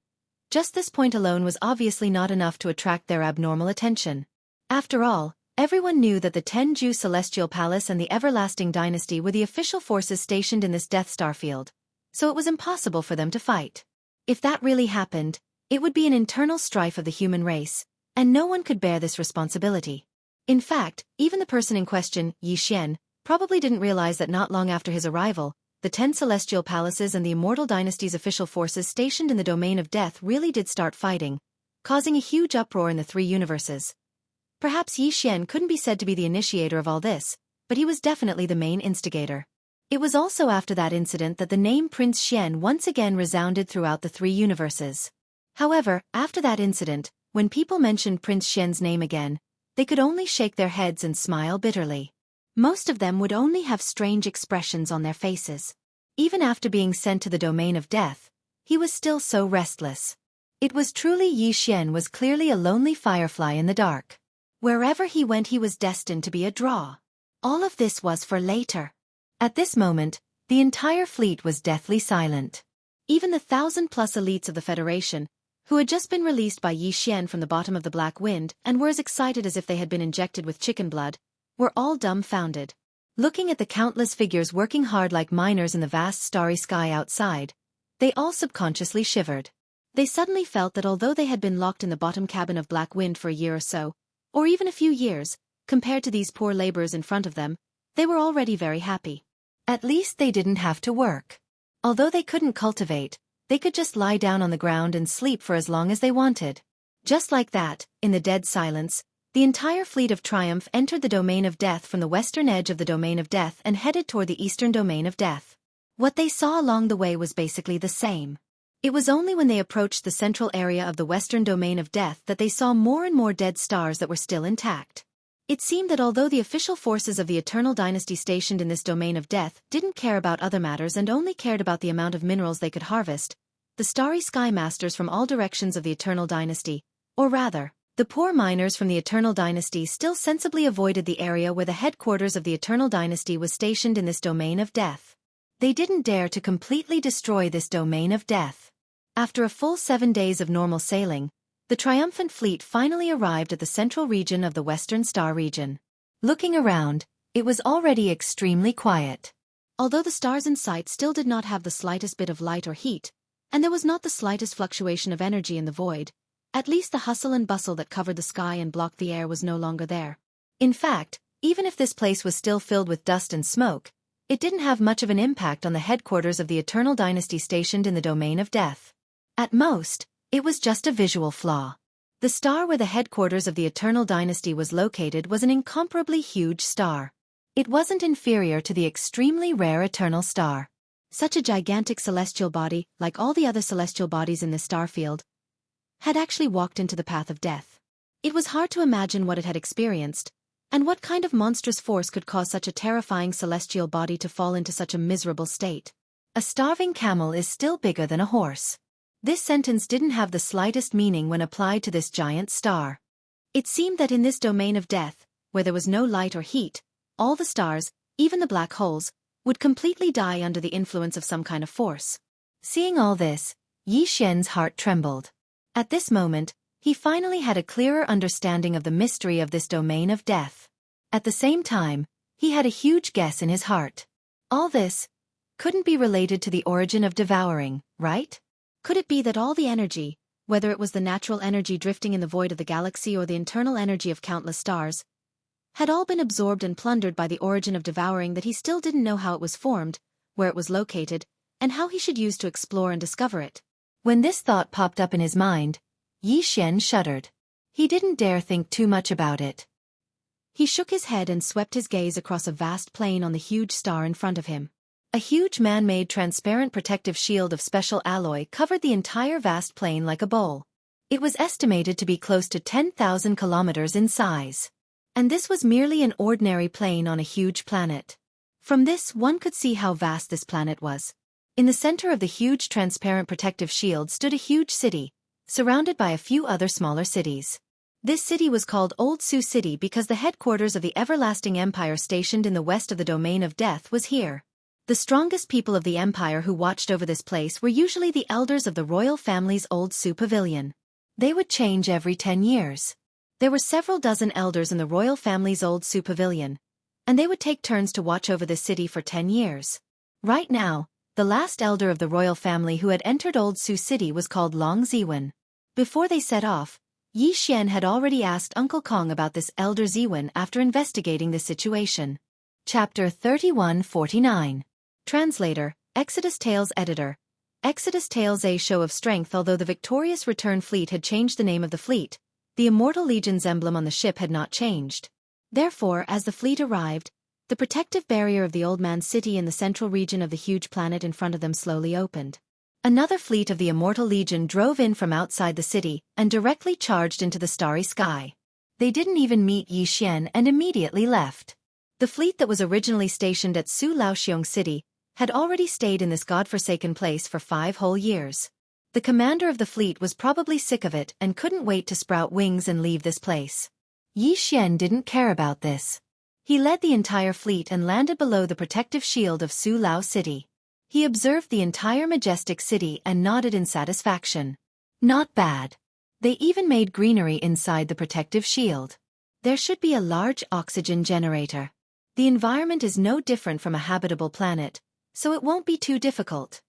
Just this point alone was obviously not enough to attract their abnormal attention. After all, everyone knew that the Tenju Celestial Palace and the Everlasting Dynasty were the official forces stationed in this Death Star field, so it was impossible for them to fight. If that really happened, it would be an internal strife of the human race, and no one could bear this responsibility. In fact, even the person in question, Yi Xian, probably didn't realize that not long after his arrival, the 10 celestial palaces and the Immortal Dynasty's official forces stationed in the domain of death really did start fighting, causing a huge uproar in the three universes. Perhaps Yi Xian couldn't be said to be the initiator of all this, but he was definitely the main instigator. It was also after that incident that the name Prince Xian once again resounded throughout the three universes. However, after that incident, when people mentioned Prince Xian's name again, they could only shake their heads and smile bitterly. Most of them would only have strange expressions on their faces. Even after being sent to the domain of death, he was still so restless. It was truly Yi Xian was clearly a lonely firefly in the dark. Wherever he went he was destined to be a draw. All of this was for later. At this moment, the entire fleet was deathly silent. Even the 1,000-plus elites of the Federation, who had just been released by Yi Xian from the bottom of the Black Wind and were as excited as if they had been injected with chicken blood, were all dumbfounded. Looking at the countless figures working hard like miners in the vast starry sky outside, they all subconsciously shivered. They suddenly felt that although they had been locked in the bottom cabin of Black Wind for a year or so, or even a few years, compared to these poor laborers in front of them, they were already very happy. At least they didn't have to work. Although they couldn't cultivate, they could just lie down on the ground and sleep for as long as they wanted. Just like that, in the dead silence, the entire fleet of Triumph entered the domain of death from the western edge of the domain of death and headed toward the eastern domain of death. What they saw along the way was basically the same. It was only when they approached the central area of the western domain of death that they saw more and more dead stars that were still intact. It seemed that although the official forces of the Eternal Dynasty stationed in this domain of death didn't care about other matters and only cared about the amount of minerals they could harvest, the starry sky masters from all directions of the Eternal Dynasty, or rather, the poor miners from the Eternal Dynasty still sensibly avoided the area where the headquarters of the Eternal Dynasty was stationed in this domain of death. They didn't dare to completely destroy this domain of death. After a full 7 days of normal sailing, the triumphant fleet finally arrived at the central region of the Western Star region. Looking around, it was already extremely quiet. Although the stars in sight still did not have the slightest bit of light or heat, and there was not the slightest fluctuation of energy in the void, at least the hustle and bustle that covered the sky and blocked the air was no longer there. In fact, even if this place was still filled with dust and smoke, it didn't have much of an impact on the headquarters of the Eternal Dynasty stationed in the domain of death. At most, it was just a visual flaw. The star where the headquarters of the Eternal Dynasty was located was an incomparably huge star. It wasn't inferior to the extremely rare Eternal Star. Such a gigantic celestial body, like all the other celestial bodies in this star field, had actually walked into the path of death. It was hard to imagine what it had experienced, and what kind of monstrous force could cause such a terrifying celestial body to fall into such a miserable state. A starving camel is still bigger than a horse. This sentence didn't have the slightest meaning when applied to this giant star. It seemed that in this domain of death, where there was no light or heat, all the stars, even the black holes, would completely die under the influence of some kind of force. Seeing all this, Yi Xian's heart trembled. At this moment, he finally had a clearer understanding of the mystery of this domain of death. At the same time, he had a huge guess in his heart. All this couldn't be related to the origin of devouring, right? Could it be that all the energy, whether it was the natural energy drifting in the void of the galaxy or the internal energy of countless stars, had all been absorbed and plundered by the origin of devouring that he still didn't know how it was formed, where it was located, and how he should use to explore and discover it? When this thought popped up in his mind, Yi Xian shuddered. He didn't dare think too much about it. He shook his head and swept his gaze across a vast plain on the huge star in front of him. A huge man-made transparent protective shield of special alloy covered the entire vast plain like a bowl. It was estimated to be close to 10,000 kilometers in size. And this was merely an ordinary plain on a huge planet. From this one could see how vast this planet was. In the center of the huge transparent protective shield stood a huge city, surrounded by a few other smaller cities. This city was called Old Sioux City because the headquarters of the Everlasting Empire stationed in the west of the domain of death was here. The strongest people of the empire who watched over this place were usually the elders of the royal family's old Su pavilion. They would change every 10 years. There were several dozen elders in the royal family's old Su pavilion, and they would take turns to watch over the city for 10 years. Right now, the last elder of the royal family who had entered Old Su City was called Long Ziwen. Before they set off, Yi Xian had already asked Uncle Kong about this elder Ziwen after investigating the situation. Chapter 3149. Translator, Exodus Tales Editor. Exodus Tales: A Show of Strength. Although the victorious return fleet had changed the name of the fleet, the Immortal Legion's emblem on the ship had not changed. Therefore, as the fleet arrived, the protective barrier of the Old Man's City in the central region of the huge planet in front of them slowly opened. Another fleet of the Immortal Legion drove in from outside the city and directly charged into the starry sky. They didn't even meet Yi Xian and immediately left. The fleet that was originally stationed at Su Laoxiong City had already stayed in this godforsaken place for 5 whole years. The commander of the fleet was probably sick of it and couldn't wait to sprout wings and leave this place. Yi Xian didn't care about this. He led the entire fleet and landed below the protective shield of Su Lao City. He observed the entire majestic city and nodded in satisfaction. Not bad. They even made greenery inside the protective shield. There should be a large oxygen generator. The environment is no different from a habitable planet, so it won't be too difficult.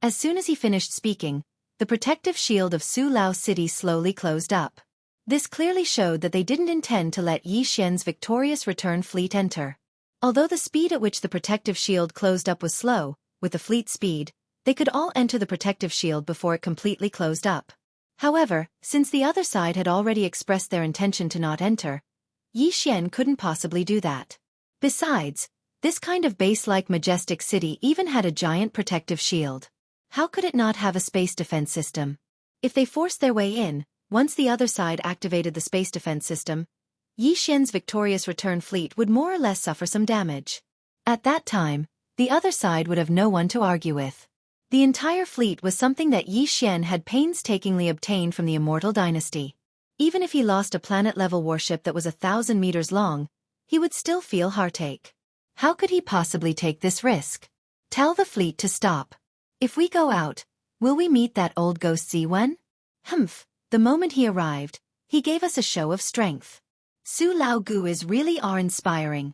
As soon as he finished speaking, the protective shield of Su Lao City slowly closed up. This clearly showed that they didn't intend to let Yi Xian's victorious return fleet enter. Although the speed at which the protective shield closed up was slow, with the fleet speed, they could all enter the protective shield before it completely closed up. However, since the other side had already expressed their intention to not enter, Yi Xian couldn't possibly do that. Besides, this kind of base-like majestic city even had a giant protective shield. How could it not have a space defense system? If they forced their way in, once the other side activated the space defense system, Yi Xian's victorious return fleet would more or less suffer some damage. At that time, the other side would have no one to argue with. The entire fleet was something that Yi Xian had painstakingly obtained from the Immortal Dynasty. Even if he lost a planet-level warship that was 1,000 meters long, he would still feel heartache. How could he possibly take this risk? Tell the fleet to stop. If we go out, will we meet that old ghost Ziwen? Humph. The moment he arrived, he gave us a show of strength. Su Lao Gu is really awe-inspiring.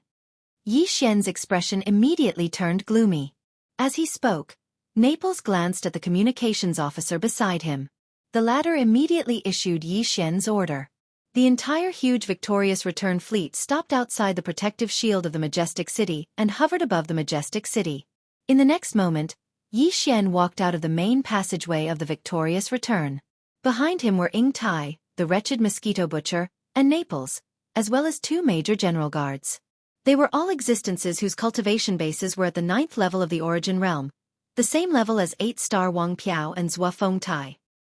Yi Xian's expression immediately turned gloomy. As he spoke, Naples glanced at the communications officer beside him. The latter immediately issued Yi Xian's order. The entire huge victorious return fleet stopped outside the protective shield of the majestic city and hovered above the majestic city. In the next moment, Yi Xian walked out of the main passageway of the victorious return. Behind him were Ing Tai, the wretched mosquito butcher, and Naples, as well as 2 major general guards. They were all existences whose cultivation bases were at the 9th level of the Origin Realm, the same level as 8-star Wang Piao and Zhua Feng Tai.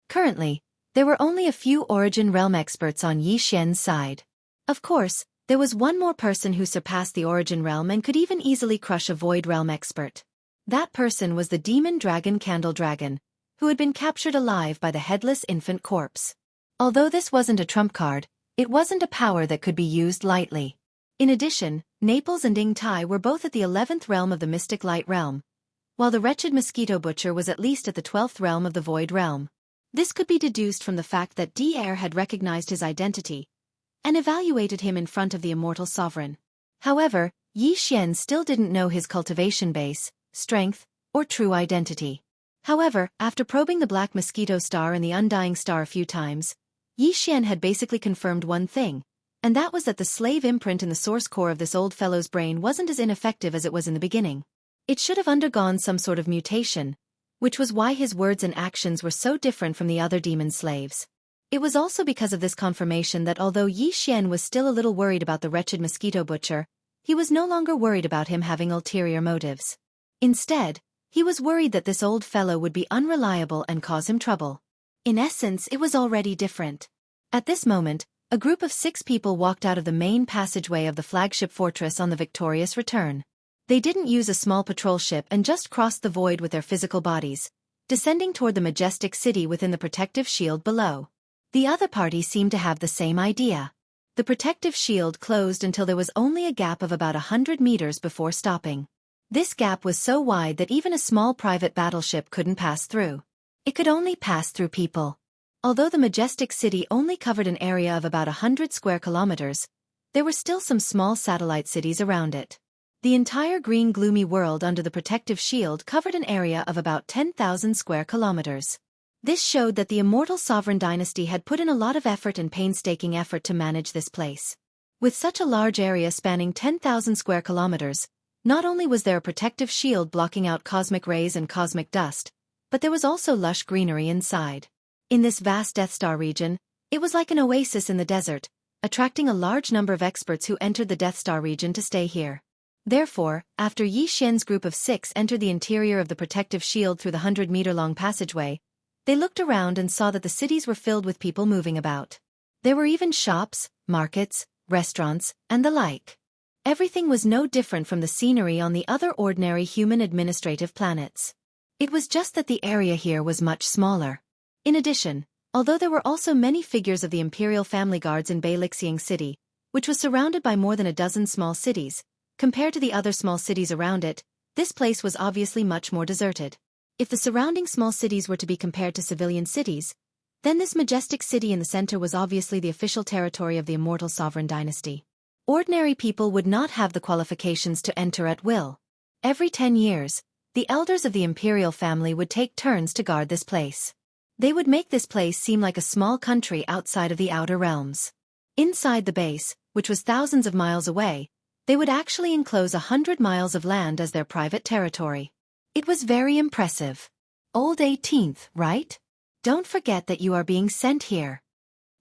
Currently, there were only a few Origin Realm experts on Yi Xian's side. Of course, there was one more person who surpassed the Origin Realm and could even easily crush a Void Realm expert. That person was the demon dragon Candle Dragon, who had been captured alive by the headless infant corpse. Although this wasn't a trump card, it wasn't a power that could be used lightly. In addition, Naples and Ing Tai were both at the 11th realm of the Mystic Light Realm, while the wretched mosquito butcher was at least at the 12th realm of the Void Realm. This could be deduced from the fact that D'Air had recognized his identity and evaluated him in front of the immortal sovereign. However, Yi Xian still didn't know his cultivation base, strength, or true identity. However, after probing the Black Mosquito Star and the Undying Star a few times, Yi Xian had basically confirmed one thing, and that was that the slave imprint in the source core of this old fellow's brain wasn't as ineffective as it was in the beginning. It should have undergone some sort of mutation, which was why his words and actions were so different from the other demon slaves. It was also because of this confirmation that although Yi Xian was still a little worried about the wretched mosquito butcher, he was no longer worried about him having ulterior motives. Instead, he was worried that this old fellow would be unreliable and cause him trouble. In essence, it was already different. At this moment, a group of 6 people walked out of the main passageway of the flagship fortress on the victorious return. They didn't use a small patrol ship and just crossed the void with their physical bodies, descending toward the majestic city within the protective shield below. The other party seemed to have the same idea. The protective shield closed until there was only a gap of about 100 meters before stopping. This gap was so wide that even a small private battleship couldn't pass through. It could only pass through people. Although the majestic city only covered an area of about 100 square kilometers, there were still some small satellite cities around it. The entire green gloomy world under the protective shield covered an area of about 10,000 square kilometers. This showed that the immortal sovereign dynasty had put in a lot of effort and painstaking effort to manage this place. With such a large area spanning 10,000 square kilometers, not only was there a protective shield blocking out cosmic rays and cosmic dust, but there was also lush greenery inside. In this vast Death Star region, it was like an oasis in the desert, attracting a large number of experts who entered the Death Star region to stay here. Therefore, after Yi Xian's group of 6 entered the interior of the protective shield through the 100-meter-long passageway, they looked around and saw that the cities were filled with people moving about. There were even shops, markets, restaurants, and the like. Everything was no different from the scenery on the other ordinary human administrative planets. It was just that the area here was much smaller. In addition, although there were also many figures of the imperial family guards in Xianxia City, which was surrounded by more than a dozen small cities, compared to the other small cities around it, this place was obviously much more deserted. If the surrounding small cities were to be compared to civilian cities, then this majestic city in the center was obviously the official territory of the immortal sovereign dynasty. Ordinary people would not have the qualifications to enter at will. Every 10 years, the elders of the imperial family would take turns to guard this place. They would make this place seem like a small country outside of the outer realms. Inside the base, which was thousands of miles away, they would actually enclose 100 miles of land as their private territory. It was very impressive. Old 18th, right? Don't forget that you are being sent here.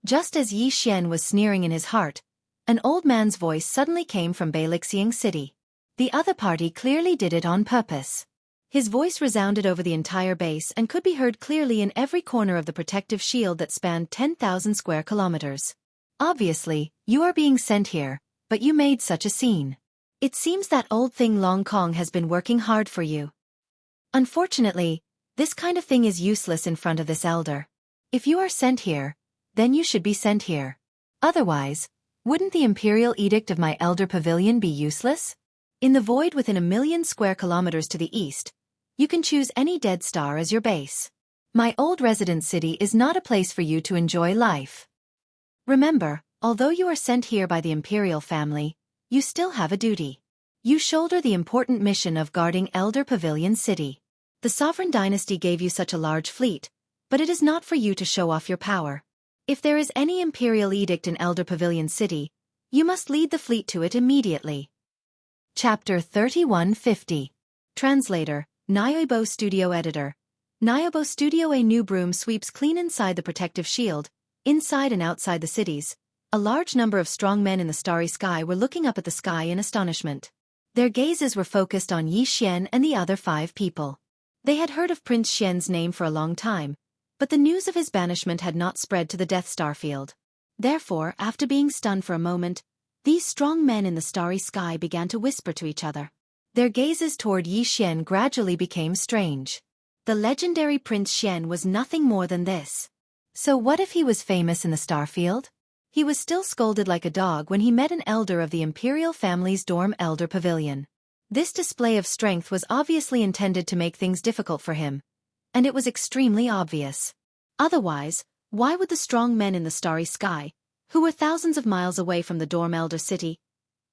Just as Yi Xian was sneering in his heart, an old man's voice suddenly came from Xianxia City. The other party clearly did it on purpose. His voice resounded over the entire base and could be heard clearly in every corner of the protective shield that spanned 10,000 square kilometers. Obviously, you are being sent here, but you made such a scene. It seems that old thing Long Kong has been working hard for you. Unfortunately, this kind of thing is useless in front of this elder. If you are sent here, then you should be sent here. Otherwise, wouldn't the imperial edict of my elder pavilion be useless? In the void within 1,000,000 square kilometers to the east, you can choose any dead star as your base. My old residence city is not a place for you to enjoy life. Remember, although you are sent here by the imperial family, you still have a duty. You shoulder the important mission of guarding Elder Pavilion City. The sovereign dynasty gave you such a large fleet, but it is not for you to show off your power. If there is any imperial edict in Elder Pavilion City, you must lead the fleet to it immediately. Chapter 3150. Translator, Nyobo Studio Editor. Nyobo Studio. A new broom sweeps clean inside the protective shield, inside and outside the cities. A large number of strong men in the starry sky were looking up at the sky in astonishment. Their gazes were focused on Yi Xian and the other 5 people. They had heard of Prince Xian's name for a long time, but the news of his banishment had not spread to the Death Star field. Therefore, after being stunned for a moment, these strong men in the starry sky began to whisper to each other. Their gazes toward Yi Xian gradually became strange. The legendary Prince Xian was nothing more than this. So what if he was famous in the star field? He was still scolded like a dog when he met an elder of the imperial family's dorm Elder Pavilion. This display of strength was obviously intended to make things difficult for him, and it was extremely obvious. Otherwise, why would the strong men in the starry sky, who were thousands of miles away from the dorm Elder City,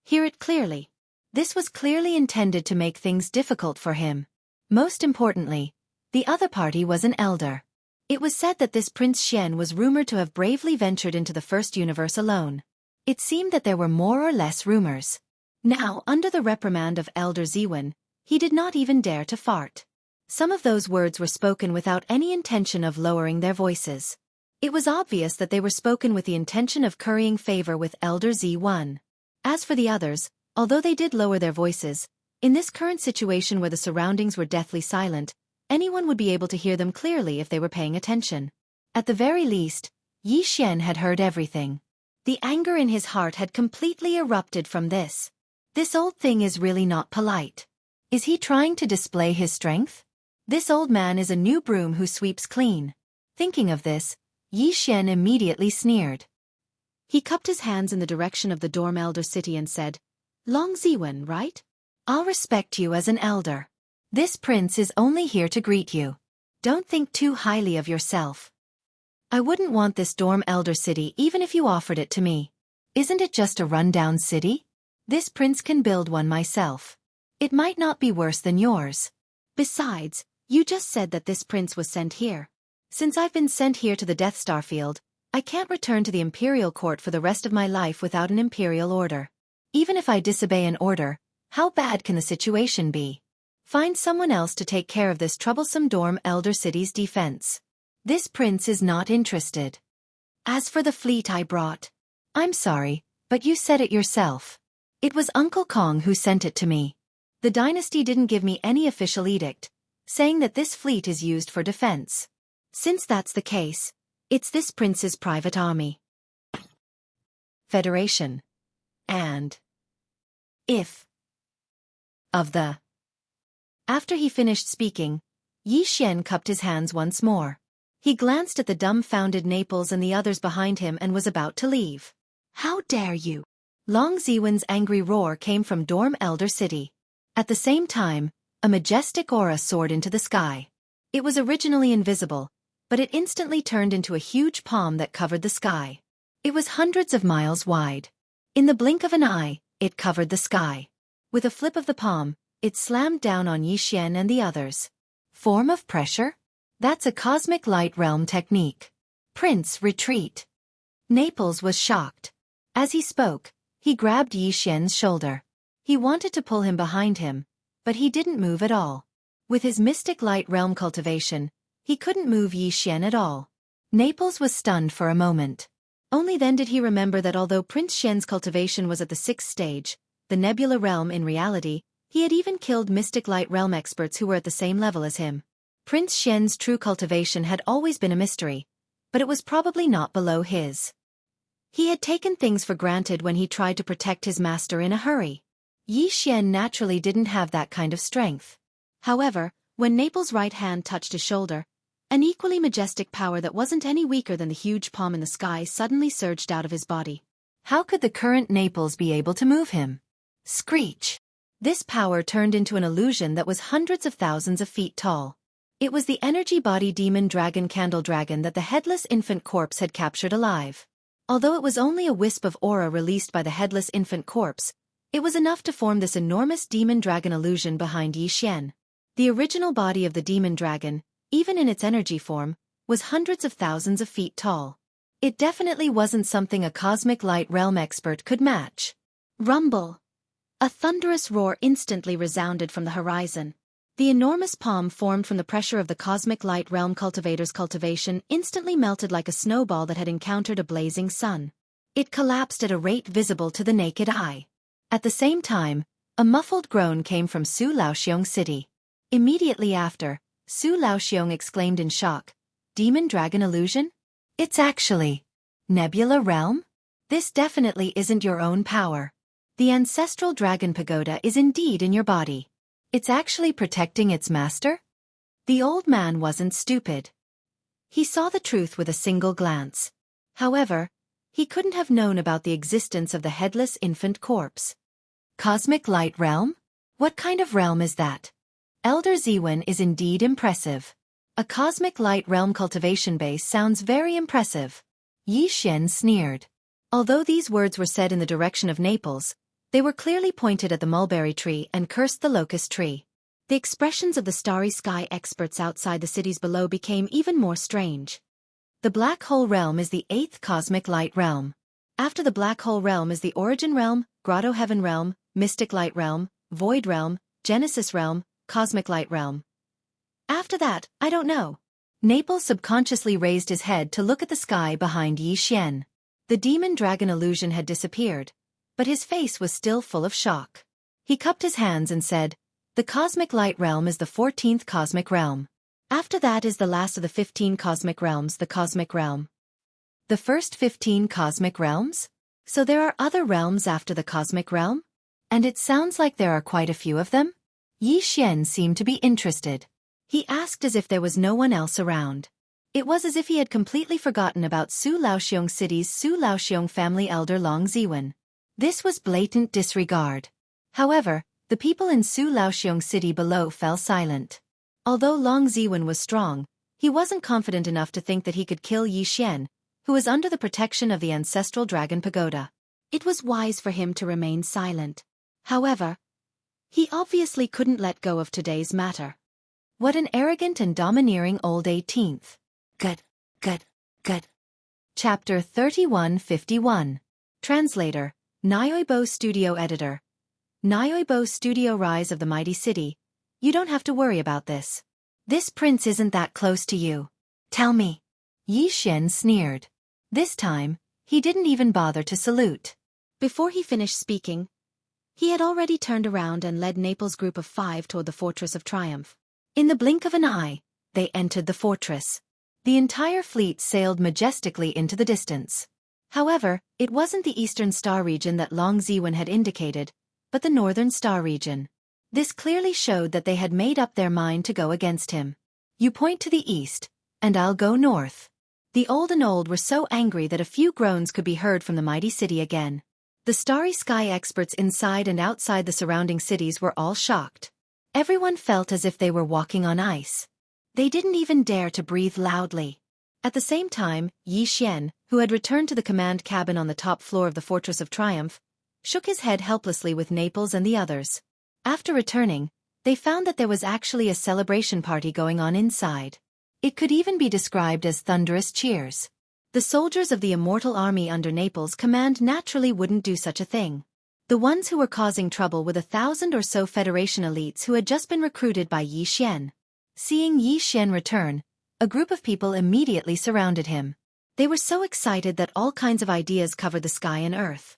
hear it clearly? This was clearly intended to make things difficult for him. Most importantly, the other party was an elder. It was said that this Prince Xian was rumored to have bravely ventured into the first universe alone. It seemed that there were more or less rumors. Now, under the reprimand of Elder Ziwen, he did not even dare to fart. Some of those words were spoken without any intention of lowering their voices. It was obvious that they were spoken with the intention of currying favor with Elder Z1. As for the others, although they did lower their voices, in this current situation where the surroundings were deathly silent, anyone would be able to hear them clearly if they were paying attention. At the very least, Yi Xian had heard everything. The anger in his heart had completely erupted from this. This old thing is really not polite. Is he trying to display his strength? This old man is a new broom who sweeps clean. Thinking of this, Yi Xian immediately sneered. He cupped his hands in the direction of the dorm Elder City and said, Long Ziwen, right? I'll respect you as an elder. This prince is only here to greet you. Don't think too highly of yourself. I wouldn't want this dorm elder city even if you offered it to me. Isn't it just a rundown city? This prince can build one myself. It might not be worse than yours. Besides, you just said that this prince was sent here. Since I've been sent here to the Death Star field, I can't return to the Imperial Court for the rest of my life without an Imperial order. Even if I disobey an order, how bad can the situation be? Find someone else to take care of this troublesome dorm elder city's defense. This prince is not interested. As for the fleet I brought, I'm sorry, but you said it yourself. It was Uncle Kong who sent it to me. The dynasty didn't give me any official edict, saying that this fleet is used for defense. Since that's the case, it's this prince's private army. Federation. And if of the. After he finished speaking, Yi Xian cupped his hands once more. He glanced at the dumbfounded Naples and the others behind him and was about to leave. How dare you? Long Ziwen's angry roar came from Dorm Elder City. At the same time, a majestic aura soared into the sky. It was originally invisible, but it instantly turned into a huge palm that covered the sky. It was hundreds of miles wide. In the blink of an eye, it covered the sky. With a flip of the palm, it slammed down on Yi Xian and the others. Form of pressure? That's a cosmic light realm technique. Prince, retreat. Naples was shocked. As he spoke, he grabbed Yi Xian's shoulder. He wanted to pull him behind him, but he didn't move at all. With his mystic light realm cultivation, he couldn't move Yi Xian at all. Naples was stunned for a moment. Only then did he remember that although Prince Xian's cultivation was at the 6th stage, the Nebula realm in reality, he had even killed mystic light realm experts who were at the same level as him. Prince Xian's true cultivation had always been a mystery, but it was probably not below his. He had taken things for granted when he tried to protect his master in a hurry. Yi Xian naturally didn't have that kind of strength. However, when Naples' right hand touched his shoulder, an equally majestic power that wasn't any weaker than the huge palm in the sky suddenly surged out of his body. How could the current Naples be able to move him? Screech! This power turned into an illusion that was hundreds of thousands of feet tall. It was the energy body demon dragon Candle Dragon that the headless infant corpse had captured alive. Although it was only a wisp of aura released by the headless infant corpse, it was enough to form this enormous demon dragon illusion behind Yi Xian. The original body of the demon dragon, even in its energy form, was hundreds of thousands of feet tall. It definitely wasn't something a cosmic light realm expert could match. Rumble! A thunderous roar instantly resounded from the horizon. The enormous palm formed from the pressure of the cosmic light realm cultivator's cultivation instantly melted like a snowball that had encountered a blazing sun. It collapsed at a rate visible to the naked eye. At the same time, a muffled groan came from Su Laoxiong City. Immediately after, Su Laoxiong exclaimed in shock, "Demon dragon illusion? It's actually Nebula realm? This definitely isn't your own power. The ancestral dragon pagoda is indeed in your body. It's actually protecting its master?" The old man wasn't stupid. He saw the truth with a single glance. However, he couldn't have known about the existence of the headless infant corpse. Cosmic light realm? What kind of realm is that? Elder Ziwen is indeed impressive. A cosmic light realm cultivation base sounds very impressive. Yi Xian sneered. Although these words were said in the direction of Naples, they were clearly pointed at the mulberry tree and cursed the locust tree. The expressions of the starry sky experts outside the cities below became even more strange. The black hole realm is the 8th cosmic light realm. After the black hole realm is the origin realm, grotto heaven realm, mystic light realm, void realm, genesis realm, cosmic light realm. After that, I don't know. Naples subconsciously raised his head to look at the sky behind Yi Xian. The demon dragon illusion had disappeared, but his face was still full of shock. He cupped his hands and said, "The cosmic light realm is the 14th cosmic realm. After that is the last of the 15 cosmic realms, the cosmic realm." The first 15 cosmic realms? So there are other realms after the cosmic realm? And it sounds like there are quite a few of them? Yi Xian seemed to be interested. He asked as if there was no one else around. It was as if he had completely forgotten about Su Laoxiong City's Su Laoxiong family elder Long Ziwen. This was blatant disregard. However, the people in Su Laoxiong city below fell silent. Although Long Ziwen was strong, he wasn't confident enough to think that he could kill Yi Xian, who was under the protection of the ancestral dragon pagoda. It was wise for him to remain silent. However, he obviously couldn't let go of today's matter. What an arrogant and domineering old 18th. Good. Chapter 3151. Translator, Nyoibo Studio Editor. Nyoibo Studio. Rise of the Mighty City. You don't have to worry about this. This prince isn't that close to you. Tell me. Yi Xian sneered. This time, he didn't even bother to salute. Before he finished speaking, he had already turned around and led Naples' group of 5 toward the Fortress of Triumph. In the blink of an eye, they entered the fortress. The entire fleet sailed majestically into the distance. However, it wasn't the Eastern Star region that Long Ziwen had indicated, but the Northern Star region. This clearly showed that they had made up their mind to go against him. You point to the east, and I'll go north. The old and old were so angry that a few groans could be heard from the mighty city again. The starry sky experts inside and outside the surrounding cities were all shocked. Everyone felt as if they were walking on ice. They didn't even dare to breathe loudly. At the same time, Yi Xian, who had returned to the command cabin on the top floor of the Fortress of Triumph, shook his head helplessly with Naples and the others. After returning, they found that there was actually a celebration party going on inside. It could even be described as thunderous cheers. The soldiers of the immortal army under Naples' command naturally wouldn't do such a thing. The ones who were causing trouble were the 1,000 or so Federation elites who had just been recruited by Yi Xian. Seeing Yi Xian return, a group of people immediately surrounded him. They were so excited that all kinds of ideas covered the sky and earth.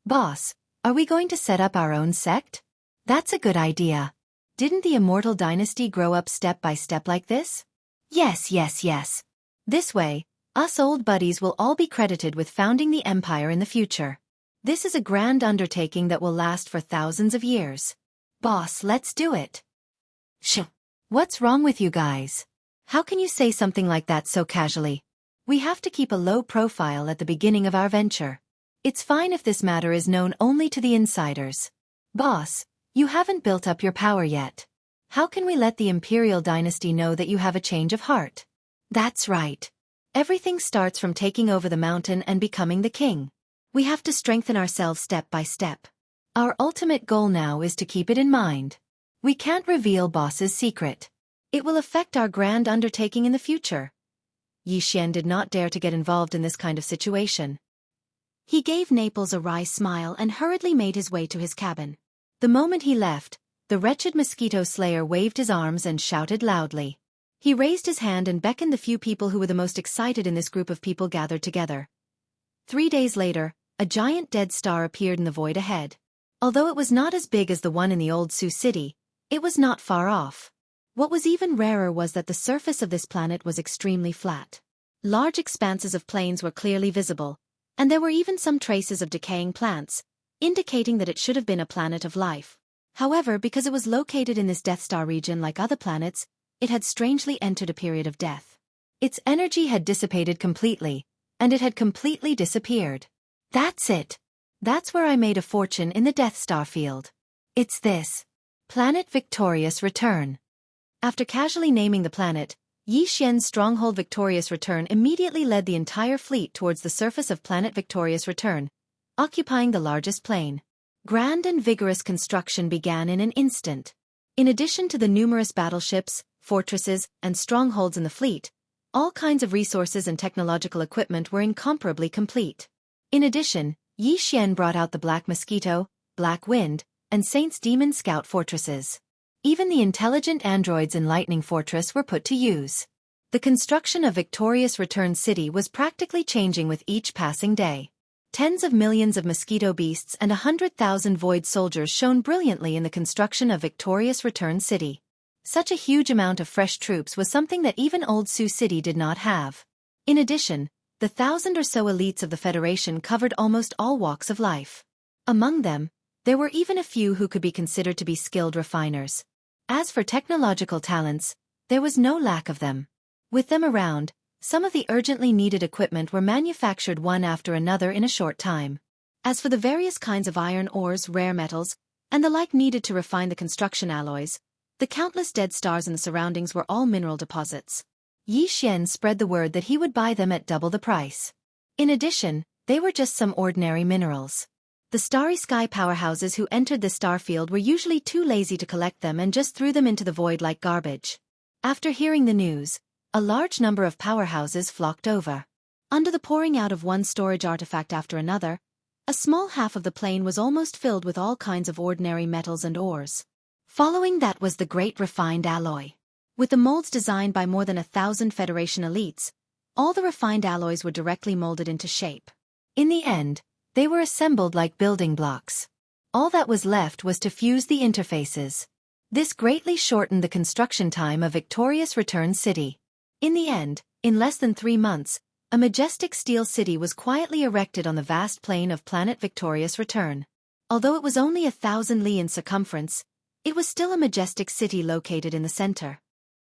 Boss, are we going to set up our own sect? That's a good idea. Didn't the immortal dynasty grow up step by step like this? Yes. This way, us old buddies will all be credited with founding the empire in the future. This is a grand undertaking that will last for thousands of years. Boss, let's do it. What's wrong with you guys? How can you say something like that so casually? We have to keep a low profile at the beginning of our venture. It's fine if this matter is known only to the insiders. Boss, you haven't built up your power yet. How can we let the imperial dynasty know that you have a change of heart? That's right. Everything starts from taking over the mountain and becoming the king. We have to strengthen ourselves step by step. Our ultimate goal now is to keep it in mind. We can't reveal boss's secret. It will affect our grand undertaking in the future. Yi Xian did not dare to get involved in this kind of situation. He gave Naples a wry smile and hurriedly made his way to his cabin. The moment he left, the wretched mosquito slayer waved his arms and shouted loudly. He raised his hand and beckoned the few people who were the most excited in this group of people gathered together. 3 days later, a giant dead star appeared in the void ahead. Although it was not as big as the one in the old Sioux city, it was not far off. What was even rarer was that the surface of this planet was extremely flat. Large expanses of plains were clearly visible, and there were even some traces of decaying plants, indicating that it should have been a planet of life. However, because it was located in this Death Star region like other planets, it had strangely entered a period of death. Its energy had dissipated completely, and it had completely disappeared. That's it. That's where I made a fortune in the Death Star field. It's this. Planet Victorious Return. After casually naming the planet, Yi Xian's stronghold Victorious Return immediately led the entire fleet towards the surface of Planet Victorious Return, occupying the largest plain. Grand and vigorous construction began in an instant. In addition to the numerous battleships, fortresses, and strongholds in the fleet, all kinds of resources and technological equipment were incomparably complete. In addition, Yi Xian brought out the Black Mosquito, Black Wind, and Saint's Demon Scout fortresses. Even the intelligent androids in Lightning Fortress were put to use. The construction of Victorious Return City was practically changing with each passing day. Tens of millions of mosquito beasts and 100,000 void soldiers shone brilliantly in the construction of Victorious Return City. Such a huge amount of fresh troops was something that even Old Sioux City did not have. In addition, the 1,000 or so elites of the Federation covered almost all walks of life. Among them, there were even a few who could be considered to be skilled refiners. As for technological talents, there was no lack of them. With them around, some of the urgently needed equipment were manufactured one after another in a short time. As for the various kinds of iron ores, rare metals, and the like needed to refine the construction alloys. The countless dead stars in the surroundings were all mineral deposits. Yi Xian spread the word that he would buy them at double the price. In addition, they were just some ordinary minerals. The starry sky powerhouses who entered this star field were usually too lazy to collect them and just threw them into the void like garbage. After hearing the news, a large number of powerhouses flocked over. Under the pouring out of one storage artifact after another, a small half of the plain was almost filled with all kinds of ordinary metals and ores. Following that was the great refined alloy. With the molds designed by more than 1,000 Federation elites, all the refined alloys were directly molded into shape. In the end, they were assembled like building blocks. All that was left was to fuse the interfaces. This greatly shortened the construction time of Victorious Return City. In the end, in less than 3 months, a majestic steel city was quietly erected on the vast plain of planet Victorious Return. Although it was only 1,000 li in circumference, it was still a majestic city located in the center.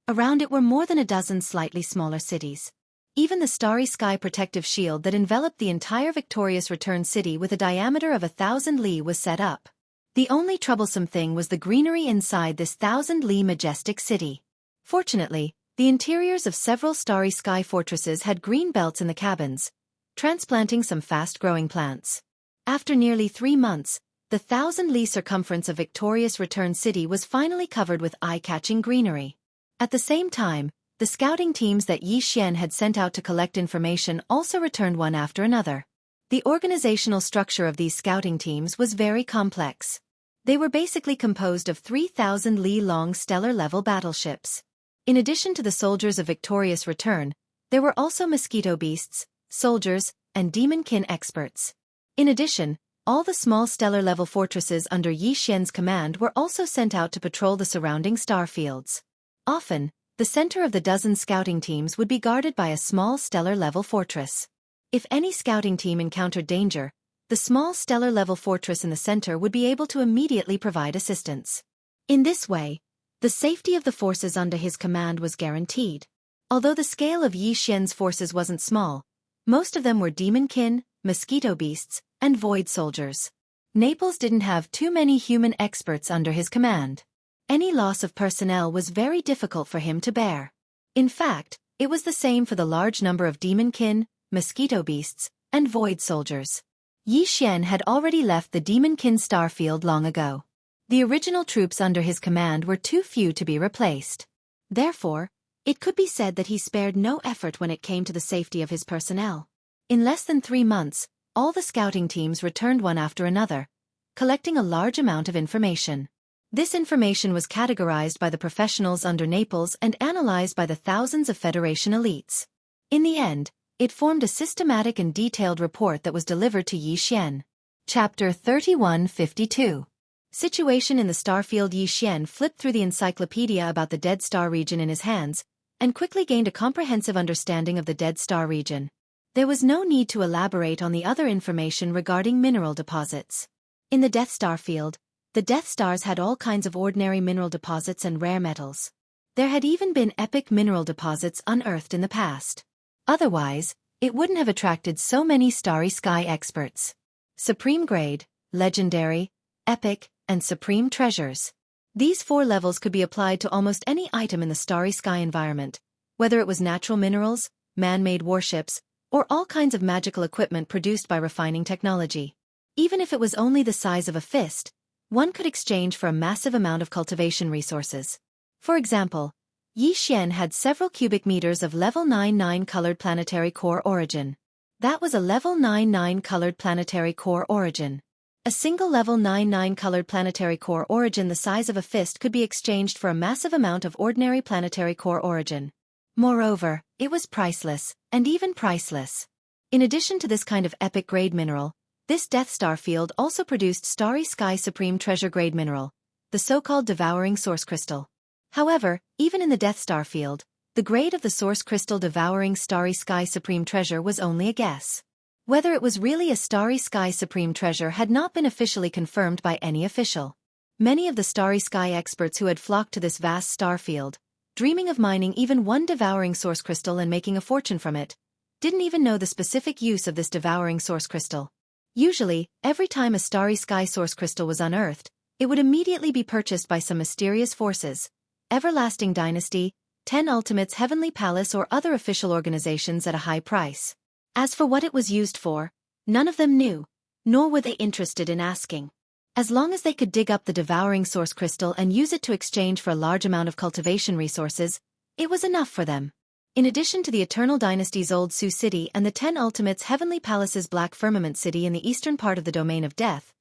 Around it were more than a dozen slightly smaller cities. Even the starry sky protective shield that enveloped the entire Victorious Return city with a diameter of 1,000 li was set up. The only troublesome thing was the greenery inside this 1,000 li majestic city. Fortunately, the interiors of several starry sky fortresses had green belts in the cabins, transplanting some fast-growing plants. After nearly 3 months, the 1,000 li circumference of Victorious Return City was finally covered with eye-catching greenery. At the same time, the scouting teams that Yi Xian had sent out to collect information also returned one after another. The organizational structure of these scouting teams was very complex. They were basically composed of 3,000 li-long stellar-level battleships. In addition to the soldiers of Victorious Return, there were also mosquito beasts, soldiers, and demon-kin experts. In addition, all the small stellar-level fortresses under Yi Xian's command were also sent out to patrol the surrounding star fields. Often, the center of the dozen scouting teams would be guarded by a small stellar-level fortress. If any scouting team encountered danger, the small stellar-level fortress in the center would be able to immediately provide assistance. In this way, the safety of the forces under his command was guaranteed. Although the scale of Yi Xian's forces wasn't small, most of them were demon-kin, mosquito beasts, and void soldiers. Naples didn't have too many human experts under his command. Any loss of personnel was very difficult for him to bear. In fact, it was the same for the large number of demon-kin, mosquito beasts, and void soldiers. Yi Xian had already left the demon-kin starfield long ago. The original troops under his command were too few to be replaced. Therefore, it could be said that he spared no effort when it came to the safety of his personnel. In less than 3 months, all the scouting teams returned one after another, collecting a large amount of information. This information was categorized by the professionals under Naples and analyzed by the thousands of Federation elites. In the end, it formed a systematic and detailed report that was delivered to Yi Xian. Chapter 3152. Situation in the starfield. Yi Xian flipped through the encyclopedia about the Dead Star region in his hands, and quickly gained a comprehensive understanding of the Dead Star region. There was no need to elaborate on the other information regarding mineral deposits. In the Death Star field, the Death Stars had all kinds of ordinary mineral deposits and rare metals. There had even been epic mineral deposits unearthed in the past. Otherwise, it wouldn't have attracted so many starry sky experts. Supreme grade, legendary, epic, and supreme treasures. These 4 levels could be applied to almost any item in the starry sky environment, whether it was natural minerals, man-made warships, or all kinds of magical equipment produced by refining technology. Even if it was only the size of a fist, one could exchange for a massive amount of cultivation resources. For example, Yi Xian had several cubic meters of level 99 colored planetary core origin. That was a level 99 colored planetary core origin. A single level 99 colored planetary core origin the size of a fist could be exchanged for a massive amount of ordinary planetary core origin. Moreover, it was priceless, and even priceless. In addition to this kind of epic grade mineral, this Death Star field also produced starry sky supreme treasure grade mineral, the so-called devouring source crystal. However, even in the Death Star field, the grade of the source crystal devouring starry sky supreme treasure was only a guess. Whether it was really a starry sky supreme treasure had not been officially confirmed by any official. Many of the starry sky experts who had flocked to this vast star field, dreaming of mining even one devouring source crystal and making a fortune from it, didn't even know the specific use of this devouring source crystal. Usually, every time a starry sky source crystal was unearthed, it would immediately be purchased by some mysterious forces, Everlasting Dynasty, 10 Ultimates Heavenly Palace or other official organizations at a high price. As for what it was used for, none of them knew, nor were they interested in asking. As long as they could dig up the devouring source crystal and use it to exchange for a large amount of cultivation resources, it was enough for them. In addition to the Eternal Dynasty's Old Sioux City and the 10 Ultimates Heavenly Palace's Black Firmament City in the eastern part of the Domain of Death,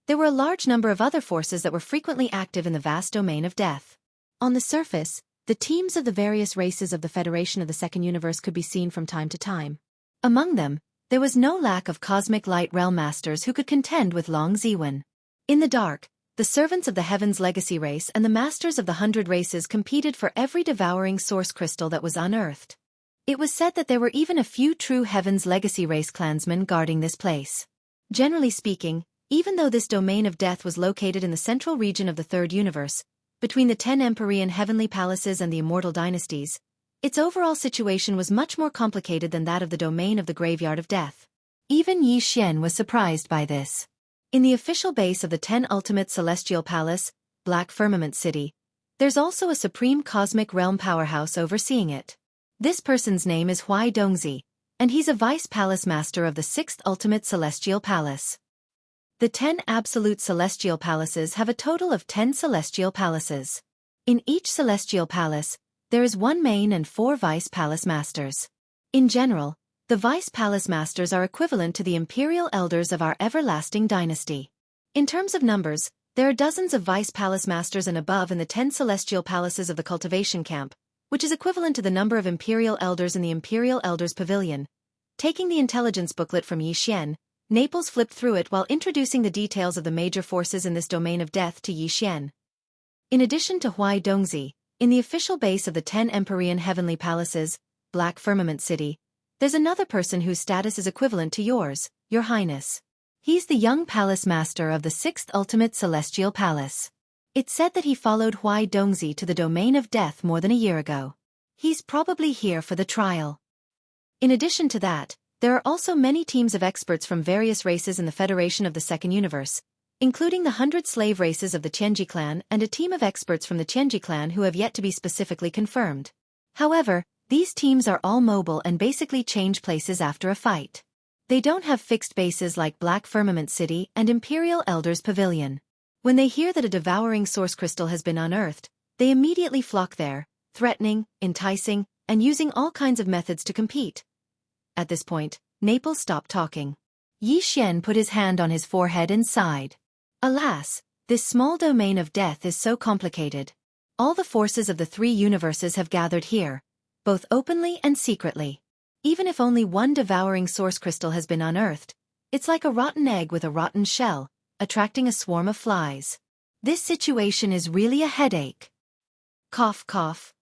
there were a large number of other forces that were frequently active in the vast Domain of Death. On the surface, the teams of the various races of the Federation of the Second Universe could be seen from time to time. Among them, there was no lack of cosmic light realm masters who could contend with Long Ziwen. In the dark, the servants of the Heaven's Legacy race and the masters of the 100 races competed for every devouring source crystal that was unearthed. It was said that there were even a few true Heaven's Legacy race clansmen guarding this place. Generally speaking, even though this Domain of Death was located in the central region of the Third Universe, between the 10 Empyrean Heavenly Palaces and the Immortal Dynasties, its overall situation was much more complicated than that of the Domain of the Graveyard of Death. Even Yi Xian was surprised by this. In the official base of the 10 Ultimate Celestial Palace, Black Firmament City, there's also a supreme cosmic realm powerhouse overseeing it. This person's name is Huai Dongzi, and he's a vice palace master of the 6th Ultimate Celestial Palace. The 10 Absolute Celestial Palaces have a total of 10 Celestial Palaces. In each Celestial Palace, there is one main and 4 vice palace masters. In general, the vice palace masters are equivalent to the imperial elders of our everlasting dynasty. In terms of numbers, there are dozens of vice palace masters and above in the 10 Celestial Palaces of the Cultivation Camp, which is equivalent to the number of imperial elders in the Imperial Elders Pavilion. Taking the intelligence booklet from Yi Xian, Naples flipped through it while introducing the details of the major forces in this Domain of Death to Yi Xian. In addition to Huai Dongzi, in the official base of the 10 Empyrean Heavenly Palaces, Black Firmament City, there's another person whose status is equivalent to yours, Your Highness. He's the young palace master of the 6th Ultimate Celestial Palace. It's said that he followed Huai Dongzi to the Domain of Death more than a year ago. He's probably here for the trial. In addition to that, there are also many teams of experts from various races in the Federation of the Second Universe, including the 100 slave races of the Tianji clan and a team of experts from the Tianji clan who have yet to be specifically confirmed. However, these teams are all mobile and basically change places after a fight. They don't have fixed bases like Black Firmament City and Imperial Elders Pavilion. When they hear that a devouring source crystal has been unearthed, they immediately flock there, threatening, enticing, and using all kinds of methods to compete. At this point, Naples stopped talking. Yi Xian put his hand on his forehead and sighed. Alas, this small Domain of Death is so complicated. All the forces of the 3 universes have gathered here, both openly and secretly. Even if only one devouring source crystal has been unearthed, it's like a rotten egg with a rotten shell, attracting a swarm of flies. This situation is really a headache. Cough, cough.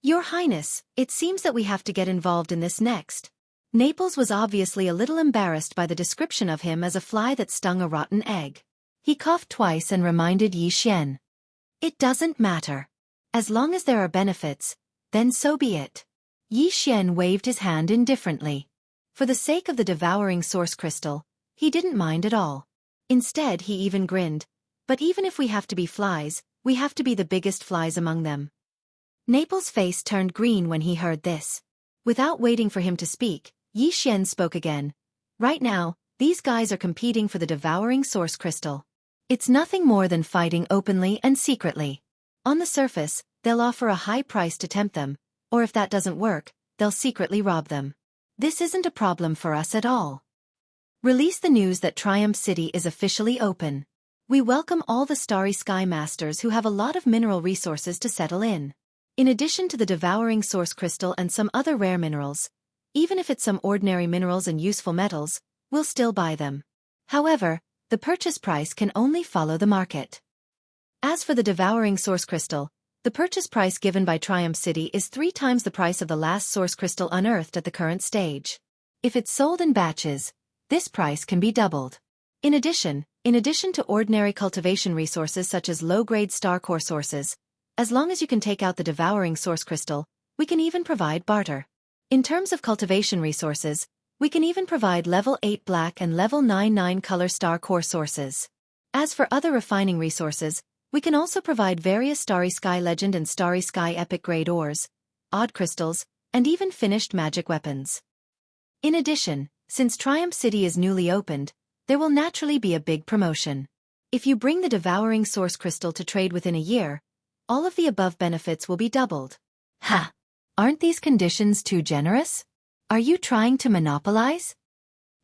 Your Highness, it seems that we have to get involved in this next. Naples was obviously a little embarrassed by the description of him as a fly that stung a rotten egg. He coughed twice and reminded Yi Xian. It doesn't matter. As long as there are benefits, then so be it. Yi Xian waved his hand indifferently. For the sake of the devouring source crystal, he didn't mind at all. Instead he even grinned. But even if we have to be flies, we have to be the biggest flies among them. Naples' face turned green when he heard this. Without waiting for him to speak, Yi Xian spoke again. Right now, these guys are competing for the devouring source crystal. It's nothing more than fighting openly and secretly. On the surface, they'll offer a high price to tempt them, or if that doesn't work, they'll secretly rob them. This isn't a problem for us at all. Release the news that Triumph City is officially open. We welcome all the Starry Sky Masters who have a lot of mineral resources to settle in. In addition to the devouring source crystal and some other rare minerals, even if it's some ordinary minerals and useful metals, we'll still buy them. However, the purchase price can only follow the market. As for the devouring source crystal, the purchase price given by Triumph City is 3 times the price of the last source crystal unearthed at the current stage. If it's sold in batches, this price can be doubled. In addition to ordinary cultivation resources such as low-grade star core sources, as long as you can take out the devouring source crystal, we can even provide barter. In terms of cultivation resources, we can even provide level 8 black and level 9 color star core sources. As for other refining resources, we can also provide various Starry Sky Legend and Starry Sky Epic grade ores, odd crystals, and even finished magic weapons. In addition, since Triumph City is newly opened, there will naturally be a big promotion. If you bring the Devouring Source Crystal to trade within a year, all of the above benefits will be doubled. Ha! Aren't these conditions too generous? Are you trying to monopolize?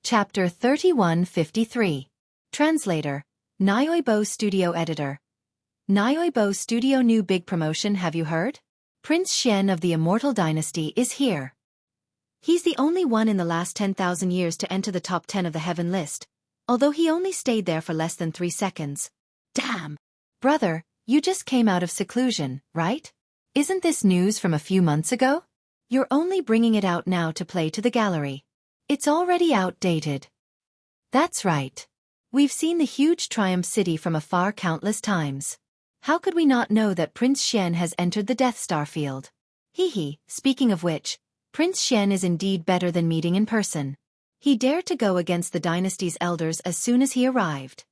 Chapter 3153. Translator, Nyoibo Studio Editor. Nyoibo Studio New Big Promotion, have you heard? Prince Xian of the Immortal Dynasty is here. He's the only one in the last 10,000 years to enter the top 10 of the Heaven list, although he only stayed there for less than 3 seconds. Damn! Brother, you just came out of seclusion, right? Isn't this news from a few months ago? You're only bringing it out now to play to the gallery. It's already outdated. That's right. We've seen the huge Triumph City from afar countless times. How could we not know that Prince Xian has entered the Death Star field? Speaking of which, Prince Xian is indeed better than meeting in person. He dared to go against the dynasty's elders as soon as he arrived.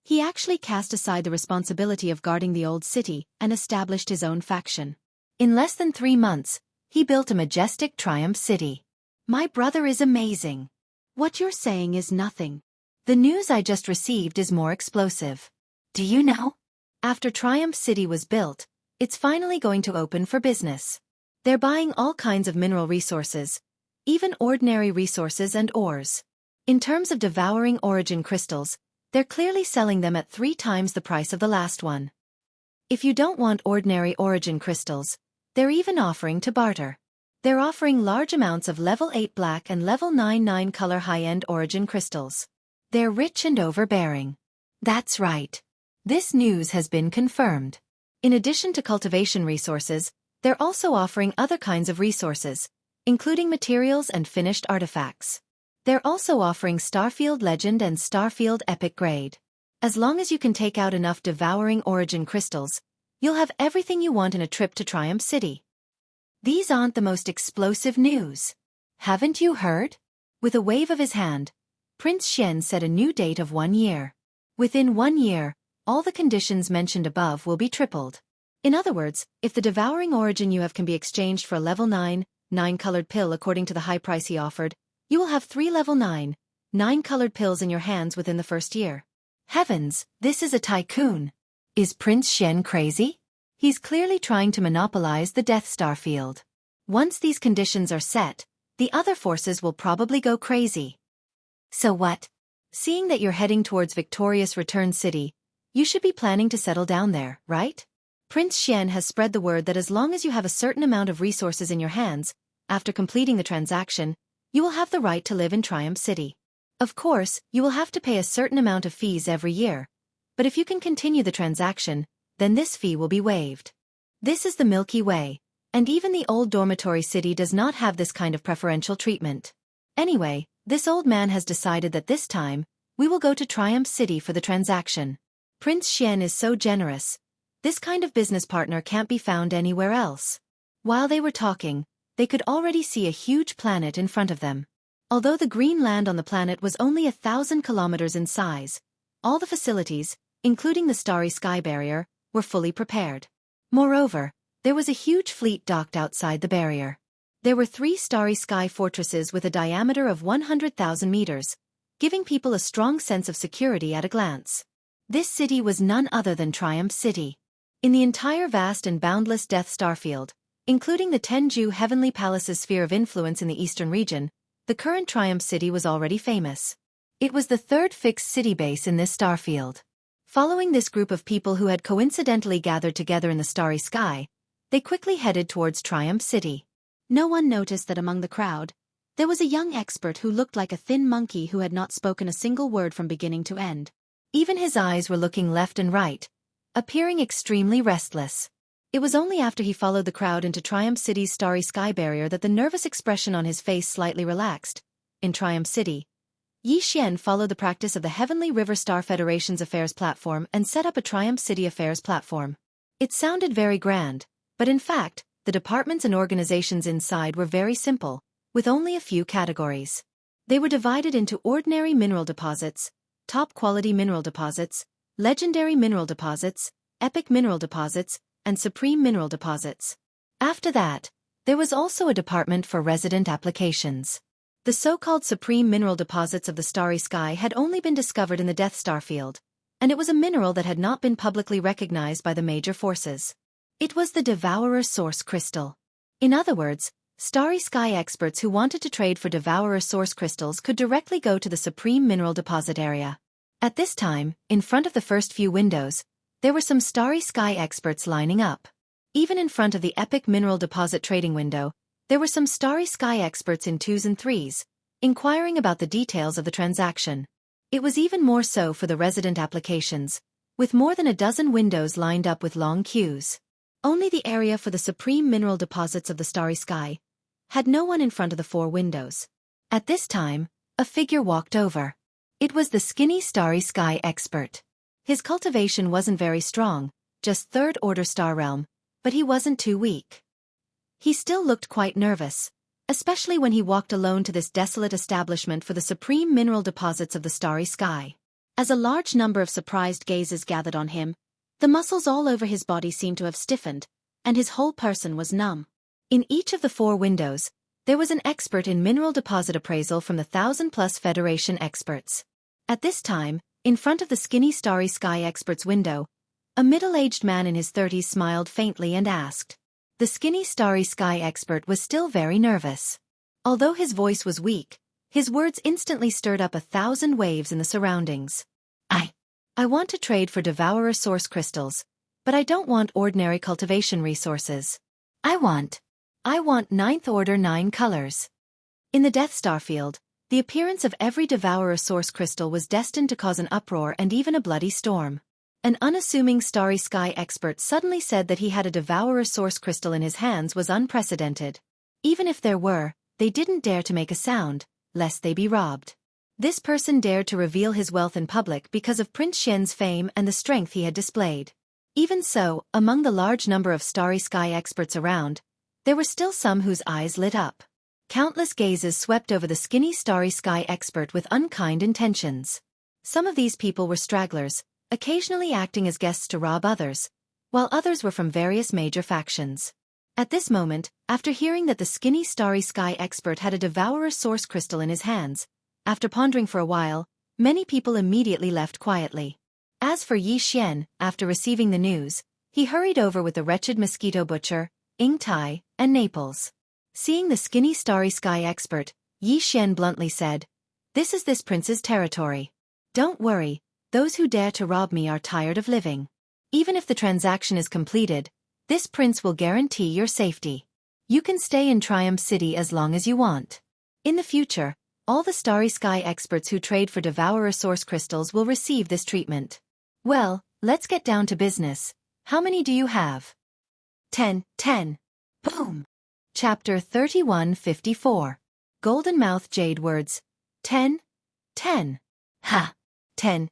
He actually cast aside the responsibility of guarding the old city and established his own faction. In less than 3 months, he built a majestic Triumph City. My brother is amazing. What you're saying is nothing. The news I just received is more explosive. Do you know? After Triumph City was built, it's finally going to open for business. They're buying all kinds of mineral resources, even ordinary resources and ores. In terms of devouring origin crystals, they're clearly selling them at 3 times the price of the last one. If you don't want ordinary origin crystals, they're even offering to barter. They're offering large amounts of level 8 black and level 9 color high-end origin crystals. They're rich and overbearing. That's right. This news has been confirmed. In addition to cultivation resources, they're also offering other kinds of resources, including materials and finished artifacts. They're also offering Starfield Legend and Starfield Epic grade. As long as you can take out enough devouring origin crystals, you'll have everything you want in a trip to Triumph City. These aren't the most explosive news. Haven't you heard? With a wave of his hand, Prince Xian set a new date of 1 year. Within 1 year, all the conditions mentioned above will be tripled. In other words, if the devouring origin you have can be exchanged for a level 9 colored pill according to the high price he offered, you will have 3 level 9 colored pills in your hands within the first year. Heavens, this is a tycoon. Is Prince Xian crazy? He's clearly trying to monopolize the Death Star field. Once these conditions are set, the other forces will probably go crazy. So what? Seeing that you're heading towards Victorious Return City, you should be planning to settle down there, right? Prince Xian has spread the word that as long as you have a certain amount of resources in your hands, after completing the transaction, you will have the right to live in Triumph City. Of course, you will have to pay a certain amount of fees every year, but if you can continue the transaction, then this fee will be waived. This is the Milky Way, and even the old dormitory city does not have this kind of preferential treatment. Anyway, this old man has decided that this time, we will go to Triumph City for the transaction. Prince Xian is so generous. This kind of business partner can't be found anywhere else. While they were talking, they could already see a huge planet in front of them. Although the green land on the planet was only 1,000 kilometers in size, all the facilities, including the Starry Sky Barrier, were fully prepared. Moreover, there was a huge fleet docked outside the barrier. There were 3 Starry Sky fortresses with a diameter of 100,000 meters, giving people a strong sense of security at a glance. This city was none other than Triumph City. In the entire vast and boundless Death Star field, including the Tenju Heavenly Palace's sphere of influence in the eastern region, the current Triumph City was already famous. It was the 3rd fixed city base in this star field. Following this group of people who had coincidentally gathered together in the starry sky, they quickly headed towards Triumph City. No one noticed that among the crowd, there was a young expert who looked like a thin monkey who had not spoken a single word from beginning to end. Even his eyes were looking left and right, appearing extremely restless. It was only after he followed the crowd into Triumph City's starry sky barrier that the nervous expression on his face slightly relaxed. In Triumph City, Yi Xian followed the practice of the Heavenly River Star Federation's affairs platform and set up a Triumph City affairs platform. It sounded very grand, but in fact, the departments and organizations inside were very simple, with only a few categories. They were divided into ordinary mineral deposits, top-quality mineral deposits, legendary mineral deposits, epic mineral deposits, and supreme mineral deposits. After that, there was also a department for resident applications. The so-called supreme mineral deposits of the starry sky had only been discovered in the Death Star field, and it was a mineral that had not been publicly recognized by the major forces. It was the Devourer Source Crystal. In other words, starry sky experts who wanted to trade for Devourer Source Crystals could directly go to the supreme mineral deposit area. At this time, in front of the first few windows, there were some starry sky experts lining up. Even in front of the epic mineral deposit trading window, there were some starry sky experts in 2s and 3s, inquiring about the details of the transaction. It was even more so for the resident applications, with more than a dozen windows lined up with long queues. Only the area for the supreme mineral deposits of the starry sky had no one in front of the 4 windows. At this time, a figure walked over. It was the skinny starry sky expert. His cultivation wasn't very strong, just 3rd order star realm, but he wasn't too weak. He still looked quite nervous, especially when he walked alone to this desolate establishment for the supreme mineral deposits of the starry sky. As a large number of surprised gazes gathered on him, the muscles all over his body seemed to have stiffened, and his whole person was numb. In each of the 4 windows, there was an expert in mineral deposit appraisal from the 1,000+ Federation experts. At this time, in front of the skinny starry sky expert's window, a middle-aged man in his 30s smiled faintly and asked. The skinny starry sky expert was still very nervous. Although his voice was weak, his words instantly stirred up 1,000 waves in the surroundings. I want to trade for Devourer Source Crystals, but I don't want ordinary cultivation resources. I want 9th order 9 colors. In the Death Star field, the appearance of every Devourer Source Crystal was destined to cause an uproar and even a bloody storm. An unassuming starry sky expert suddenly said that he had a Devourer Source Crystal in his hands was unprecedented. Even if there were, they didn't dare to make a sound, lest they be robbed. This person dared to reveal his wealth in public because of Prince Xian's fame and the strength he had displayed. Even so, among the large number of starry sky experts around, there were still some whose eyes lit up. Countless gazes swept over the skinny starry sky expert with unkind intentions. Some of these people were stragglers, occasionally acting as guests to rob others, while others were from various major factions. At this moment, after hearing that the skinny starry sky expert had a Devourer Source Crystal in his hands, after pondering for a while, many people immediately left quietly. As for Xian, after receiving the news, he hurried over with the wretched mosquito butcher, Ying Tai, and Naples. Seeing the skinny starry sky expert, Xian bluntly said, "This is this prince's territory. Don't worry, those who dare to rob me are tired of living. Even if the transaction is completed, this prince will guarantee your safety. You can stay in Triumph City as long as you want. In the future, all the starry sky experts who trade for Devourer Source Crystals will receive this treatment. Well, let's get down to business. How many do you have?" 10. Boom! Chapter 3154. Golden Mouth Jade Words. 10. Ha! 10.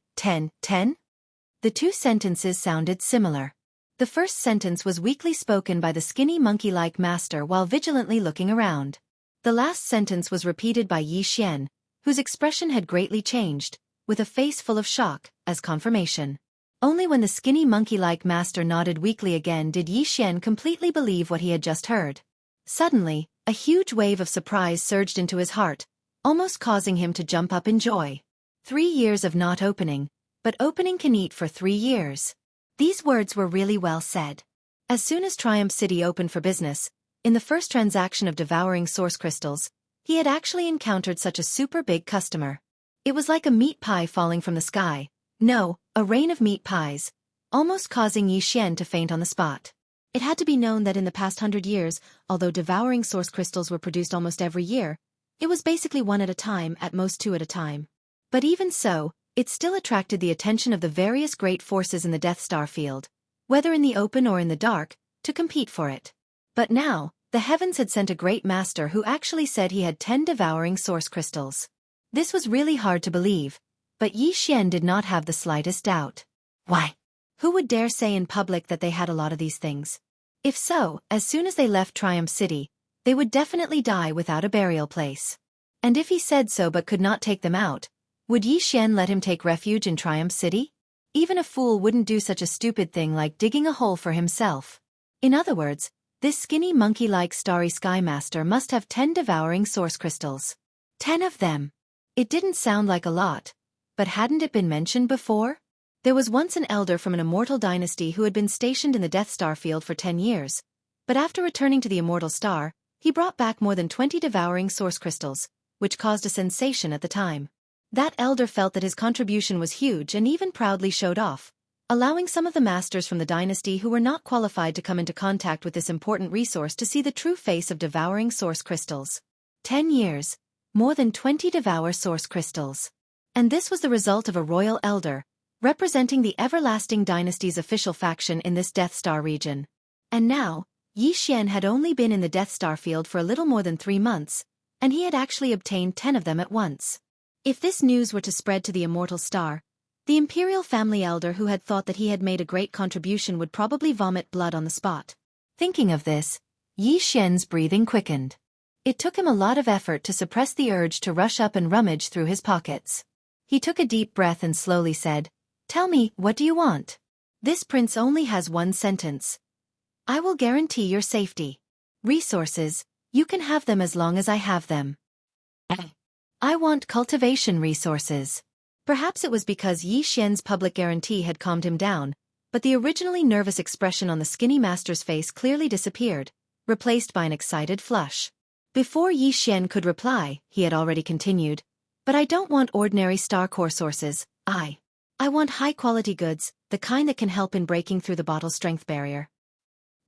The 2 sentences sounded similar. The first sentence was weakly spoken by the skinny monkey-like master while vigilantly looking around. The last sentence was repeated by Xian, whose expression had greatly changed, with a face full of shock, as confirmation. Only when the skinny monkey-like master nodded weakly again did Xian completely believe what he had just heard. Suddenly, a huge wave of surprise surged into his heart, almost causing him to jump up in joy. 3 years of not opening, but opening can eat for 3 years. These words were really well said. As soon as Triumph City opened for business, in the first transaction of devouring source crystals, he had actually encountered such a super big customer. It was like a meat pie falling from the sky. No, a rain of meat pies, almost causing Xian to faint on the spot. It had to be known that in the past 100 years, although devouring source crystals were produced almost every year, it was basically 1 at a time, at most 2 at a time. But even so, it still attracted the attention of the various great forces in the Death Star field, whether in the open or in the dark, to compete for it. But now, the heavens had sent a great master who actually said he had 10 devouring source crystals. This was really hard to believe, but Xian did not have the slightest doubt. Why? Who would dare say in public that they had a lot of these things? If so, as soon as they left Triumph City, they would definitely die without a burial place. And if he said so but could not take them out, would Xian let him take refuge in Triumph City? Even a fool wouldn't do such a stupid thing like digging a hole for himself. In other words, this skinny monkey-like starry sky master must have 10 devouring source crystals. 10 of them. It didn't sound like a lot, but hadn't it been mentioned before? There was once an elder from an immortal dynasty who had been stationed in the Death Star field for 10 years, but after returning to the immortal star, he brought back more than 20 devouring source crystals, which caused a sensation at the time. That elder felt that his contribution was huge and even proudly showed off, allowing some of the masters from the dynasty who were not qualified to come into contact with this important resource to see the true face of devouring source crystals. 10 years. More than 20 devour source crystals. And this was the result of a royal elder, representing the Everlasting Dynasty's official faction in this Death Star region. And now, Xianxia had only been in the Death Star field for a little more than 3 months, and he had actually obtained 10 of them at once. If this news were to spread to the immortal star, the imperial family elder who had thought that he had made a great contribution would probably vomit blood on the spot. Thinking of this, Xianxia's breathing quickened. It took him a lot of effort to suppress the urge to rush up and rummage through his pockets. He took a deep breath and slowly said, "Tell me, what do you want?" This prince only has one sentence. "I will guarantee your safety. Resources, you can have them as long as I have them." I want cultivation resources. Perhaps it was because Xianxia's public guarantee had calmed him down, but the originally nervous expression on the skinny master's face clearly disappeared, replaced by an excited flush. Before Xian could reply, he had already continued, "But I don't want ordinary star core sources, I want high-quality goods, the kind that can help in breaking through the bottle strength barrier.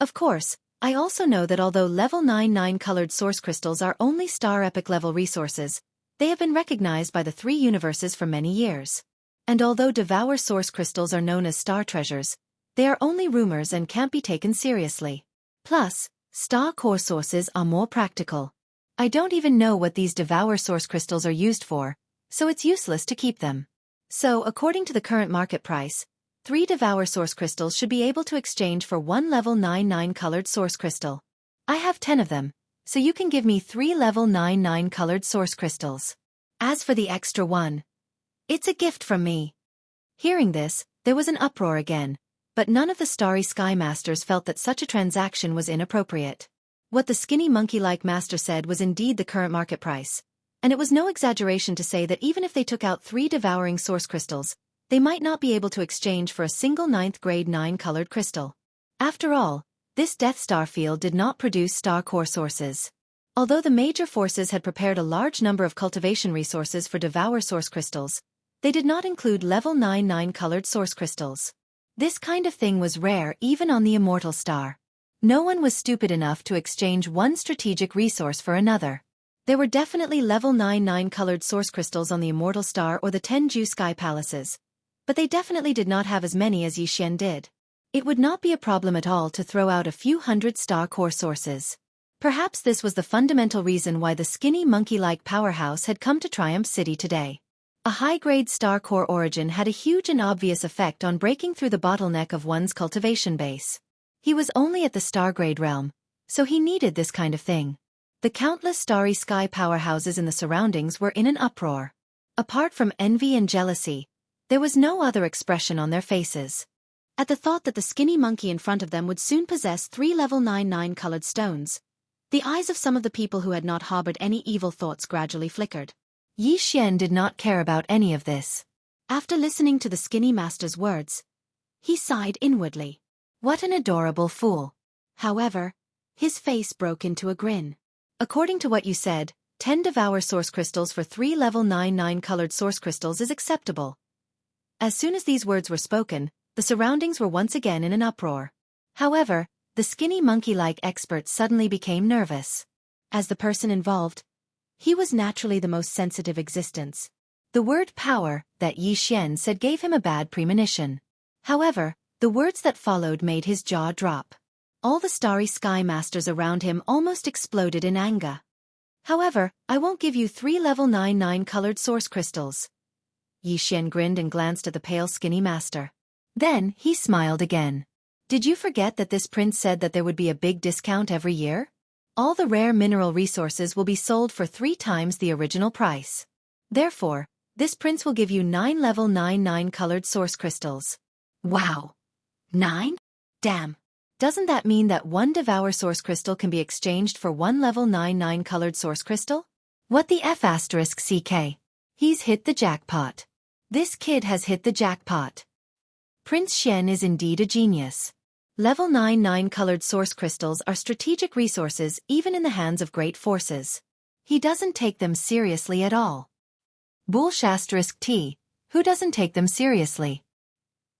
Of course, I also know that although level 99 colored source crystals are only star epic level resources, they have been recognized by the 3 universes for many years. And although devour source crystals are known as star treasures, they are only rumors and can't be taken seriously. Plus, star core sources are more practical. I don't even know what these devour source crystals are used for, so it's useless to keep them. So, according to the current market price, 3 devour source crystals should be able to exchange for 1 level 99 colored source crystal. I have 10 of them, so you can give me 3 level 99 colored source crystals. As for the extra one, it's a gift from me." Hearing this, there was an uproar again, but none of the Starry Sky Masters felt that such a transaction was inappropriate. What the skinny monkey-like master said was indeed the current market price, and it was no exaggeration to say that even if they took out 3 devouring source crystals, they might not be able to exchange for a single 9th grade 9-colored crystal. After all, this Death Star field did not produce star core sources. Although the major forces had prepared a large number of cultivation resources for devour source crystals, they did not include level 99 colored source crystals. This kind of thing was rare even on the immortal star. No one was stupid enough to exchange one strategic resource for another. There were definitely level 99 colored source crystals on the immortal star or the 10 Ju Sky Palaces, but they definitely did not have as many as Xian did. It would not be a problem at all to throw out a few hundred star core sources. Perhaps this was the fundamental reason why the skinny monkey-like powerhouse had come to Triumph City today. A high-grade star core origin had a huge and obvious effect on breaking through the bottleneck of one's cultivation base. He was only at the star-grade realm, so he needed this kind of thing. The countless starry sky powerhouses in the surroundings were in an uproar. Apart from envy and jealousy, there was no other expression on their faces. At the thought that the skinny monkey in front of them would soon possess 3 level 99 colored stones, the eyes of some of the people who had not harbored any evil thoughts gradually flickered. Xian did not care about any of this. After listening to the skinny master's words, he sighed inwardly. What an adorable fool. However, his face broke into a grin. According to what you said, 10 devour source crystals for 3 level 99 colored source crystals is acceptable. As soon as these words were spoken, the surroundings were once again in an uproar. However, the skinny monkey-like expert suddenly became nervous. As the person involved, he was naturally the most sensitive existence. The word power that Xian said gave him a bad premonition. However, the words that followed made his jaw drop. All the starry sky masters around him almost exploded in anger. However, I won't give you 3 level 99 colored source crystals. Xian grinned and glanced at the pale skinny master. Then, he smiled again. Did you forget that this prince said that there would be a big discount every year? All the rare mineral resources will be sold for 3 times the original price. Therefore, This prince will give you 9 level 9 colored source crystals. Wow! 9? Damn! Doesn't that mean that one devour source crystal can be exchanged for one level 9 colored source crystal? What the F asterisk CK? He's hit the jackpot. This kid has hit the jackpot. Prince Xian is indeed a genius. Level 9 colored source crystals are strategic resources even in the hands of great forces. He doesn't take them seriously at all. Bullshasterisk who doesn't take them seriously?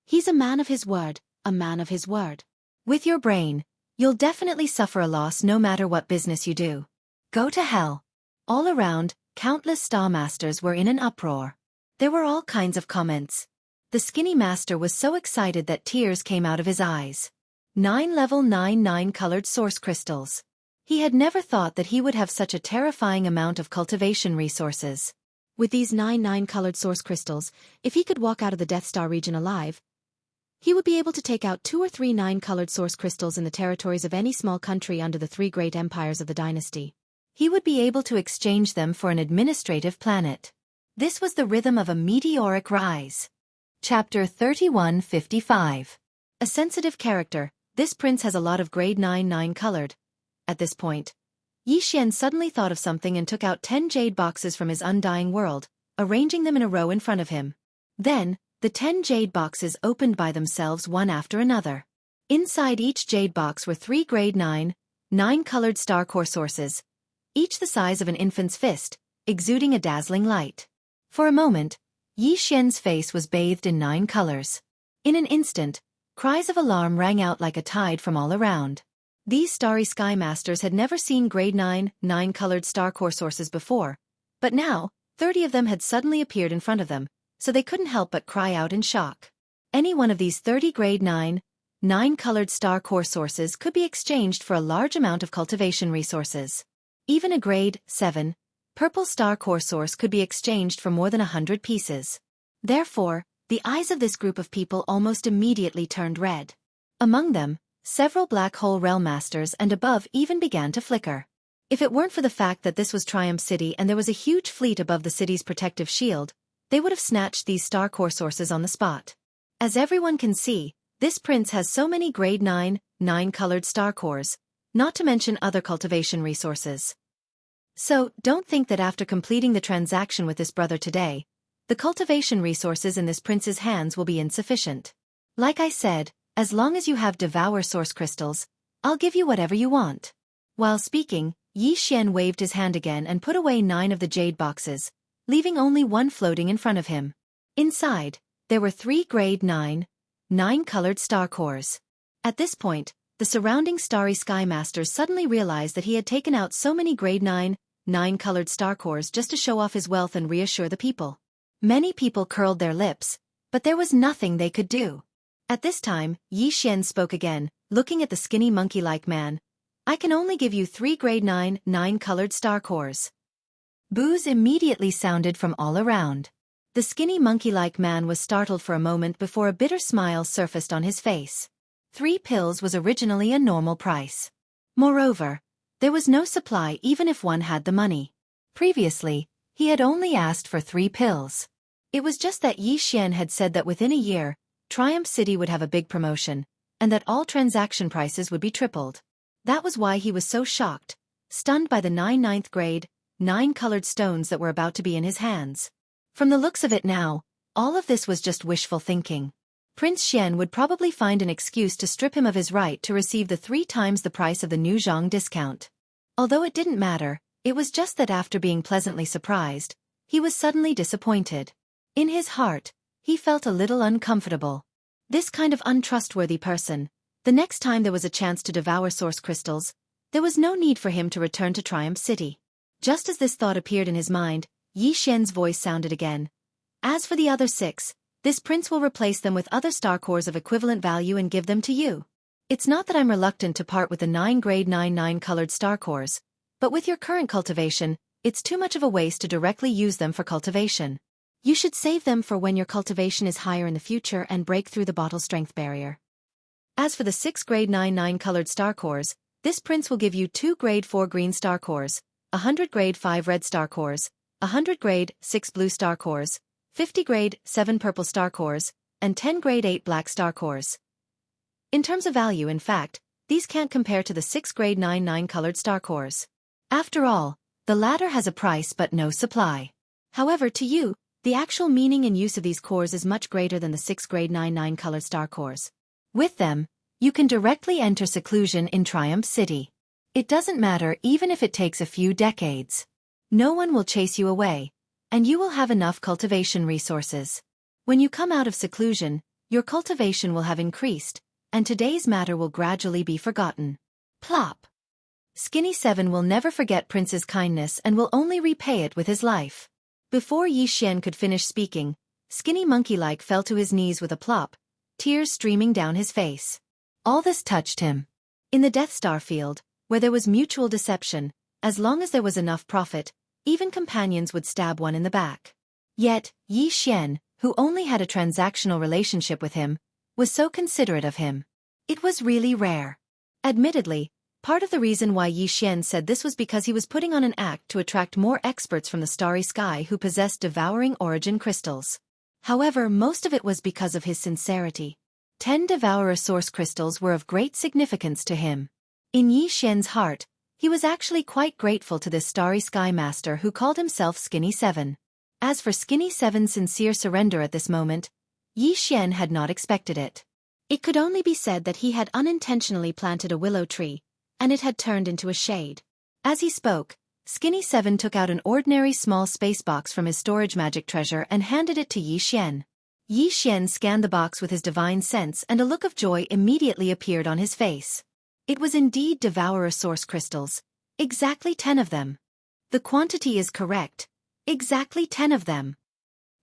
He's a man of his word, a man of his word. With your brain, you'll definitely suffer a loss no matter what business you do. Go to hell. All around, countless Star Masters were in an uproar. There were all kinds of comments. The skinny master was so excited that tears came out of his eyes. 9 level 9 colored source crystals. He had never thought that he would have such a terrifying amount of cultivation resources. With these 9 colored source crystals, if he could walk out of the Death Star region alive, he would be able to take out 2 or 3 9-colored source crystals in the territories of any small country under the 3 great empires of the dynasty. He would be able to exchange them for an administrative planet. This was the rhythm of a meteoric rise. Chapter 3155. A sensitive character, this prince has a lot of grade 9 colored. At this point, Yi Xian suddenly thought of something and took out 10 jade boxes from his undying world, arranging them in a row in front of him. Then, the 10 jade boxes opened by themselves one after another. Inside each jade box were 3 grade 9 colored star core sources, each the size of an infant's fist, exuding a dazzling light. For a moment, Yi Xian's face was bathed in 9 colors. In an instant, cries of alarm rang out like a tide from all around. These starry sky masters had never seen grade 9 colored star core sources before, but now, 30 of them had suddenly appeared in front of them, so they couldn't help but cry out in shock. Any one of these 30 grade 9 colored star core sources could be exchanged for a large amount of cultivation resources. Even a grade 7 purple star core source could be exchanged for more than 100 pieces. Therefore, the eyes of this group of people almost immediately turned red. Among them, several black hole realm masters and above even began to flicker. If it weren't for the fact that this was Triumph City and there was a huge fleet above the city's protective shield, they would have snatched these star core sources on the spot. As everyone can see, this prince has so many grade 9 colored star cores, not to mention other cultivation resources. So, don't think that after completing the transaction with this brother today, the cultivation resources in this prince's hands will be insufficient. Like I said, as long as you have devour source crystals, I'll give you whatever you want. While speaking, Yi Xian waved his hand again and put away 9 of the jade boxes, leaving only one floating in front of him. Inside, there were 3 grade 9 colored star cores. At this point, the surrounding starry sky masters suddenly realized that he had taken out so many grade 9 colored star cores just to show off his wealth and reassure the people. Many people curled their lips, but there was nothing they could do. At this time, Yi Xian spoke again, looking at the skinny monkey-like man. I can only give you 3 grade 9 colored star cores. Boos immediately sounded from all around. The skinny monkey-like man was startled for a moment before a bitter smile surfaced on his face. 3 pills was originally a normal price. Moreover, there was no supply even if one had the money. Previously, he had only asked for 3 pills. It was just that Yi Xian had said that within a year, Triumph City would have a big promotion, and that all transaction prices would be tripled. That was why he was so shocked, stunned by the 9th grade 9 colored stones that were about to be in his hands. From the looks of it now, all of this was just wishful thinking. Prince Xian would probably find an excuse to strip him of his right to receive the 3 times the price of the new Zhang discount. Although it didn't matter, it was just that after being pleasantly surprised, he was suddenly disappointed. In his heart, he felt a little uncomfortable. This kind of untrustworthy person, the next time there was a chance to devour source crystals, there was no need for him to return to Triumph City. Just as this thought appeared in his mind, Yi Xian's voice sounded again. As for the other 6, this prince will replace them with other star cores of equivalent value and give them to you. It's not that I'm reluctant to part with the 9 grade 9 colored star cores, but with your current cultivation, it's too much of a waste to directly use them for cultivation. You should save them for when your cultivation is higher in the future and break through the bottle strength barrier. As for the 6 grade 9 colored star cores, this prince will give you 2 grade 4 green star cores, 100 grade 5 red star cores, 100 grade 6 blue star cores, 50 grade 7 purple star cores, and 10 grade 8 black star cores. In terms of value, in fact, these can't compare to the 6 grade 9 colored star cores. After all, the latter has a price but no supply. However, to you, the actual meaning and use of these cores is much greater than the 6 grade 9 colored star cores. With them, you can directly enter seclusion in Triumph City. It doesn't matter even if it takes a few decades. No one will chase you away, and you will have enough cultivation resources. When you come out of seclusion, your cultivation will have increased, and today's matter will gradually be forgotten. Plop. Skinny 7 will never forget Prince's kindness and will only repay it with his life. Before Yi Xian could finish speaking, Skinny monkey-like fell to his knees with a plop, tears streaming down his face. All this touched him. In the Death Star field, where there was mutual deception, as long as there was enough profit, even companions would stab one in the back. Yet, Yi Xian, who only had a transactional relationship with him, was so considerate of him. It was really rare. Admittedly, part of the reason why Yi Xian said this was because he was putting on an act to attract more experts from the starry sky who possessed devouring origin crystals. However, most of it was because of his sincerity. 10 devourer source crystals were of great significance to him. In Yi Xian's heart, he was actually quite grateful to this starry sky master who called himself Skinny 7. As for Skinny 7's sincere surrender at this moment, Yi Xian had not expected it. It could only be said that he had unintentionally planted a willow tree, and it had turned into a shade. As he spoke, Skinny 7 took out an ordinary small space box from his storage magic treasure and handed it to Yi Xian. Yi Xian scanned the box with his divine sense and a look of joy immediately appeared on his face. It was indeed devourer source crystals. Exactly 10 of them. The quantity is correct. Exactly 10 of them.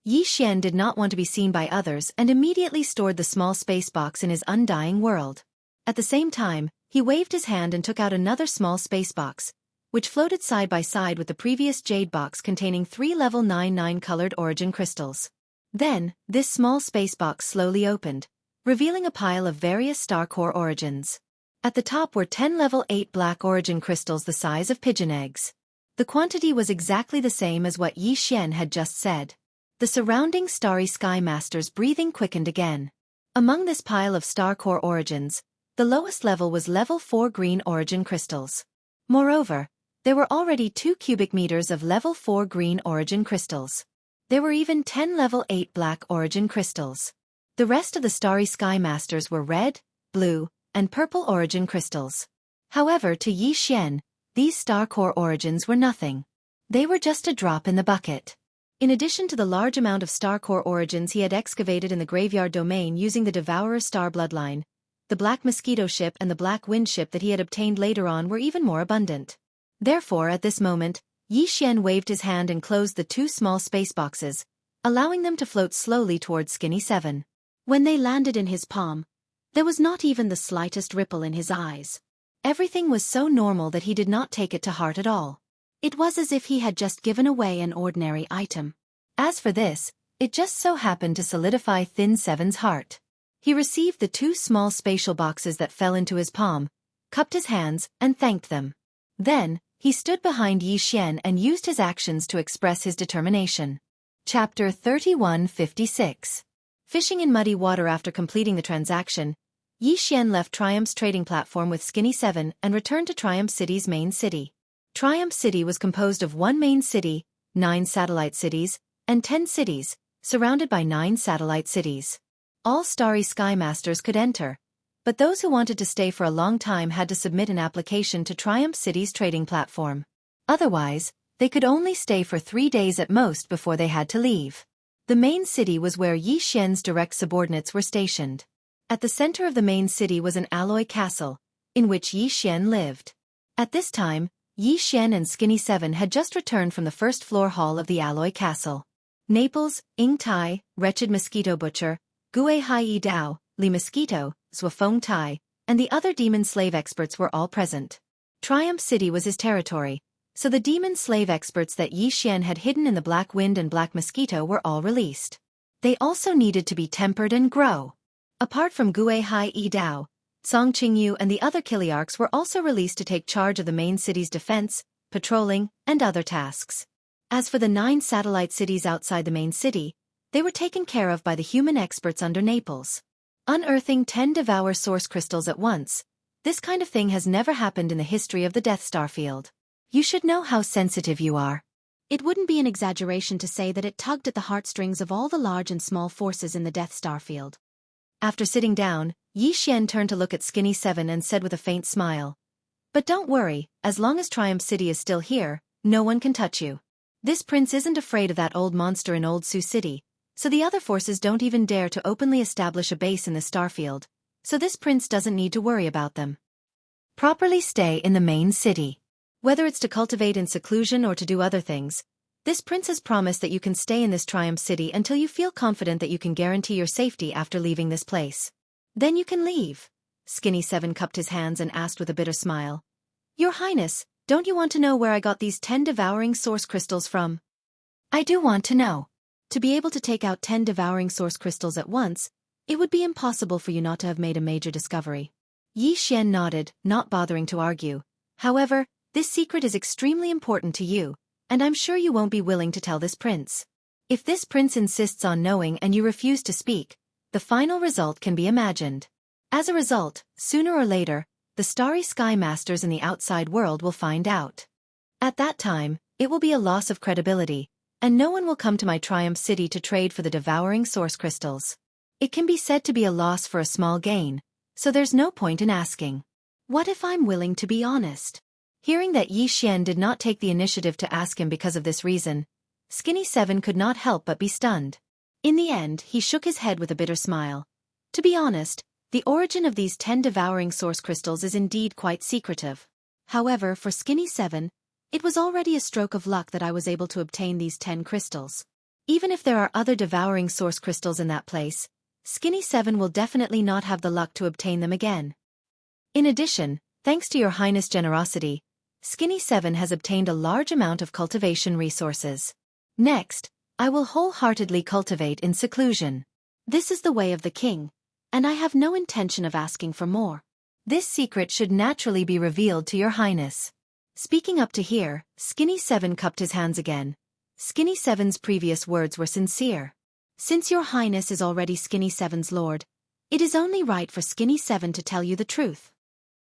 Yi Xian did not want to be seen by others and immediately stored the small space box in his undying world. At the same time, he waved his hand and took out another small space box, which floated side by side with the previous jade box containing 3 level 9 colored origin crystals. Then, this small space box slowly opened, revealing a pile of various star core origins. At the top were 10 level 8 black origin crystals the size of pigeon eggs. The quantity was exactly the same as what Yi Xian had just said. The surrounding starry sky master's breathing quickened again. Among this pile of star core origins, the lowest level was level 4 green origin crystals. Moreover, there were already 2 cubic meters of level 4 green origin crystals. There were even 10 level 8 black origin crystals. The rest of the starry sky masters were red, blue, and purple origin crystals. However, to Yi Xian, these star core origins were nothing. They were just a drop in the bucket. In addition to the large amount of star core origins he had excavated in the graveyard domain using the Devourer star bloodline, the Black Mosquito ship and the Black Wind ship that he had obtained later on were even more abundant. Therefore, at this moment, Yi Xian waved his hand and closed the 2 small space boxes, allowing them to float slowly towards Skinny 7. When they landed in his palm, there was not even the slightest ripple in his eyes. Everything was so normal that he did not take it to heart at all. It was as if he had just given away an ordinary item. As for this, it just so happened to solidify Thin 7's heart. He received the 2 small spatial boxes that fell into his palm, cupped his hands, and thanked them. Then, he stood behind Yi Xian and used his actions to express his determination. Chapter 3156. Fishing in muddy water. After completing the transaction, Yi Xian left Triumph's trading platform with Skinny 7 and returned to Triumph City's main city. Triumph City was composed of 1 main city, 9 satellite cities, and 10 cities, surrounded by 9 satellite cities. All starry sky masters could enter, but those who wanted to stay for a long time had to submit an application to Triumph City's trading platform. Otherwise, they could only stay for 3 days at most before they had to leave. The main city was where Yi Xian's direct subordinates were stationed. At the center of the main city was an alloy castle, in which Yi Xian lived. At this time, Yi Xian and Skinny 7 had just returned from the first floor hall of the alloy castle. Naples, Ing Tai, Wretched Mosquito Butcher, Gue Hai Yi Dao, Li Mosquito, Zwafeng Tai, and the other demon slave experts were all present. Triumph City was his territory, so the demon slave experts that Yi Xian had hidden in the Black Wind and Black Mosquito were all released. They also needed to be tempered and grow. Apart from Gue Hai Yi Dao, Song Qingyu and the other Kiliarchs were also released to take charge of the main city's defense, patrolling, and other tasks. As for the 9 satellite cities outside the main city, they were taken care of by the human experts under Naples. Unearthing 10 Devour Source Crystals at once. This kind of thing has never happened in the history of the Death Star field. You should know how sensitive you are. It wouldn't be an exaggeration to say that it tugged at the heartstrings of all the large and small forces in the Death Star field. After sitting down, Xianxia turned to look at Skinny 7 and said with a faint smile, "But don't worry, as long as Triumph City is still here, no one can touch you. This prince isn't afraid of that old monster in Old Sioux City, so the other forces don't even dare to openly establish a base in the starfield, so this prince doesn't need to worry about them. Properly stay in the main city. Whether it's to cultivate in seclusion or to do other things, this prince has promised that you can stay in this Triumph City until you feel confident that you can guarantee your safety after leaving this place. Then you can leave." Skinny 7 cupped his hands and asked with a bitter smile, "Your Highness, don't you want to know where I got these 10 devouring source crystals from?" "I do want to know." To be able to take out 10 devouring source crystals at once, it would be impossible for you not to have made a major discovery. Xianxia nodded, not bothering to argue. "However, this secret is extremely important to you, and I'm sure you won't be willing to tell this prince. If this prince insists on knowing and you refuse to speak, the final result can be imagined. As a result, sooner or later, the Starry Sky Masters in the outside world will find out. At that time, it will be a loss of credibility, and no one will come to my Triumph City to trade for the devouring source crystals. It can be said to be a loss for a small gain, so there's no point in asking. What if I'm willing to be honest?" Hearing that Xianxia did not take the initiative to ask him because of this reason, Skinny 7 could not help but be stunned. In the end, he shook his head with a bitter smile. "To be honest, the origin of these 10 devouring source crystals is indeed quite secretive. However, for Skinny 7, it was already a stroke of luck that I was able to obtain these 10 crystals. Even if there are other devouring source crystals in that place, Skinny 7 will definitely not have the luck to obtain them again. In addition, thanks to your Highness' generosity, Skinny 7 has obtained a large amount of cultivation resources. Next, I will wholeheartedly cultivate in seclusion. This is the way of the king, and I have no intention of asking for more. This secret should naturally be revealed to your Highness." Speaking up to here, Skinny 7 cupped his hands again. Skinny 7's previous words were sincere. "Since your Highness is already Skinny 7's lord, it is only right for Skinny 7 to tell you the truth."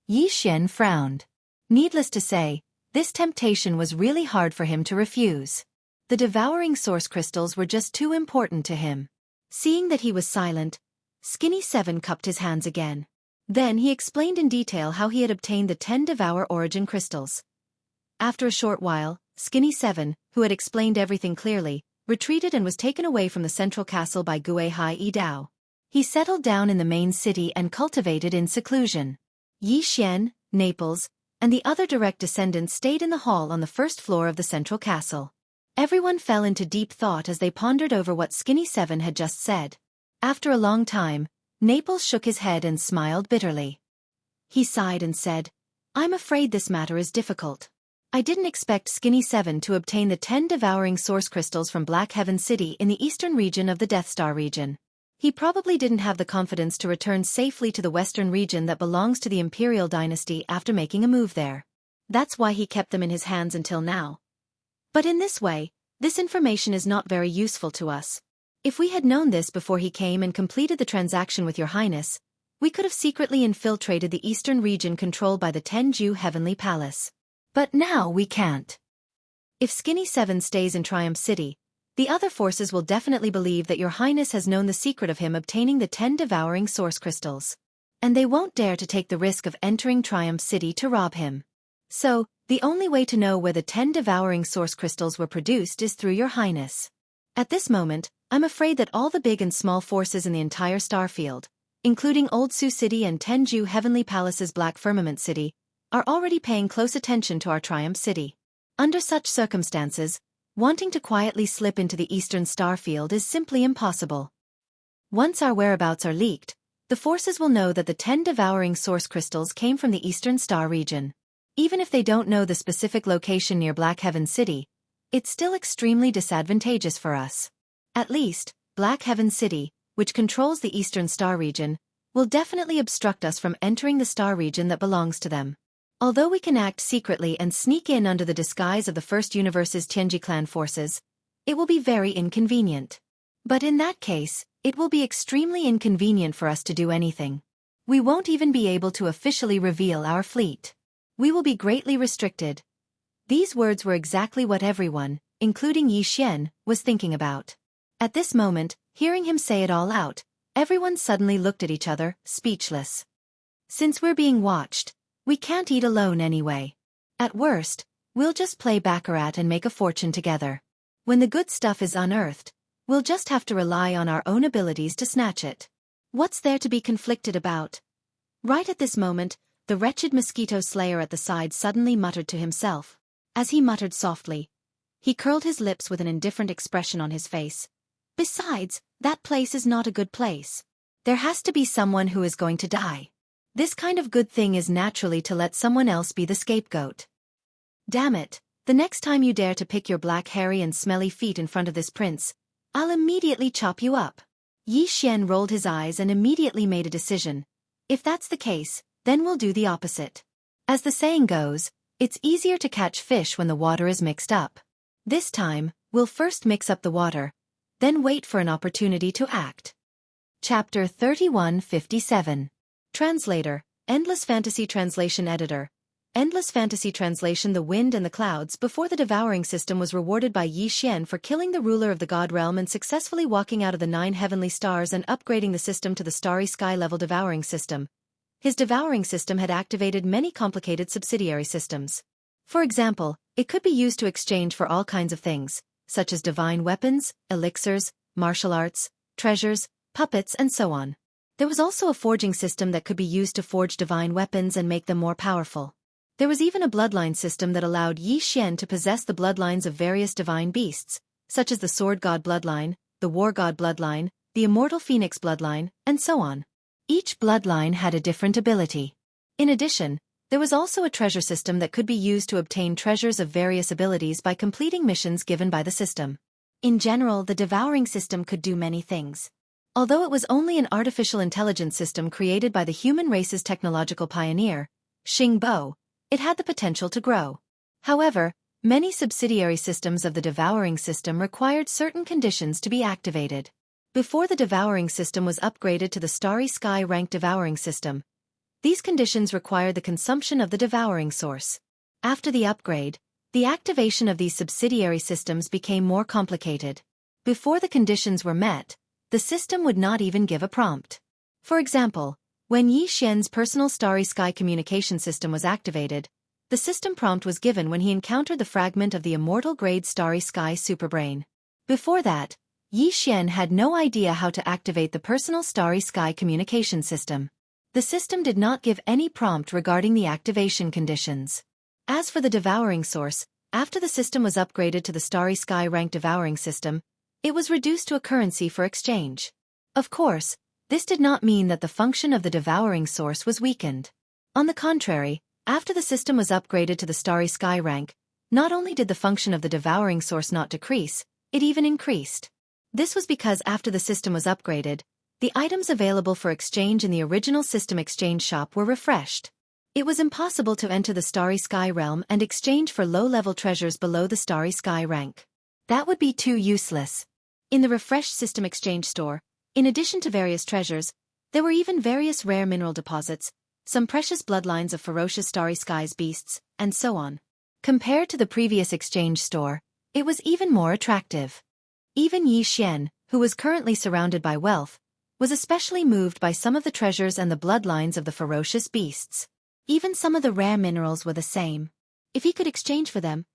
Xianxia frowned. Needless to say, this temptation was really hard for him to refuse. The devouring source crystals were just too important to him. Seeing that he was silent, Skinny 7 cupped his hands again. Then he explained in detail how he had obtained the 10 Devour origin crystals. After a short while, Skinny 7, who had explained everything clearly, retreated and was taken away from the central castle by Gui Hai Dao. He settled down in the main city and cultivated in seclusion. Xianxia, Naples, and the other direct descendants stayed in the hall on the first floor of the central castle. Everyone fell into deep thought as they pondered over what Skinny 7 had just said. After a long time, Naples shook his head and smiled bitterly. He sighed and said, "I'm afraid this matter is difficult. I didn't expect Skinny 7 to obtain the 10 devouring source crystals from Black Heaven City in the eastern region of the Death Star region. He probably didn't have the confidence to return safely to the western region that belongs to the Imperial dynasty after making a move there. That's why he kept them in his hands until now. But in this way, this information is not very useful to us. If we had known this before he came and completed the transaction with your Highness, we could have secretly infiltrated the eastern region controlled by the Tenju Heavenly Palace. But now we can't. If Skinny 7 stays in Triumph City, the other forces will definitely believe that your Highness has known the secret of him obtaining the 10 devouring source crystals. And they won't dare to take the risk of entering Triumph City to rob him. So, the only way to know where the 10 devouring source crystals were produced is through your Highness. At this moment, I'm afraid that all the big and small forces in the entire starfield, including Old Sioux City and Tenju Heavenly Palace's Black Firmament City, are already paying close attention to our Triumph City. Under such circumstances, wanting to quietly slip into the eastern starfield is simply impossible. Once our whereabouts are leaked, the forces will know that the 10 devouring source crystals came from the eastern star region. Even if they don't know the specific location near Black Heaven City, it's still extremely disadvantageous for us. At least, Black Heaven City, which controls the eastern star region, will definitely obstruct us from entering the star region that belongs to them. Although we can act secretly and sneak in under the disguise of the First Universe's Tianji clan forces, it will be very inconvenient. But in that case, it will be extremely inconvenient for us to do anything. We won't even be able to officially reveal our fleet. We will be greatly restricted. These words were exactly what everyone, including Yi Xian, was thinking about. At this moment, hearing him say it all out, everyone suddenly looked at each other, speechless. Since we're being watched, we can't eat alone anyway. At worst, we'll just play baccarat and make a fortune together. When the good stuff is unearthed, we'll just have to rely on our own abilities to snatch it. What's there to be conflicted about? Right at this moment, the wretched mosquito slayer at the side suddenly muttered to himself. As he muttered softly, he curled his lips with an indifferent expression on his face. Besides, that place is not a good place. There has to be someone who is going to die. This kind of good thing is naturally to let someone else be the scapegoat. Damn it, the next time you dare to pick your black hairy and smelly feet in front of this prince, I'll immediately chop you up. Yi Xian rolled his eyes and immediately made a decision. If that's the case, then we'll do the opposite. As the saying goes, it's easier to catch fish when the water is mixed up. This time, we'll first mix up the water, then wait for an opportunity to act. Chapter 3157. Translator, Endless Fantasy Translation Editor. Endless Fantasy Translation. The wind and the clouds. Before the devouring system was rewarded by Yi Xian for killing the ruler of the god realm and successfully walking out of the 9 heavenly stars and upgrading the system to the starry sky level devouring system. His devouring system had activated many complicated subsidiary systems. For example, it could be used to exchange for all kinds of things, such as divine weapons, elixirs, martial arts, treasures, puppets, and so on. There was also a forging system that could be used to forge divine weapons and make them more powerful. There was even a bloodline system that allowed Yi Xian to possess the bloodlines of various divine beasts, such as the sword god bloodline, the war god bloodline, the immortal phoenix bloodline, and so on. Each bloodline had a different ability. In addition, there was also a treasure system that could be used to obtain treasures of various abilities by completing missions given by the system. In general, the devouring system could do many things. Although it was only an artificial intelligence system created by the human race's technological pioneer, Xingbo, it had the potential to grow. However, many subsidiary systems of the devouring system required certain conditions to be activated. Before the devouring system was upgraded to the starry sky rank devouring system, these conditions required the consumption of the devouring source. After the upgrade, the activation of these subsidiary systems became more complicated. Before the conditions were met, the system would not even give a prompt. For example, when Yi Xian's personal starry sky communication system was activated, the system prompt was given when he encountered the fragment of the immortal grade starry sky superbrain. Before that, Yi Xian had no idea how to activate the personal starry sky communication system. The system did not give any prompt regarding the activation conditions. As for the devouring source, after the system was upgraded to the starry sky rank devouring system, it was reduced to a currency for exchange. Of course, this did not mean that the function of the devouring source was weakened. On the contrary, after the system was upgraded to the starry sky rank, not only did the function of the devouring source not decrease, it even increased. This was because after the system was upgraded, the items available for exchange in the original system exchange shop were refreshed. It was impossible to enter the starry sky realm and exchange for low-level treasures below the starry sky rank. That would be too useless. In the refreshed system exchange store, in addition to various treasures, there were even various rare mineral deposits, some precious bloodlines of ferocious starry skies beasts, and so on. Compared to the previous exchange store, it was even more attractive. Even Yi Xian, who was currently surrounded by wealth, was especially moved by some of the treasures and the bloodlines of the ferocious beasts. Even some of the rare minerals were the same. If he could exchange for them,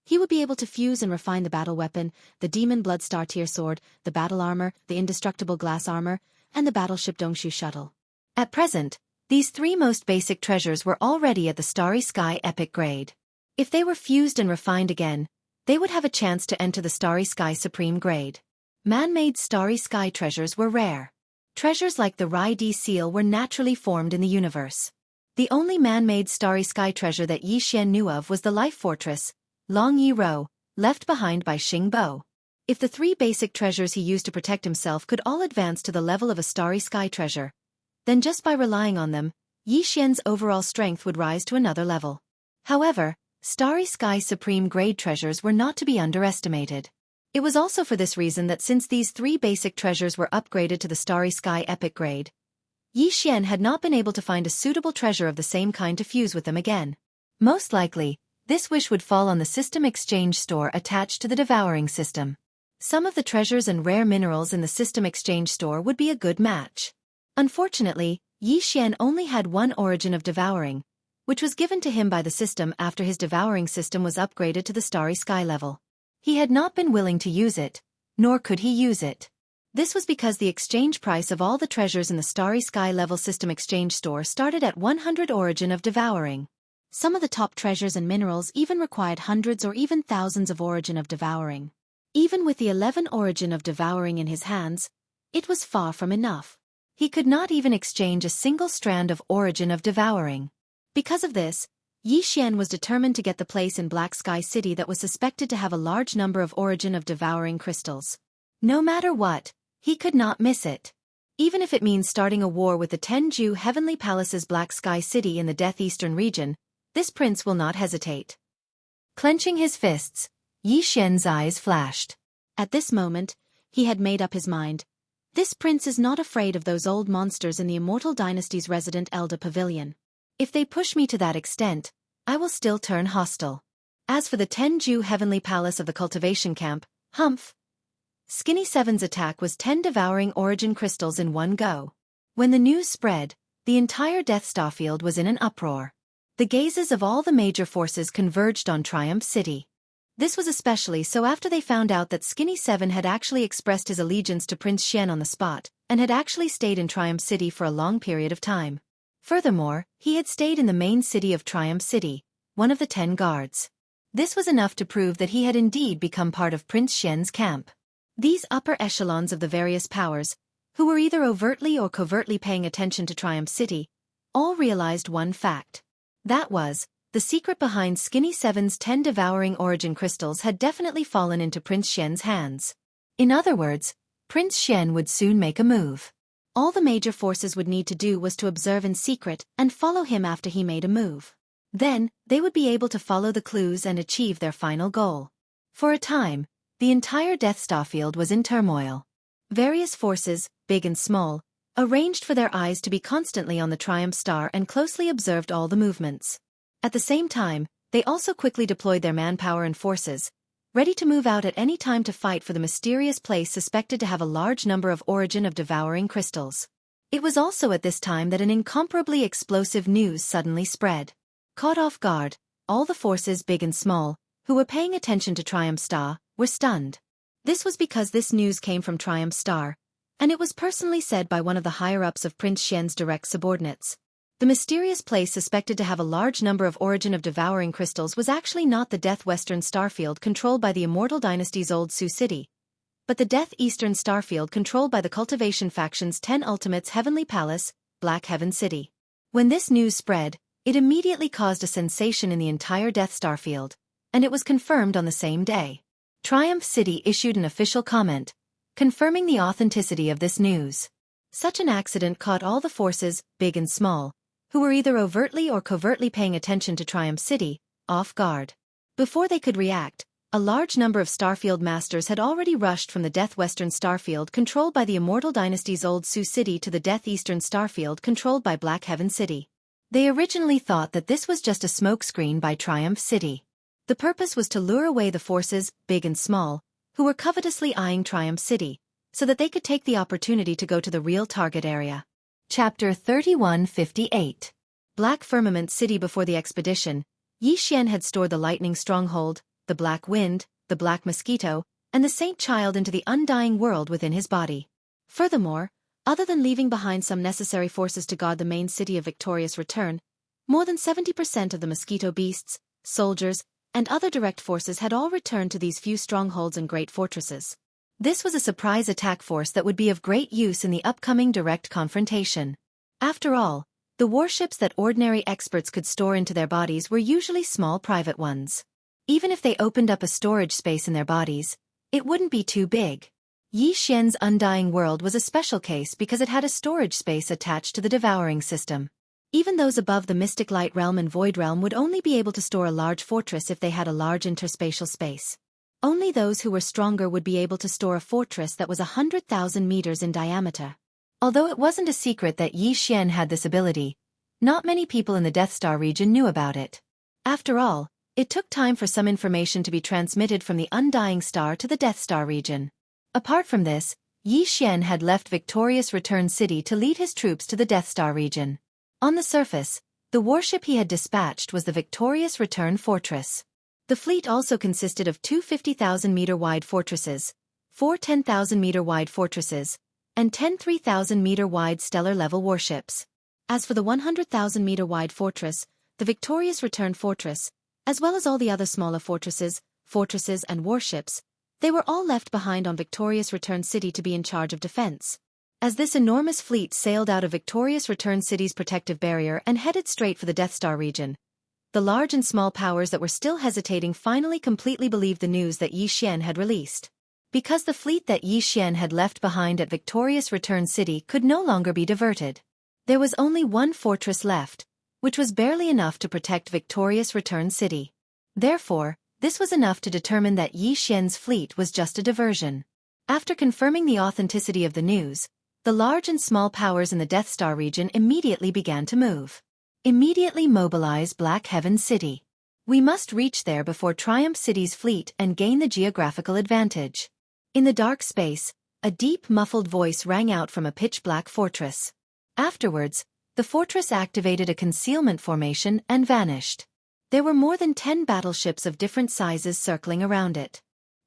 he would be able to fuse and refine the battle weapon, the demon blood star tier sword, the battle armor, the indestructible glass armor, and the battleship Dongshu shuttle. At present, these 3 most basic treasures were already at the starry sky epic grade. If they were fused and refined again, they would have a chance to enter the starry sky supreme grade. Man-made starry sky treasures were rare. Treasures like the Rai Di seal were naturally formed in the universe. The only man-made starry sky treasure that Yi Xian knew of was the life fortress, Long Yi Ro, left behind by Xingbo. If the 3 basic treasures he used to protect himself could all advance to the level of a starry sky treasure, then just by relying on them, Yi Xian's overall strength would rise to another level. However, Starry Sky Supreme grade treasures were not to be underestimated. It was also for this reason that since these three basic treasures were upgraded to the Starry Sky Epic grade, Yi Xian had not been able to find a suitable treasure of the same kind to fuse with them again. Most likely, this wish would fall on the system exchange store attached to the devouring system. Some of the treasures and rare minerals in the system exchange store would be a good match. Unfortunately, Yi Xian only had one origin of devouring, which was given to him by the system after his devouring system was upgraded to the Starry Sky level. He had not been willing to use it, nor could he use it. This was because the exchange price of all the treasures in the Starry Sky level system exchange store started at 100 origin of devouring. Some of the top treasures and minerals even required hundreds or even thousands of origin of devouring. Even with the 11 origin of devouring in his hands, it was far from enough. He could not even exchange a single strand of origin of devouring. Because of this, Yi Xian was determined to get the place in Black Sky City that was suspected to have a large number of origin of devouring crystals. No matter what, he could not miss it. Even if it means starting a war with the Tenju Heavenly Palace's Black Sky City in the Death Eastern region, this prince will not hesitate. Clenching his fists, Yi Xian's eyes flashed. At this moment, he had made up his mind. This prince is not afraid of those old monsters in the Immortal Dynasty's resident Elder Pavilion. If they push me to that extent, I will still turn hostile. As for the Tenju Heavenly Palace of the Cultivation Camp, humph! Skinny Seven's attack was 10 devouring origin crystals in one go. When the news spread, the entire Death Starfield was in an uproar. The gazes of all the major forces converged on Triumph City. This was especially so after they found out that Skinny Seven had actually expressed his allegiance to Prince Xian on the spot, and had actually stayed in Triumph City for a long period of time. Furthermore, he had stayed in the main city of Triumph City, one of the 10 guards. This was enough to prove that he had indeed become part of Prince Xian's camp. These upper echelons of the various powers, who were either overtly or covertly paying attention to Triumph City, all realized one fact. That was, the secret behind Skinny Seven's 10 devouring origin crystals had definitely fallen into Prince Xian's hands. In other words, Prince Xian would soon make a move. All the major forces would need to do was to observe in secret and follow him after he made a move. Then, they would be able to follow the clues and achieve their final goal. For a time, the entire Death Starfield was in turmoil. Various forces, big and small, arranged for their eyes to be constantly on the Triumph Star and closely observed all the movements. At the same time, they also quickly deployed their manpower and forces, ready to move out at any time to fight for the mysterious place suspected to have a large number of origin of devouring crystals. It was also at this time that an incomparably explosive news suddenly spread. Caught off guard, all the forces big and small, who were paying attention to Triumph Star, were stunned. This was because this news came from Triumph Star, and it was personally said by one of the higher-ups of Prince Xian's direct subordinates. The mysterious place suspected to have a large number of origin of devouring crystals was actually not the Death Western Starfield controlled by the Immortal Dynasty's Old Sioux City, but the Death Eastern Starfield controlled by the Cultivation faction's 10 Ultimates Heavenly Palace, Black Heaven City. When this news spread, it immediately caused a sensation in the entire Death Starfield, and it was confirmed on the same day. Triumph City issued an official comment, confirming the authenticity of this news. Such an accident caught all the forces, big and small, who were either overtly or covertly paying attention to Triumph City, off guard. Before they could react, a large number of Starfield Masters had already rushed from the Death Western Starfield controlled by the Immortal Dynasty's Old Sioux City to the Death Eastern Starfield controlled by Black Heaven City. They originally thought that this was just a smokescreen by Triumph City. The purpose was to lure away the forces, big and small, who were covetously eyeing Triumph City, so that they could take the opportunity to go to the real target area. Chapter 3158. Black Firmament City. Before the expedition, Yi Xian had stored the Lightning Stronghold, the Black Wind, the Black Mosquito, and the Saint Child into the undying world within his body. Furthermore, other than leaving behind some necessary forces to guard the main city of victorious return, more than 70% of the mosquito beasts, soldiers, and other direct forces had all returned to these few strongholds and great fortresses. This was a surprise attack force that would be of great use in the upcoming direct confrontation. After all, the warships that ordinary experts could store into their bodies were usually small private ones. Even if they opened up a storage space in their bodies, it wouldn't be too big. Yi Xian's Undying World was a special case because it had a storage space attached to the devouring system. Even those above the mystic light realm and void realm would only be able to store a large fortress if they had a large interspatial space. Only those who were stronger would be able to store a fortress that was 100,000 meters in diameter. Although it wasn't a secret that Yi Xian had this ability, not many people in the Death Star region knew about it. After all, it took time for some information to be transmitted from the Undying Star to the Death Star region. Apart from this, Yi Xian had left Victorious Return City to lead his troops to the Death Star region. On the surface, the warship he had dispatched was the Victorious Return Fortress. The fleet also consisted of two 50,000-meter-wide fortresses, four 10,000-meter-wide fortresses, and 10 3,000-meter-wide stellar-level warships. As for the 100,000-meter-wide fortress, the Victorious Return Fortress, as well as all the other smaller fortresses, and warships, they were all left behind on Victorious Return City to be in charge of defense. As this enormous fleet sailed out of Victorious Return City's protective barrier and headed straight for the Death Star region, the large and small powers that were still hesitating finally completely believed the news that Yi Xian had released. Because the fleet that Yi Xian had left behind at Victorious Return City could no longer be diverted. There was only one fortress left, which was barely enough to protect Victorious Return City. Therefore, this was enough to determine that Yi Xian's fleet was just a diversion. After confirming the authenticity of the news, the large and small powers in the Death Star region immediately began to move. Immediately mobilize Black Heaven City. We must reach there before Triumph City's fleet and gain the geographical advantage. In the dark space, a deep muffled voice rang out from a pitch-black fortress. Afterwards, the fortress activated a concealment formation and vanished. There were more than 10 battleships of different sizes circling around it.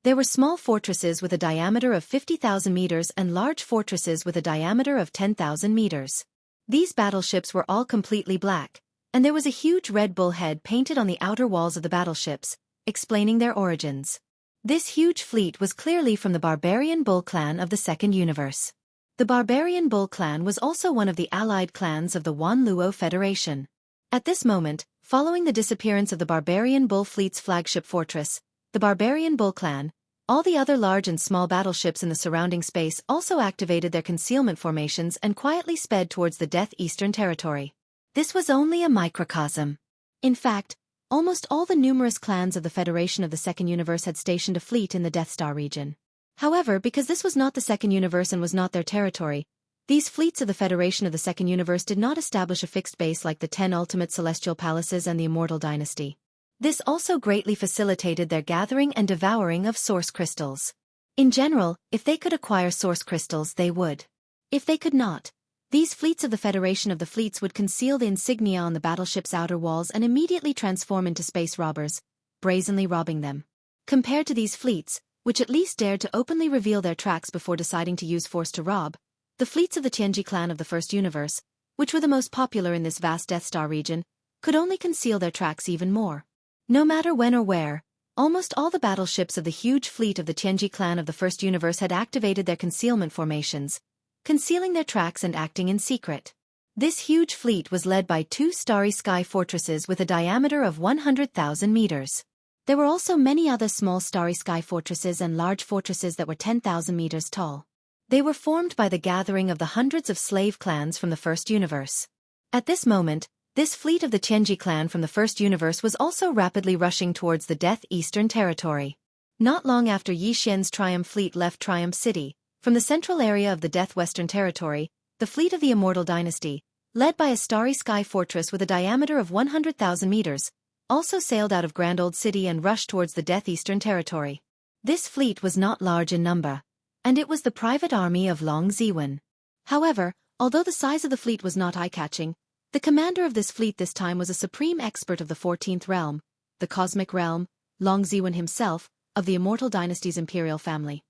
There were small fortresses with a diameter of 50,000 meters and large fortresses with a diameter of 10,000 meters. These battleships were all completely black, and there was a huge red bull head painted on the outer walls of the battleships, explaining their origins. This huge fleet was clearly from the Barbarian Bull clan of the Second Universe. The Barbarian Bull clan was also one of the allied clans of the Wanluo Federation. At this moment, following the disappearance of the Barbarian Bull fleet's flagship fortress, the Barbarian Bull clan, all the other large and small battleships in the surrounding space also activated their concealment formations and quietly sped towards the Death Eastern Territory. This was only a microcosm. In fact, almost all the numerous clans of the Federation of the Second Universe had stationed a fleet in the Death Star region. However, because this was not the Second Universe and was not their territory, these fleets of the Federation of the Second Universe did not establish a fixed base like the 10 ultimate celestial palaces and the Immortal Dynasty. This also greatly facilitated their gathering and devouring of source crystals. In general, if they could acquire source crystals, they would. If they could not, these fleets of the Federation of the Fleets would conceal the insignia on the battleship's outer walls and immediately transform into space robbers, brazenly robbing them. Compared to these fleets, which at least dared to openly reveal their tracks before deciding to use force to rob, the fleets of the Tianji clan of the First Universe, which were the most popular in this vast Death Star region, could only conceal their tracks even more. No matter when or where, almost all the battleships of the huge fleet of the Tianji clan of the First Universe had activated their concealment formations, concealing their tracks and acting in secret. This huge fleet was led by two starry sky fortresses with a diameter of 100,000 meters. There were also many other small starry sky fortresses and large fortresses that were 10,000 meters tall. They were formed by the gathering of the hundreds of slave clans from the First Universe. At this moment, this fleet of the Tianji clan from the First Universe was also rapidly rushing towards the Death Eastern Territory. Not long after Yi Xian's Triumph fleet left Triumph City, from the central area of the Death Western Territory, the fleet of the Immortal Dynasty, led by a starry sky fortress with a diameter of 100,000 meters, also sailed out of Grand Old City and rushed towards the Death Eastern Territory. This fleet was not large in number, and it was the private army of Long Ziwen. However, although the size of the fleet was not eye-catching, the commander of this fleet this time was a supreme expert of the 14th realm, the cosmic realm, Long Ziwen himself, of the Immortal Dynasty's imperial family.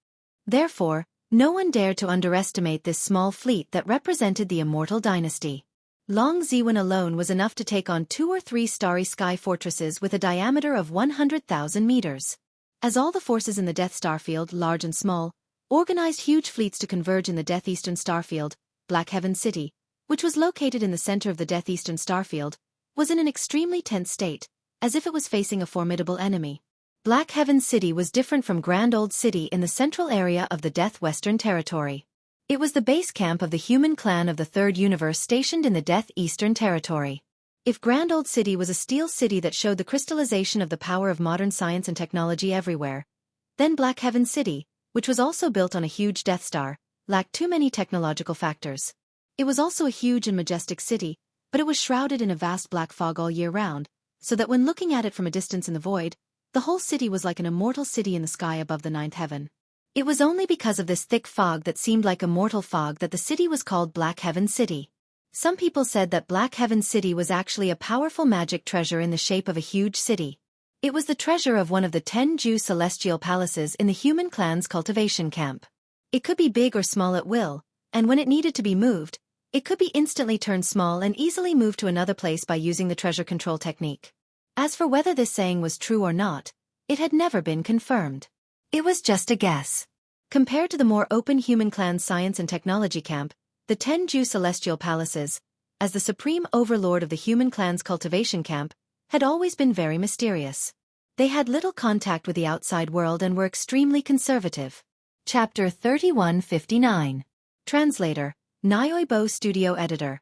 Therefore, no one dared to underestimate this small fleet that represented the Immortal Dynasty. Long Ziwen alone was enough to take on 2 or 3 starry sky fortresses with a diameter of 100,000 meters. As all the forces in the Death Starfield, large and small, organized huge fleets to converge in the Death Eastern Starfield, Black Heaven City, which was located in the center of the Death Eastern Starfield, was in an extremely tense state, as if it was facing a formidable enemy. Black Heaven City was different from Grand Old City in the central area of the Death Western Territory. It was the base camp of the human clan of the Third Universe stationed in the Death Eastern Territory. If Grand Old City was a steel city that showed the crystallization of the power of modern science and technology everywhere, then Black Heaven City, which was also built on a huge Death Star, lacked too many technological factors. It was also a huge and majestic city, but it was shrouded in a vast black fog all year round, so that when looking at it from a distance in the void, the whole city was like an immortal city in the sky above the ninth heaven. It was only because of this thick fog that seemed like a mortal fog that the city was called Black Heaven City. Some people said that Black Heaven City was actually a powerful magic treasure in the shape of a huge city. It was the treasure of one of the 10 Jianghu celestial palaces in the human clan's cultivation camp. It could be big or small at will, and when it needed to be moved, it could be instantly turned small and easily moved to another place by using the treasure control technique. As for whether this saying was true or not, it had never been confirmed. It was just a guess. Compared to the more open human clan's science and technology camp, the 10 Jianghu celestial palaces, as the supreme overlord of the human clan's cultivation camp, had always been very mysterious. They had little contact with the outside world and were extremely conservative. Chapter 3159. Translator, Nyoibo Studio Editor.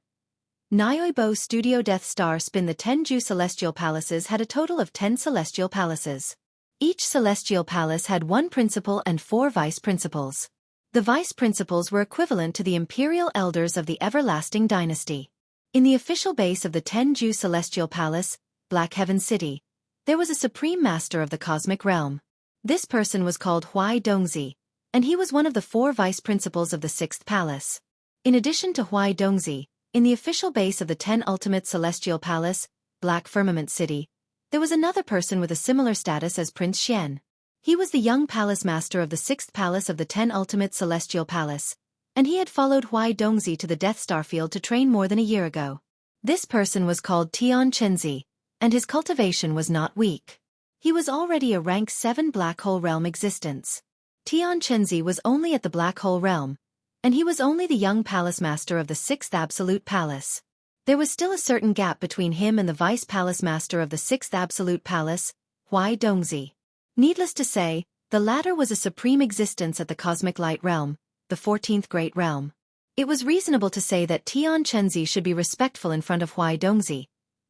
Nyoibo Studio Death Star Spin. The 10 Jianghu celestial palaces had a total of 10 celestial palaces. Each celestial palace had 1 principal and 4 vice principals. The vice principals were equivalent to the imperial elders of the everlasting dynasty. In the official base of the 10 Jianghu celestial palace, Black Heaven City, there was a supreme master of the cosmic realm. This person was called Huai Dongzi, and he was one of the 4 vice principals of the 6th palace. In addition to Huai Dongzi, in the official base of the 10 ultimate celestial palace, Black Firmament City, there was another person with a similar status as Prince Xian. He was the young palace master of the 6th palace of the 10 ultimate celestial palace, and he had followed Huai Dongzi to the Death Star field to train more than a year ago. This person was called Tian Chenzi, and his cultivation was not weak. He was already a rank 7 black hole realm existence. Tian Chenzi was only at the black hole realm, and he was only the young palace master of the 6th absolute palace. There was still a certain gap between him and the vice palace master of the 6th absolute palace, Huai Dongzi. Needless to say, the latter was a supreme existence at the cosmic light realm, the 14th great realm. It was reasonable to say that Tian Chenzi should be respectful in front of Huai Dongzi,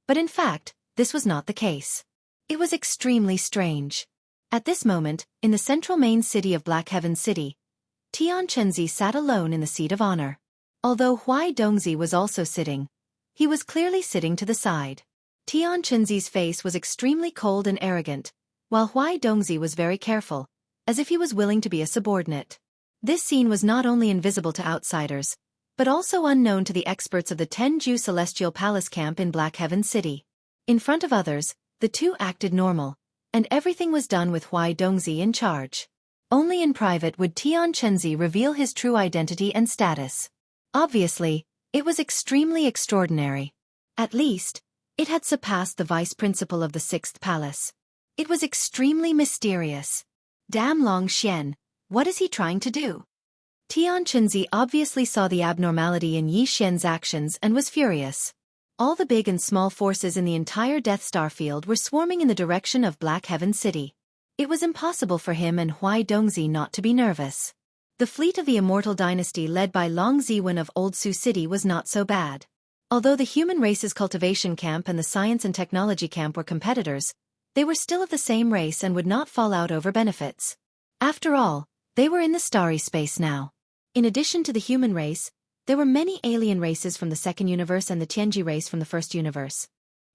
but in fact, this was not the case. It was extremely strange. At this moment, in the central main city of Black Heaven City, Tian Chenzi sat alone in the seat of honor. Although Huai Dongzi was also sitting, he was clearly sitting to the side. Tian Chenzi's face was extremely cold and arrogant, while Huai Dongzi was very careful, as if he was willing to be a subordinate. This scene was not only invisible to outsiders, but also unknown to the experts of the 10 Jianghu celestial palace camp in Black Heaven City. In front of others, the two acted normal, and everything was done with Huai Dongzi in charge. Only in private would Tian Chenzi reveal his true identity and status. Obviously, it was extremely extraordinary. At least, it had surpassed the vice principal of the 6th palace. It was extremely mysterious. Damn Long Xian, what is he trying to do? Tian Chenzi obviously saw the abnormality in Yi Xian's actions and was furious. All the big and small forces in the entire Death Star field were swarming in the direction of Black Heaven City. It was impossible for him and Huai Dongzi not to be nervous. The fleet of the Immortal Dynasty led by Long Ziwen of Old Su City was not so bad. Although the human race's cultivation camp and the science and technology camp were competitors, they were still of the same race and would not fall out over benefits. After all, they were in the starry space now. In addition to the human race, there were many alien races from the second universe and the Tianji race from the first universe.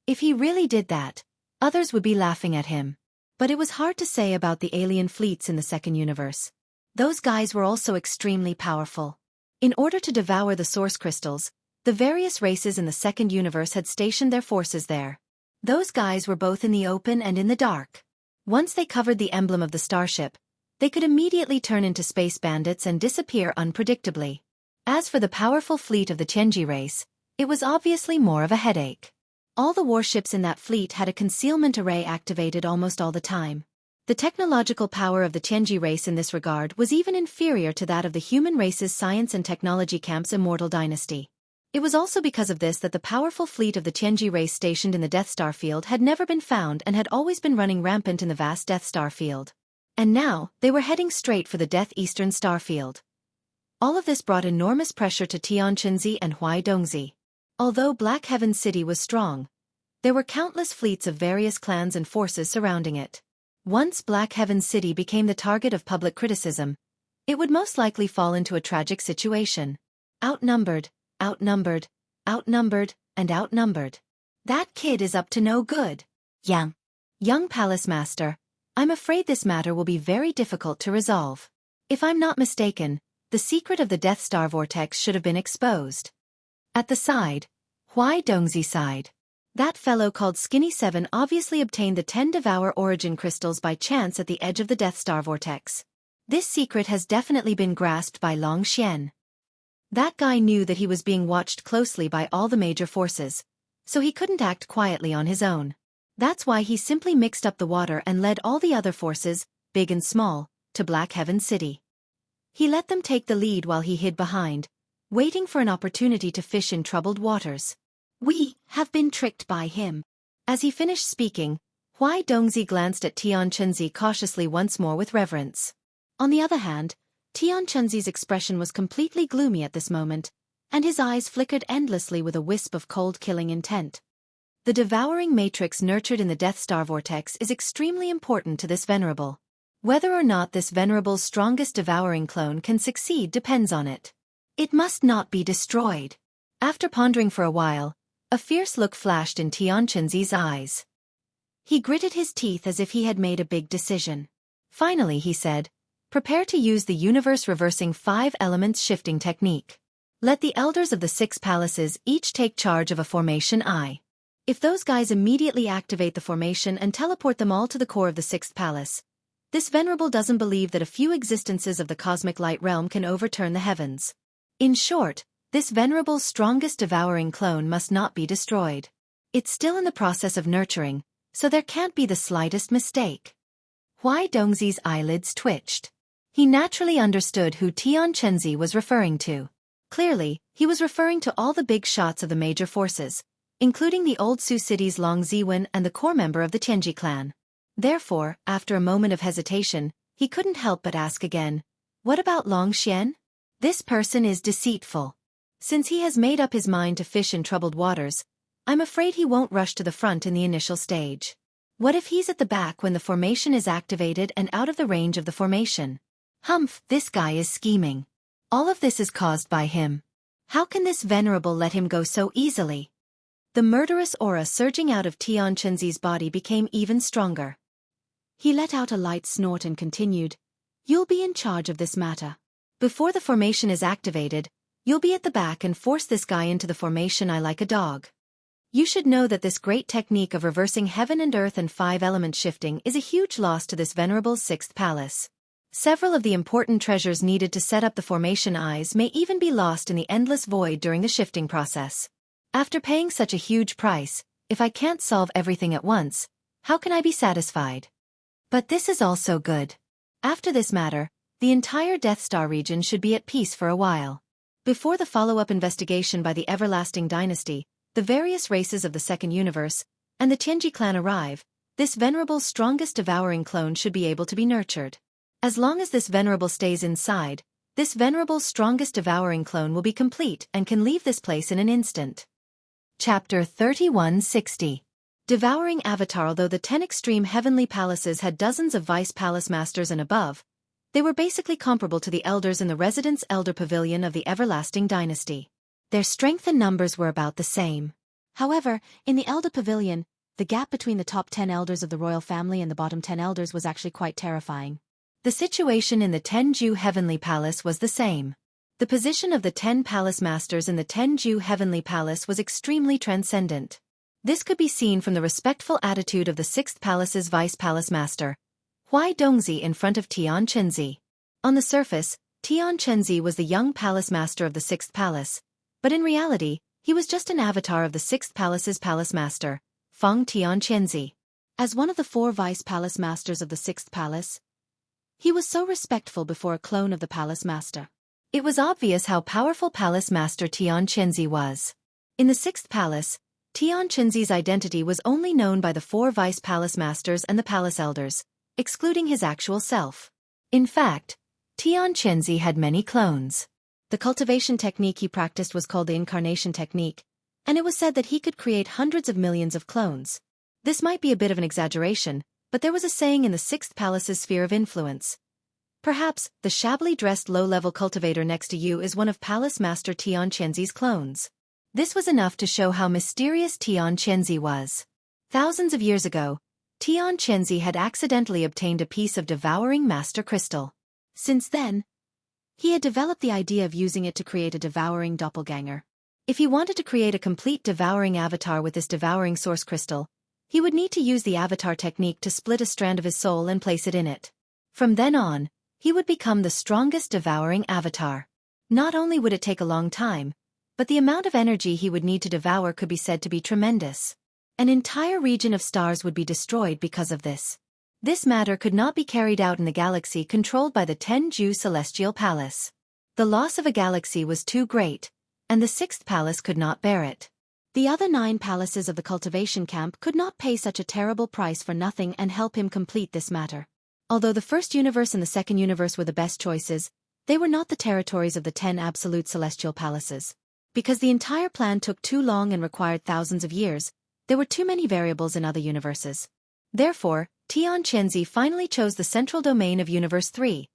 If he really did that, others would be laughing at him. But it was hard to say about the alien fleets in the second universe. Those guys were also extremely powerful. In order to devour the source crystals, the various races in the second universe had stationed their forces there. Those guys were both in the open and in the dark. Once they covered the emblem of the starship, they could immediately turn into space bandits and disappear unpredictably. As for the powerful fleet of the Tianji race, it was obviously more of a headache. All the warships in that fleet had a concealment array activated almost all the time. The technological power of the Tianji race in this regard was even inferior to that of the human race's science and technology camp's Immortal Dynasty. It was also because of this that the powerful fleet of the Tianji race stationed in the Death Star field had never been found and had always been running rampant in the vast Death Star field. And now, they were heading straight for the Death Eastern Star field. All of this brought enormous pressure to Tianqinzi and Huaidongzi. Although Black Heaven City was strong, there were countless fleets of various clans and forces surrounding it. Once Black Heaven City became the target of public criticism, it would most likely fall into a tragic situation. Outnumbered, outnumbered, outnumbered, and outnumbered. That kid is up to no good. Young Palace Master, I'm afraid this matter will be very difficult to resolve. If I'm not mistaken, the secret of the Death Star Vortex should have been exposed. At the side, Huaidongzi sighed. That fellow called Skinny 7 obviously obtained the 10 Devour Origin Crystals by chance at the edge of the Death Star Vortex. This secret has definitely been grasped by Long Xian. That guy knew that he was being watched closely by all the major forces, so he couldn't act quietly on his own. That's why he simply mixed up the water and led all the other forces, big and small, to Black Heaven City. He let them take the lead while he hid behind, waiting for an opportunity to fish in troubled waters. We have been tricked by him. As he finished speaking, Huaidongzi glanced at Tianqinzi cautiously once more with reverence. On the other hand, Tianqinzi's expression was completely gloomy at this moment, and his eyes flickered endlessly with a wisp of cold killing intent. The devouring matrix nurtured in the Death Star Vortex is extremely important to this venerable. Whether or not this venerable's strongest devouring clone can succeed depends on it. It must not be destroyed. After pondering for a while, a fierce look flashed in Tianqinzi's eyes. He gritted his teeth as if he had made a big decision. Finally he said, "Prepare to use the universe-reversing 5 elements shifting technique. Let the elders of the 6 palaces each take charge of a formation eye. If those guys immediately activate the formation and teleport them all to the core of the 6th palace, this venerable doesn't believe that a few existences of the cosmic light realm can overturn the heavens. In short, this venerable's strongest devouring clone must not be destroyed. It's still in the process of nurturing, so there can't be the slightest mistake." Huaidongzi's eyelids twitched. He naturally understood who Tianqinzi was referring to. Clearly, he was referring to all the big shots of the major forces, including the old Sioux city's Long Ziwen and the core member of the Tianji clan. Therefore, after a moment of hesitation, he couldn't help but ask again, "What about Long Xian? This person is deceitful. Since he has made up his mind to fish in troubled waters, I'm afraid he won't rush to the front in the initial stage. What if he's at the back when the formation is activated and out of the range of the formation? Humph, this guy is scheming. All of this is caused by him. How can this venerable let him go so easily?" The murderous aura surging out of Tianqinzi's body became even stronger. He let out a light snort and continued, "You'll be in charge of this matter. Before the formation is activated, you'll be at the back and force this guy into the formation eye like a dog. You should know that this great technique of reversing heaven and earth and 5-element shifting is a huge loss to this venerable 6th palace. Several of the important treasures needed to set up the formation eyes may even be lost in the endless void during the shifting process. After paying such a huge price, if I can't solve everything at once, how can I be satisfied? But this is also good. After this matter, the entire Death Star region should be at peace for a while. Before the follow-up investigation by the Everlasting Dynasty, the various races of the Second Universe, and the Tianji clan arrive, this venerable's strongest devouring clone should be able to be nurtured. As long as this venerable stays inside, this venerable's strongest devouring clone will be complete and can leave this place in an instant." Chapter 3160. Devouring Avatar. Although the 10 extreme heavenly palaces had dozens of vice palace masters and above, they were basically comparable to the elders in the Residence Elder Pavilion of the Everlasting Dynasty. Their strength and numbers were about the same. However, in the Elder Pavilion, the gap between the top 10 elders of the royal family and the bottom 10 elders was actually quite terrifying. The situation in the Tenju Heavenly Palace was the same. The position of the 10 palace masters in the Tenju Heavenly Palace was extremely transcendent. This could be seen from the respectful attitude of the 6th Palace's Vice Palace Master, Huaidongzi, in front of Tianqinzi. On the surface, Tianqinzi was the young Palace Master of the 6th Palace, but in reality, he was just an avatar of the 6th Palace's Palace Master, Feng Tianqinzi. As one of the 4 Vice Palace Masters of the 6th Palace, he was so respectful before a clone of the Palace Master. It was obvious how powerful Palace Master Tianqinzi was. In the 6th Palace, Tianqinzi's identity was only known by the 4 Vice Palace Masters and the Palace Elders, excluding his actual self. In fact, Tianqinzi had many clones. The cultivation technique he practiced was called the incarnation technique, and it was said that he could create hundreds of millions of clones. This might be a bit of an exaggeration, but there was a saying in the Sixth Palace's sphere of influence. Perhaps, the shabbily dressed low-level cultivator next to you is one of Palace Master Xianxia's clones. This was enough to show how mysterious Xianxia was. Thousands of years ago, Xianxia had accidentally obtained a piece of devouring master crystal. Since then, he had developed the idea of using it to create a devouring doppelganger. If he wanted to create a complete devouring avatar with this devouring source crystal, he would need to use the avatar technique to split a strand of his soul and place it in it. From then on, he would become the strongest devouring avatar. Not only would it take a long time, but the amount of energy he would need to devour could be said to be tremendous. An entire region of stars would be destroyed because of this. This matter could not be carried out in the galaxy controlled by the Jianghu Celestial Palace. The loss of a galaxy was too great, and the Sixth Palace could not bear it. The other 9 palaces of the cultivation camp could not pay such a terrible price for nothing and help him complete this matter. Although the first universe and the second universe were the best choices, they were not the territories of the 10 absolute celestial palaces. Because the entire plan took too long and required thousands of years, there were too many variables in other universes. Therefore, Xianxia finally chose the central domain of Universe 3,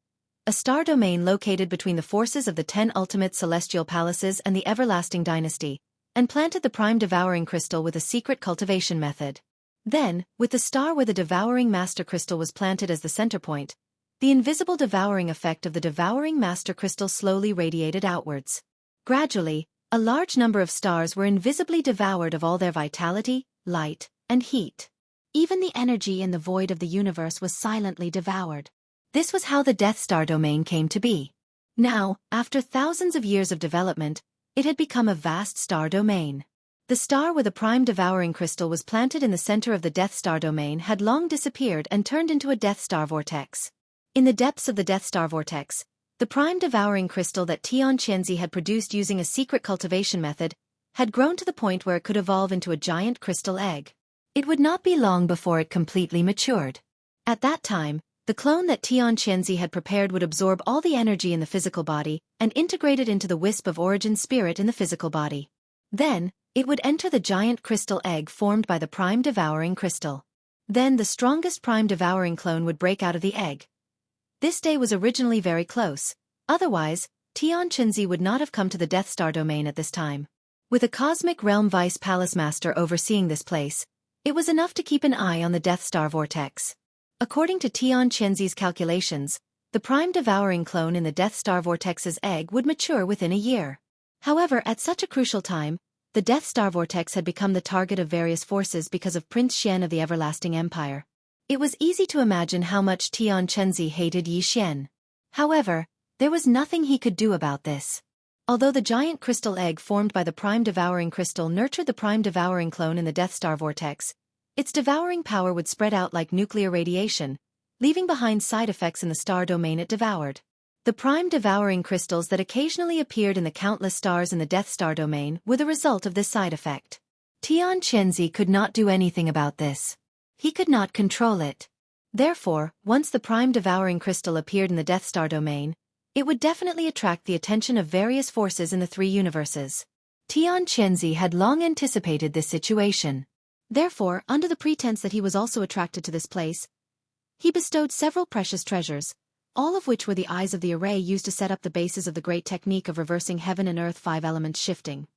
a star domain located between the forces of the 10 ultimate celestial palaces and the everlasting dynasty, and planted the prime devouring crystal with a secret cultivation method. Then, with the star where the devouring master crystal was planted as the center point, the invisible devouring effect of the devouring master crystal slowly radiated outwards. Gradually, a large number of stars were invisibly devoured of all their vitality, light, and heat. Even the energy in the void of the universe was silently devoured. This was how the Death Star domain came to be. Now, after thousands of years of development, it had become a vast star domain. The star where the prime devouring crystal was planted in the center of the Death Star domain had long disappeared and turned into a Death Star vortex. In the depths of the Death Star vortex, the prime devouring crystal that Xianxia had produced using a secret cultivation method had grown to the point where it could evolve into a giant crystal egg. It would not be long before it completely matured. At that time, the clone that Xianxia had prepared would absorb all the energy in the physical body and integrate it into the wisp of origin spirit in the physical body. Then, it would enter the giant crystal egg formed by the prime devouring crystal. Then the strongest prime devouring clone would break out of the egg. This day was originally very close, otherwise, Xianxia would not have come to the Death Star domain at this time. With a cosmic realm vice palace master overseeing this place, it was enough to keep an eye on the Death Star vortex. According to Xianxia's calculations, the prime devouring clone in the Death Star vortex's egg would mature within a year. However, at such a crucial time, the Death Star vortex had become the target of various forces because of Prince Xian of the Everlasting Empire. It was easy to imagine how much Xianxia hated Yi Xian. However, there was nothing he could do about this. Although the giant crystal egg formed by the prime devouring crystal nurtured the prime devouring clone in the Death Star vortex, its devouring power would spread out like nuclear radiation, leaving behind side effects in the star domain it devoured. The prime devouring crystals that occasionally appeared in the countless stars in the Death Star domain were the result of this side effect. Xianxia could not do anything about this. He could not control it. Therefore, once the prime devouring crystal appeared in the Death Star domain, it would definitely attract the attention of various forces in the 3 universes. Xianxia had long anticipated this situation. Therefore, under the pretense that he was also attracted to this place, he bestowed several precious treasures, all of which were the eyes of the array used to set up the basis of the great technique of reversing heaven and earth 5 elements shifting.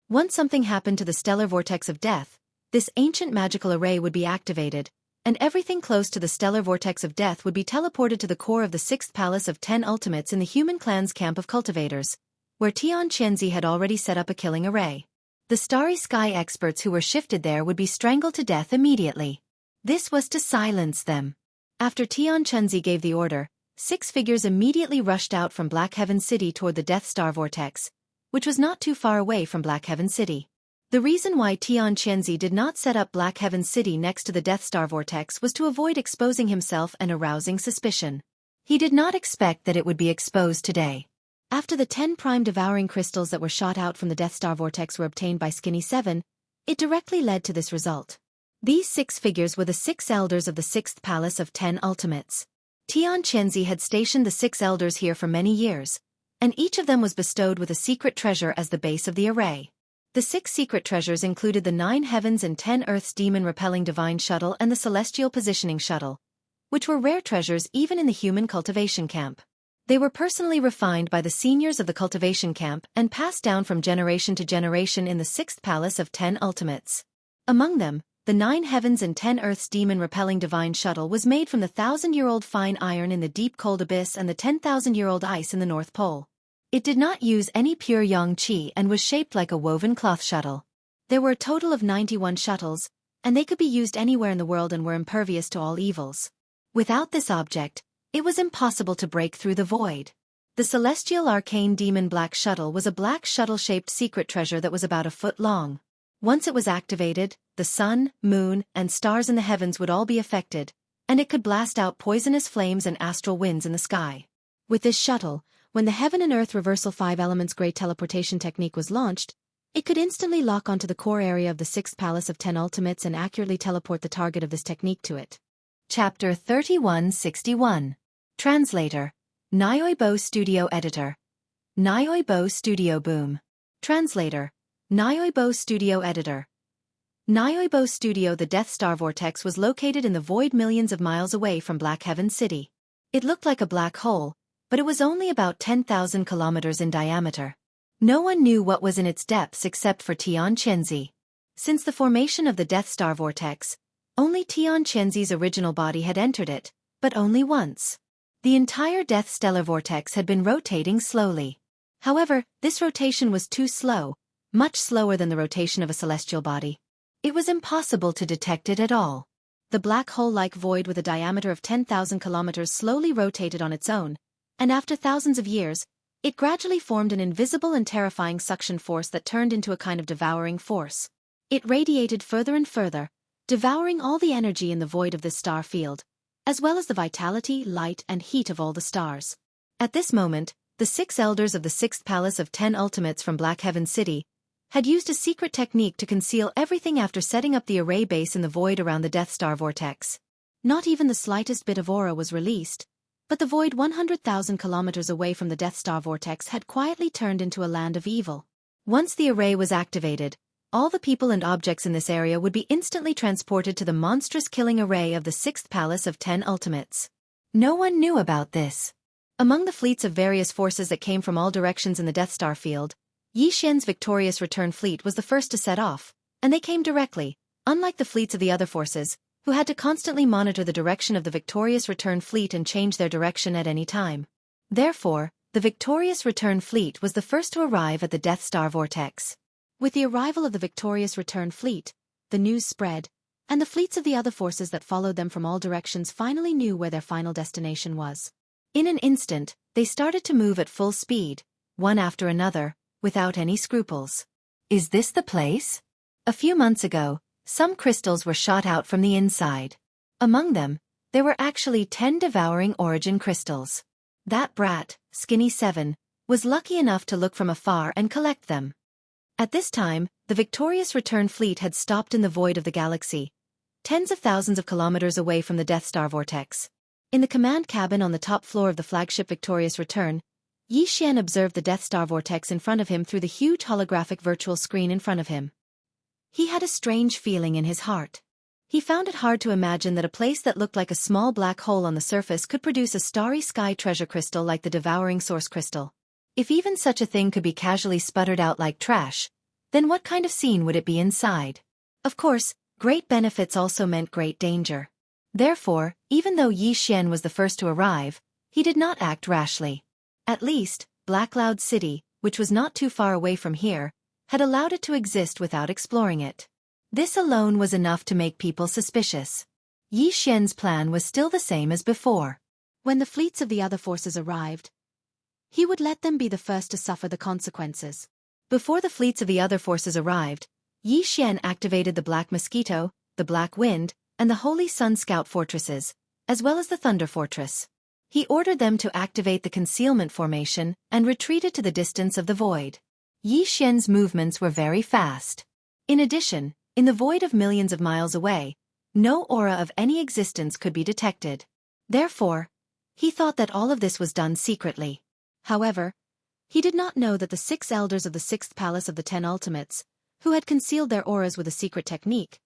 Once something happened to the stellar vortex of death, this ancient magical array would be activated, and everything close to the stellar vortex of death would be teleported to the core of the 6th palace of 10 ultimates in the human clan's camp of cultivators, where Xianxia had already set up a killing array. The starry sky experts who were shifted there would be strangled to death immediately. This was to silence them. After Xianxia gave the order, 6 figures immediately rushed out from Black Heaven City toward the Death Star vortex, which was not too far away from Black Heaven City. The reason why Xianxia did not set up Black Heaven City next to the Death Star vortex was to avoid exposing himself and arousing suspicion. He did not expect that it would be exposed today. After the 10 prime devouring crystals that were shot out from the Death Star vortex were obtained by Skinny 7, it directly led to this result. These 6 figures were the 6 elders of the 6th palace of 10 ultimates. Xianxia had stationed the 6 elders here for many years, and each of them was bestowed with a secret treasure as the base of the array. The 6 secret treasures included the 9 heavens and 10 earths demon-repelling divine shuttle and the celestial positioning shuttle, which were rare treasures even in the human cultivation camp. They were personally refined by the seniors of the cultivation camp and passed down from generation to generation in the 6th palace of 10 ultimates. Among them, the 9 heavens and 10 earths demon-repelling divine shuttle was made from the 1,000-year-old fine iron in the deep cold abyss and the 10,000-year-old ice in the North Pole. It did not use any pure yang qi and was shaped like a woven cloth shuttle. There were a total of 91 shuttles, and they could be used anywhere in the world and were impervious to all evils. Without this object, it was impossible to break through the void. The celestial arcane demon black shuttle was a black shuttle-shaped secret treasure that was about a foot long. Once it was activated, the sun, moon, and stars in the heavens would all be affected, and it could blast out poisonous flames and astral winds in the sky. With this shuttle, when the Heaven and Earth Reversal 5 Elements Great Teleportation Technique was launched, it could instantly lock onto the core area of the 6th Palace of 10 Ultimates and accurately teleport the target of this technique to it. Chapter 3161. Translator. Nyoibo Studio Editor. Nyoibo Studio Boom. Translator. Nyoibo Studio Editor. Nyoibo Studio. The Death Star Vortex was located in the void millions of miles away from Black Heaven City. It looked like a black hole, but it was only about 10,000 kilometers in diameter. No one knew what was in its depths except for Tian Chenzi. Since the formation of the Death Star Vortex, only Tian Chenzi's original body had entered it, but only once. The entire Death Stellar Vortex had been rotating slowly. However, this rotation was too slow, much slower than the rotation of a celestial body. It was impossible to detect it at all. The black hole-like void with a diameter of 10,000 kilometers slowly rotated on its own, and after thousands of years, it gradually formed an invisible and terrifying suction force that turned into a kind of devouring force. It radiated further and further, devouring all the energy in the void of this star field, as well as the vitality, light, and heat of all the stars. At this moment, the 6 elders of the 6th Palace of 10 Ultimates from Black Heaven City had used a secret technique to conceal everything after setting up the array base in the void around the Death Star Vortex. Not even the slightest bit of aura was released, but the void 100,000 kilometers away from the Death Star Vortex had quietly turned into a land of evil. Once the array was activated, all the people and objects in this area would be instantly transported to the monstrous killing array of the 6th Palace of 10 Ultimates. No one knew about this. Among the fleets of various forces that came from all directions in the Death Star field, Xianxia's victorious return fleet was the first to set off, and they came directly, unlike the fleets of the other forces, who had to constantly monitor the direction of the victorious return fleet and change their direction at any time. Therefore, the victorious return fleet was the first to arrive at the Death Star Vortex. With the arrival of the victorious return fleet, the news spread, and the fleets of the other forces that followed them from all directions finally knew where their final destination was. In an instant, they started to move at full speed, one after another, without any scruples. Is this the place? A few months ago, some crystals were shot out from the inside. Among them, there were actually 10 devouring origin crystals. That brat, Skinny 7, was lucky enough to look from afar and collect them. At this time, the victorious return fleet had stopped in the void of the galaxy, tens of thousands of kilometers away from the Death Star Vortex. In the command cabin on the top floor of the flagship Victorious Return, Xian observed the Death Star Vortex in front of him through the huge holographic virtual screen in front of him. He had a strange feeling in his heart. He found it hard to imagine that a place that looked like a small black hole on the surface could produce a starry sky treasure crystal like the devouring source crystal. If even such a thing could be casually sputtered out like trash, then what kind of scene would it be inside? Of course, great benefits also meant great danger. Therefore, even though Xian was the first to arrive, he did not act rashly. At least, Black Cloud City, which was not too far away from here, had allowed it to exist without exploring it. This alone was enough to make people suspicious. Xian's plan was still the same as before. When the fleets of the other forces arrived, he would let them be the first to suffer the consequences. Before the fleets of the other forces arrived, Xian activated the Black Mosquito, the Black Wind, and the Holy Sun Scout fortresses, as well as the Thunder Fortress. He ordered them to activate the concealment formation and retreated to the distance of the void. Xian's movements were very fast. In addition, in the void of millions of miles away, no aura of any existence could be detected. Therefore, he thought that all of this was done secretly. However, He did not know that the 6 elders of the 6th palace of the 10 ultimates, who had concealed their auras with a secret technique,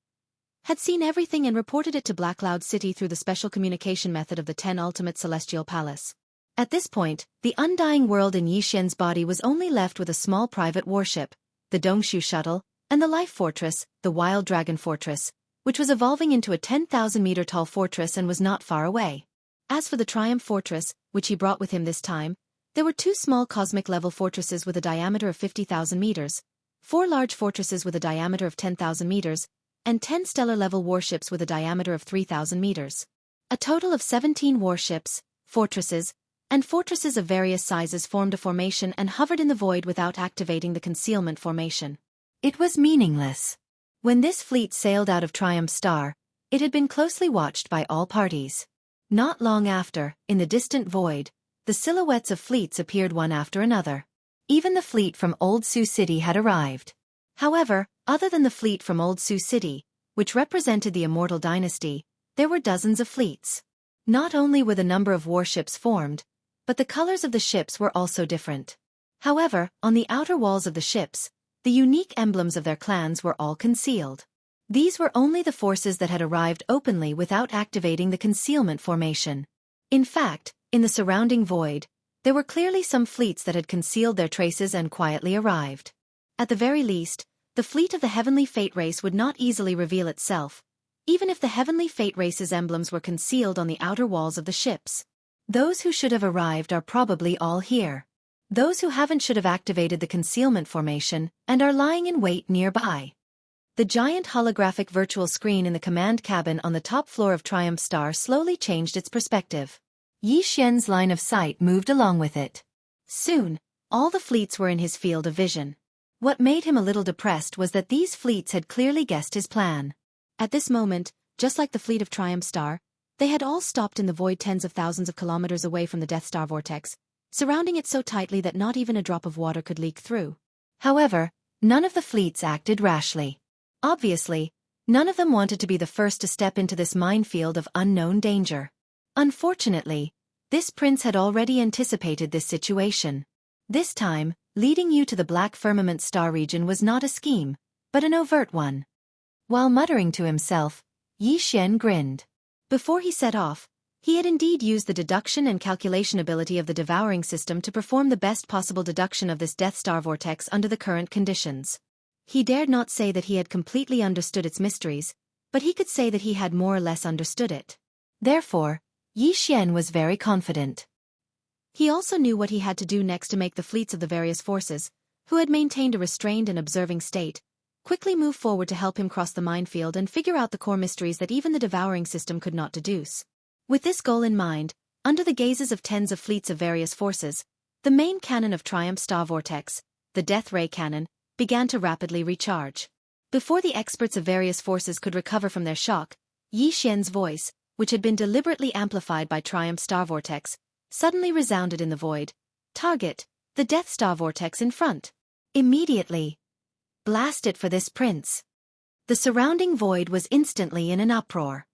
had seen everything and reported it to Black Cloud City through the special communication method of the 10 ultimate celestial palace. At this point, the undying world in Yixian's body was only left with a small private warship, the Dongshu shuttle, and the Life Fortress, the Wild Dragon Fortress, which was evolving into a 10,000-meter-tall fortress and was not far away. As for the Triumph Fortress, which he brought with him this time, there were 2 small cosmic-level fortresses with a diameter of 50,000 meters, 4 large fortresses with a diameter of 10,000 meters, and 10 stellar-level warships with a diameter of 3,000 meters. A total of 17 warships, fortresses, and fortresses of various sizes formed a formation and hovered in the void without activating the concealment formation. It was meaningless. When this fleet sailed out of Triumph Star, it had been closely watched by all parties. Not long after, in the distant void, the silhouettes of fleets appeared one after another. Even the fleet from Old Sioux City had arrived. However, other than the fleet from Old Sioux City, which represented the Immortal Dynasty, there were dozens of fleets. Not only were the number of warships formed, but the colors of the ships were also different. However, on the outer walls of the ships, the unique emblems of their clans were all concealed. These were only the forces that had arrived openly without activating the concealment formation. In fact, in the surrounding void, there were clearly some fleets that had concealed their traces and quietly arrived. At the very least, the fleet of the Heavenly Fate race would not easily reveal itself, even if the Heavenly Fate race's emblems were concealed on the outer walls of the ships. Those who should have arrived are probably all here. Those who haven't should have activated the concealment formation and are lying in wait nearby. The giant holographic virtual screen in the command cabin on the top floor of Triumph Star slowly changed its perspective. Yixian's line of sight moved along with it. Soon, all the fleets were in his field of vision. What made him a little depressed was that these fleets had clearly guessed his plan. At this moment, just like the fleet of Triumph Star, they had all stopped in the void tens of thousands of kilometers away from the Death Star vortex, surrounding it so tightly that not even a drop of water could leak through. However, none of the fleets acted rashly. Obviously, none of them wanted to be the first to step into this minefield of unknown danger. Unfortunately, this prince had already anticipated this situation. This time, leading you to the Black Firmament Star region was not a scheme, but an overt one. While muttering to himself, Yixian grinned. Before he set off, he had indeed used the deduction and calculation ability of the devouring system to perform the best possible deduction of this Death Star vortex under the current conditions. He dared not say that he had completely understood its mysteries, but he could say that he had more or less understood it. Therefore, Yixian was very confident. He also knew what he had to do next to make the fleets of the various forces, who had maintained a restrained and observing state, quickly move forward to help him cross the minefield and figure out the core mysteries that even the devouring system could not deduce. With this goal in mind, under the gazes of tens of fleets of various forces, the main cannon of Triumph Star Vortex, the Death Ray Cannon, began to rapidly recharge. Before the experts of various forces could recover from their shock, Yixian's voice, which had been deliberately amplified by Triumph Star Vortex, suddenly resounded in the void. Target, the Death Star Vortex in front. Immediately. Blast it for this prince. The surrounding void was instantly in an uproar.